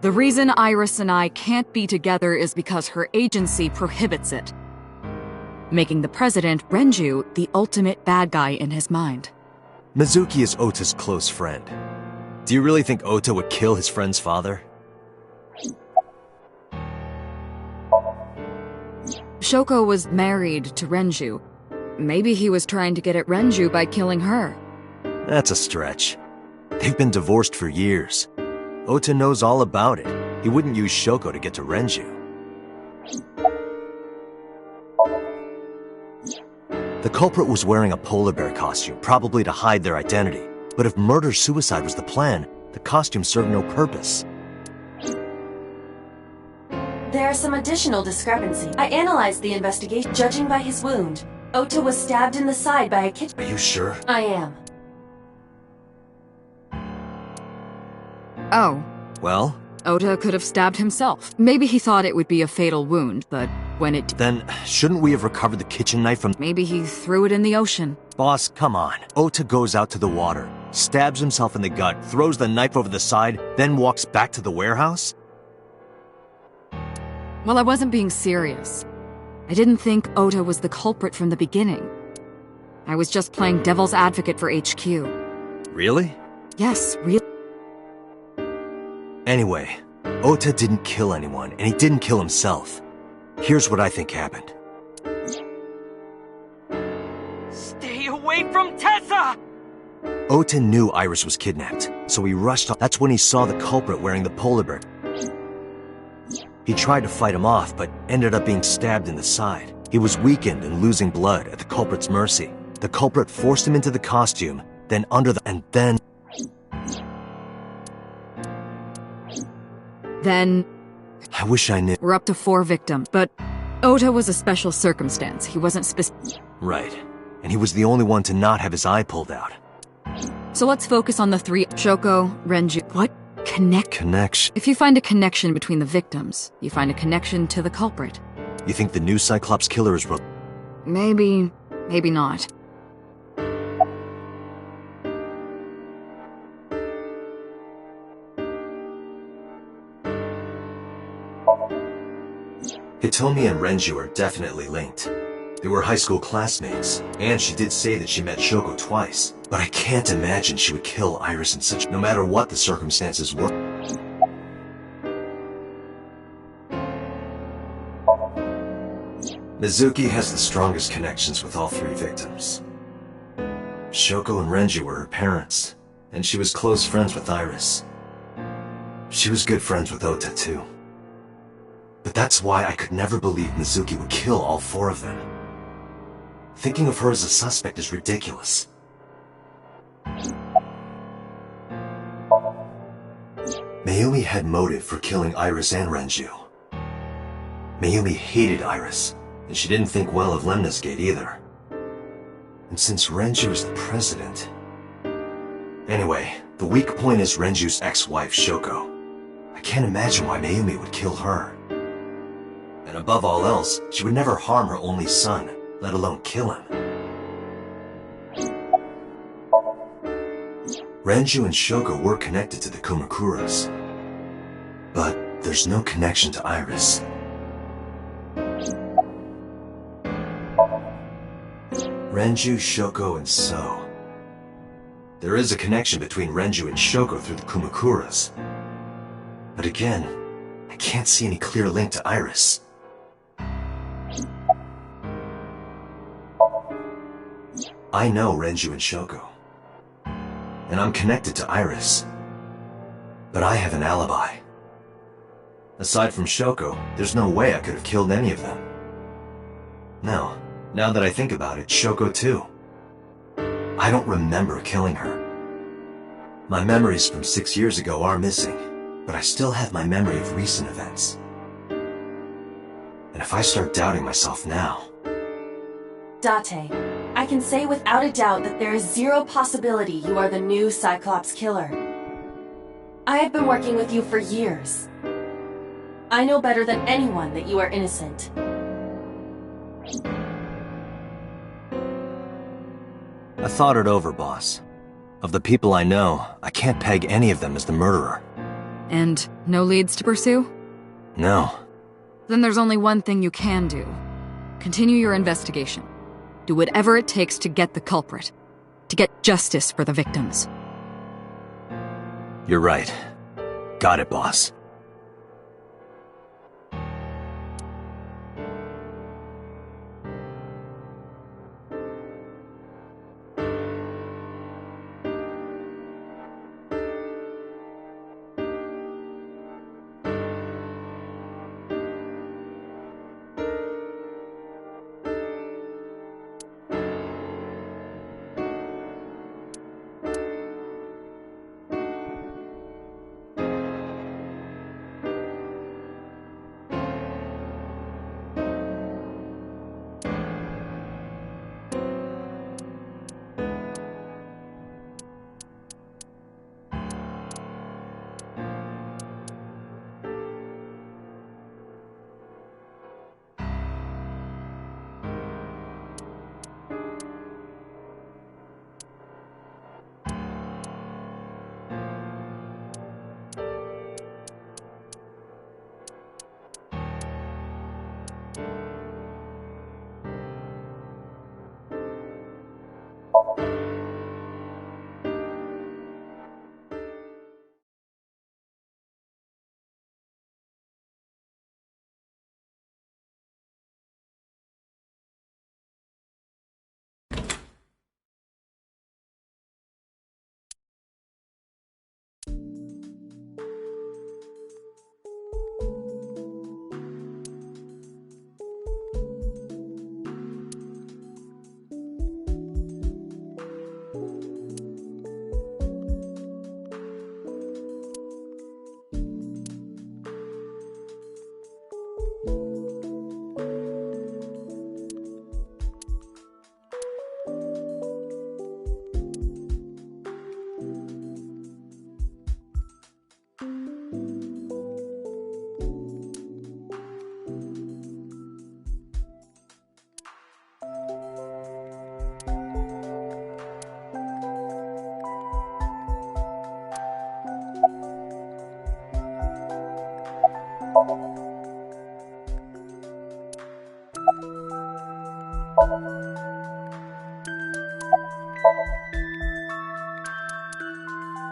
The reason Iris and I can't be together is because her agency prohibits it, making the president, Renju, the ultimate bad guy in his mind. Mizuki is Ota's close friend. Do you really think Ota would kill his friend's father? Shoko was married to Renju. Maybe he was trying to get at Renju by killing her. That's a stretch. They've been divorced for years. Ota knows all about it. He wouldn't use Shoko to get to Renju. The culprit was wearing a polar bear costume, probably to hide their identity. But if murder-suicide was the plan, the costume served no purpose. There are some additional discrepancies. I analyzed the investigation. Judging by his wound, Ota was stabbed in the side by a kitchen. Are you sure? I am. Oh. Well? Ota could have stabbed himself. Maybe he thought it would be a fatal wound, but when it... Then, shouldn't we have recovered the kitchen knife from... Maybe he threw it in the ocean. Boss, come on. Ota goes out to the water, stabs himself in the gut, throws the knife over the side, then walks back to the warehouse? Well, I wasn't being serious. I didn't think Ota was the culprit from the beginning. I was just playing devil's advocate for HQ. Really? Yes, really. Anyway, Ota didn't kill anyone, and he didn't kill himself. Here's what I think happened. Stay away from Tessa! Ota knew Iris was kidnapped, so he rushed off. That's when he saw the culprit wearing the polar bear. He tried to fight him off, but ended up being stabbed in the side. He was weakened and losing blood at the culprit's mercy. The culprit forced him into the costume, then under the... and then... Then... I wish I knew. We're up to 4 victims, but Ota was a special circumstance. He wasn't specific. Right. And he was the only one to not have his eye pulled out. So let's focus on the 3. Shoko, Renju... What? Connection. If you find a connection between the victims, you find a connection to the culprit. You think the new Cyclops killer is... Maybe not. Hitomi and Renju are definitely linked. They were high school classmates, and she did say that she met Shoko twice. But I can't imagine she would kill Iris in such... no matter what the circumstances were. Mizuki has the strongest connections with all three victims. Shoko and Renju were her parents, and she was close friends with Iris. She was good friends with Ota too. But that's why I could never believe Mizuki would kill all four of them. Thinking of her as a suspect is ridiculous. Mayumi had motive for killing Iris and Renju. Mayumi hated Iris, and she didn't think well of Lemnis Gate either. And since Renju is the president... Anyway, the weak point is Renju's ex-wife, Shoko. I can't imagine why Mayumi would kill her. And above all else, she would never harm her only son, let alone kill him. Renju and Shoko were connected to the Kumakuras. But there's no connection to Iris. Renju, Shoko, and So. There is a connection between Renju and Shoko through the Kumakuras. But again, I can't see any clear link to Iris. I know Renju and Shoko. And I'm connected to Iris. But I have an alibi. Aside from Shoko, there's no way I could have killed any of them. No, now that I think about it, Shoko too. I don't remember killing her. My memories from 6 years ago are missing, but I still have my memory of recent events. And if I start doubting myself now... Date, I can say without a doubt that there is zero possibility you are the new Cyclops killer. I have been working with you for years. I know better than anyone that you are innocent. I thought it over, boss. Of the people I know, I can't peg any of them as the murderer. And no leads to pursue? No. Then there's only one thing you can do. Continue your investigation. Do whatever it takes to get the culprit. To get justice for the victims. You're right. Got it, boss.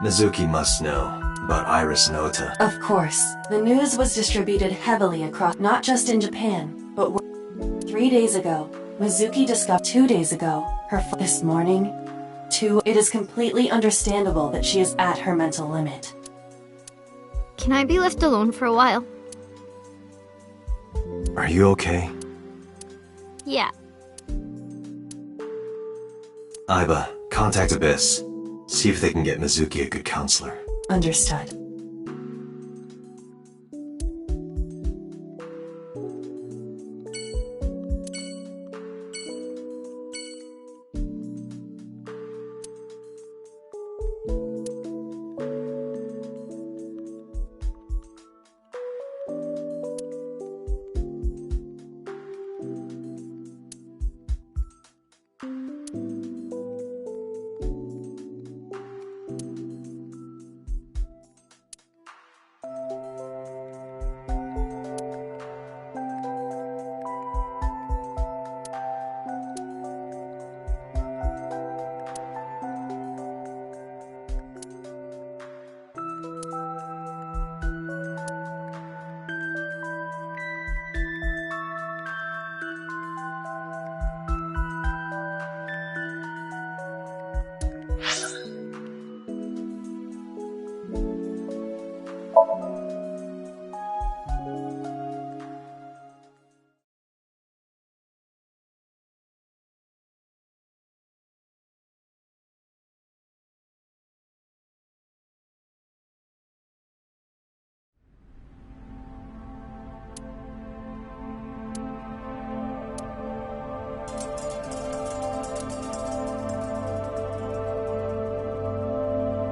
Mizuki must know about Iris and Ota. Of course. The news was distributed heavily across, not just in Japan, but 3 days ago. Mizuki discovered 2 days ago. This morning. It is completely understandable that she is at her mental limit. Can I be left alone for a while? Are you okay? Yeah. Aiba, contact Abyss. See if they can get Mizuki a good counselor. Understood.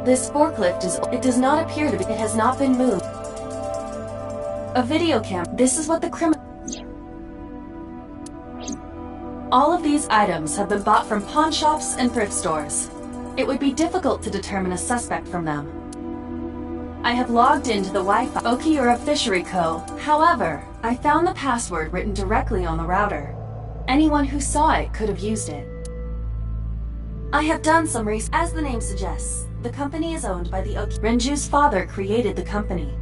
This forklift it does not appear to be, it has not been moved. A video cam, this is what the criminal... All of these items have been bought from pawn shops and thrift stores. It would be difficult to determine a suspect from them. I have logged into the Wi-Fi Okiura Fishery Co. However, I found the password written directly on the router. Anyone who saw it could have used it. I have done some research. As the name suggests, the company is owned by the Renju's father created the company.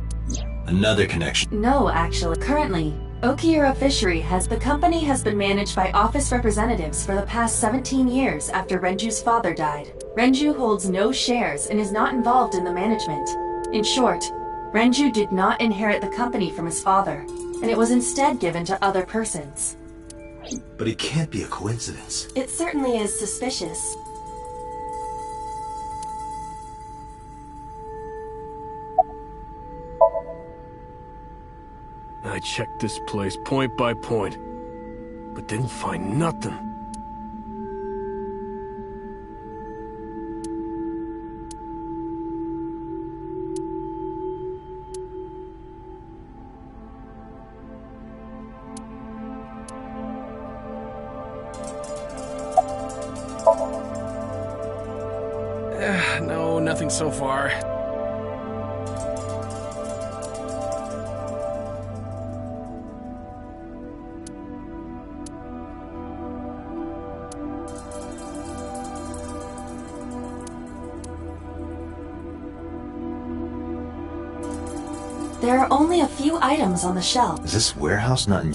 Another connection. No, actually. Currently, Okiura Fishery the company has been managed by office representatives for the past 17 years after Renju's father died. Renju holds no shares and is not involved in the management. In short, Renju did not inherit the company from his father, and it was instead given to other persons. But it can't be a coincidence. It certainly is suspicious. I checked this place point by point, but didn't find nothing. No, nothing so far. There are only a few items on the shelf. Is this warehouse not in...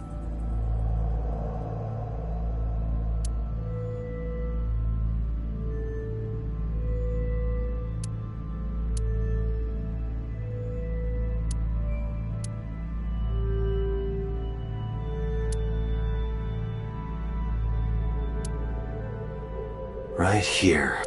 Right here.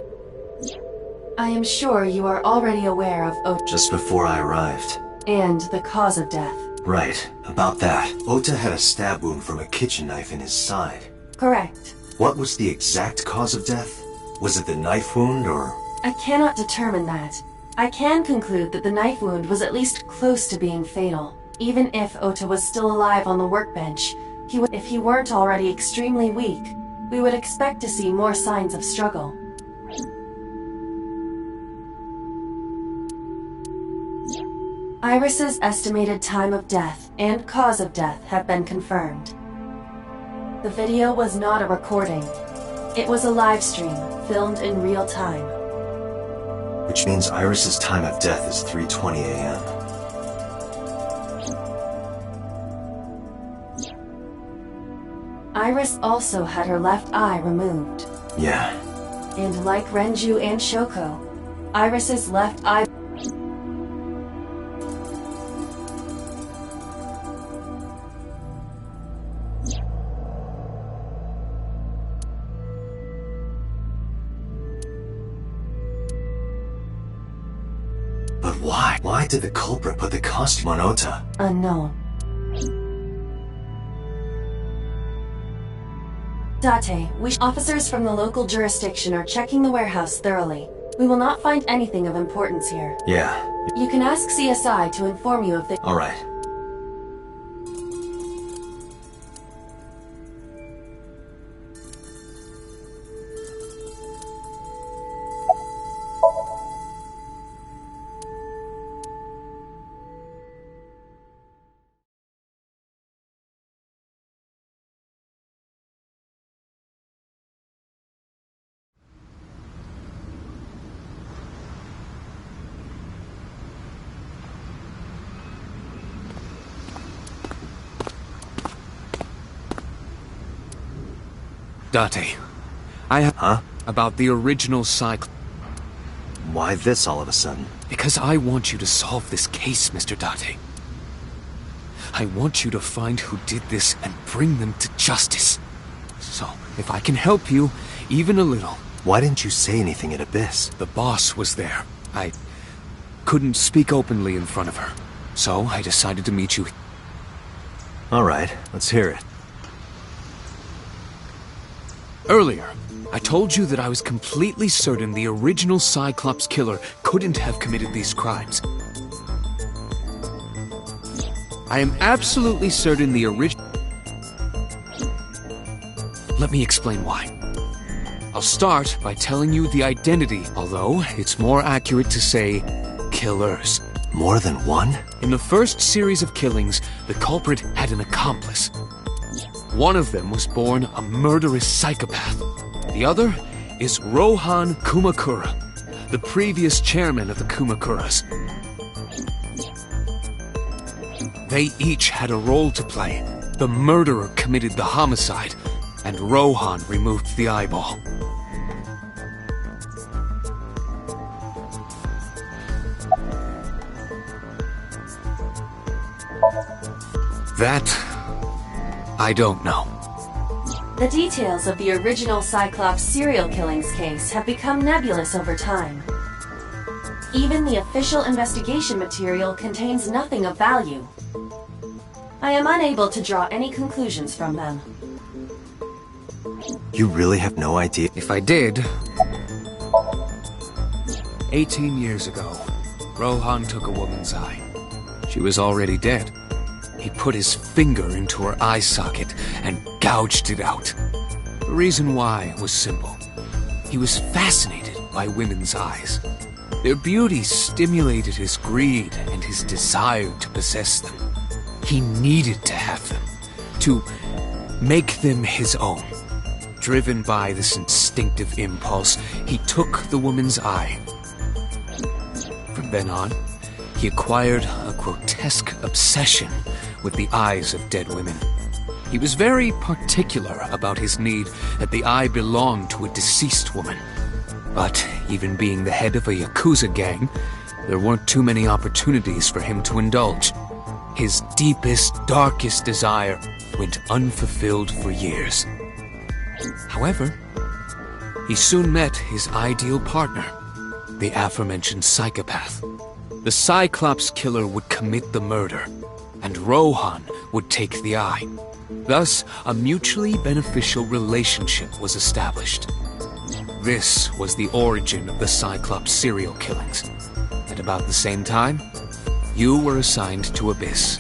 I am sure you are already aware of Ota. Just before I arrived. And the cause of death. Right, about that. Ota had a stab wound from a kitchen knife in his side. Correct. What was the exact cause of death? Was it the knife wound, or...? I cannot determine that. I can conclude that the knife wound was at least close to being fatal. Even if Ota was still alive on the workbench, if he weren't already extremely weak, we would expect to see more signs of struggle. Iris's estimated time of death and cause of death have been confirmed. The video was not a recording. It was a live stream, filmed in real time. Which means Iris's time of death is 3:20 a.m. Iris also had her left eye removed. Yeah. And like Renju and Shoko, Iris's left eye... But why? Why did the culprit put the costume on Ota? Unknown. Date, officers from the local jurisdiction are checking the warehouse thoroughly. We will not find anything of importance here. Yeah. You can ask CSI to inform you of the... All right. Date, I have... Huh? About the original Cyclops. Why this all of a sudden? Because I want you to solve this case, Mr. Date. I want you to find who did this and bring them to justice. So, if I can help you, even a little... Why didn't you say anything at Abyss? The boss was there. I couldn't speak openly in front of her. So, I decided to meet you. All right, let's hear it. Earlier, I told you that I was completely certain the original Cyclops killer couldn't have committed these crimes. I am absolutely certain the original... Let me explain why. I'll start by telling you the identity, although it's more accurate to say killers. More than one? In the first series of killings, the culprit had an accomplice. One of them was born a murderous psychopath. The other is Rohan Kumakura, the previous chairman of the Kumakuras. They each had a role to play. The murderer committed the homicide, and Rohan removed the eyeball. That... I don't know. The details of the original Cyclops serial killings case have become nebulous over time. Even the official investigation material contains nothing of value. I am unable to draw any conclusions from them. You really have no idea? If I did... 18 years ago, Rohan took a woman's eye. She was already dead. He put his finger into her eye socket and gouged it out. The reason why was simple. He was fascinated by women's eyes. Their beauty stimulated his greed and his desire to possess them. He needed to have them, to make them his own. Driven by this instinctive impulse, he took the woman's eye. From then on, he acquired a grotesque obsession with the eyes of dead women. He was very particular about his need that the eye belonged to a deceased woman. But even being the head of a Yakuza gang, there weren't too many opportunities for him to indulge. His deepest, darkest desire went unfulfilled for years. However, he soon met his ideal partner, the aforementioned psychopath. The Cyclops killer would commit the murder, and Rohan would take the eye. Thus, a mutually beneficial relationship was established. This was the origin of the Cyclops serial killings. At about the same time, you were assigned to Abyss.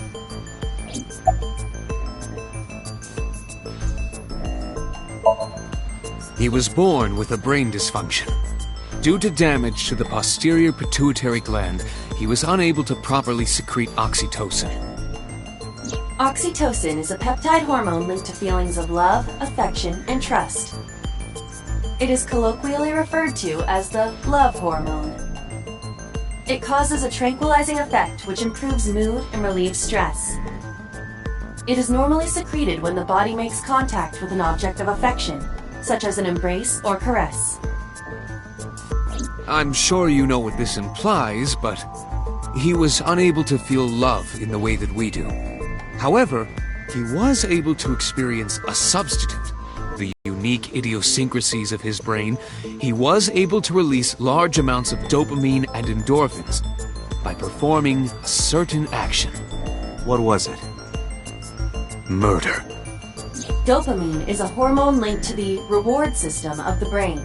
He was born with a brain dysfunction. Due to damage to the posterior pituitary gland, he was unable to properly secrete oxytocin. Oxytocin is a peptide hormone linked to feelings of love, affection, and trust. It is colloquially referred to as the love hormone. It causes a tranquilizing effect which improves mood and relieves stress. It is normally secreted when the body makes contact with an object of affection, such as an embrace or caress. I'm sure you know what this implies, but he was unable to feel love in the way that we do. However, he was able to experience a substitute. The unique idiosyncrasies of his brain, he was able to release large amounts of dopamine and endorphins by performing a certain action. What was it? Murder. Dopamine is a hormone linked to the reward system of the brain.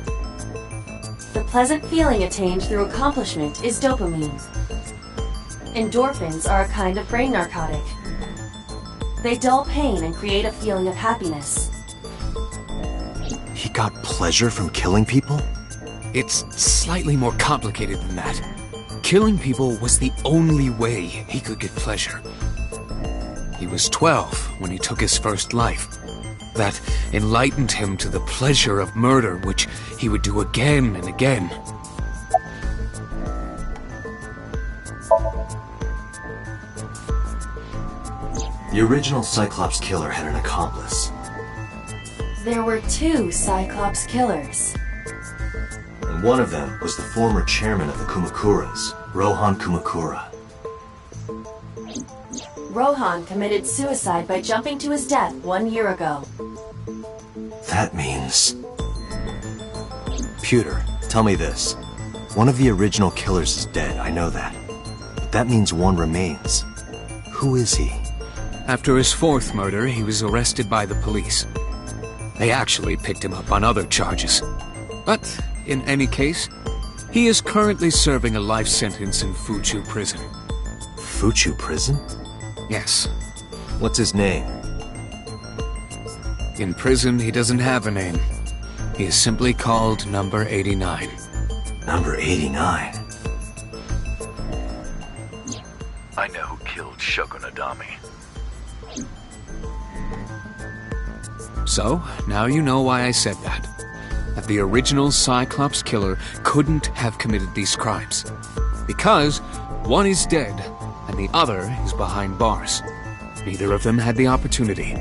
The pleasant feeling attained through accomplishment is dopamine. Endorphins are a kind of brain narcotic. They dull pain and create a feeling of happiness. He got pleasure from killing people? It's slightly more complicated than that. Killing people was the only way he could get pleasure. He was 12 when he took his first life. That enlightened him to the pleasure of murder, which he would do again and again. The original Cyclops killer had an accomplice. There were 2 Cyclops killers. And one of them was the former chairman of the Kumakuras, Rohan Kumakura. Rohan committed suicide by jumping to his death 1 year ago. That means... Pewter, tell me this. One of the original killers is dead, I know that. But that means one remains. Who is he? After his 4th murder, he was arrested by the police. They actually picked him up on other charges. But, in any case, he is currently serving a life sentence in Fuchu Prison. Fuchu Prison? Yes. What's his name? In prison, he doesn't have a name. He is simply called Number 89. Number 89? I know who killed Shogunadami. So, now you know why I said that. That the original Cyclops killer couldn't have committed these crimes. Because one is dead, and the other is behind bars. Neither of them had the opportunity.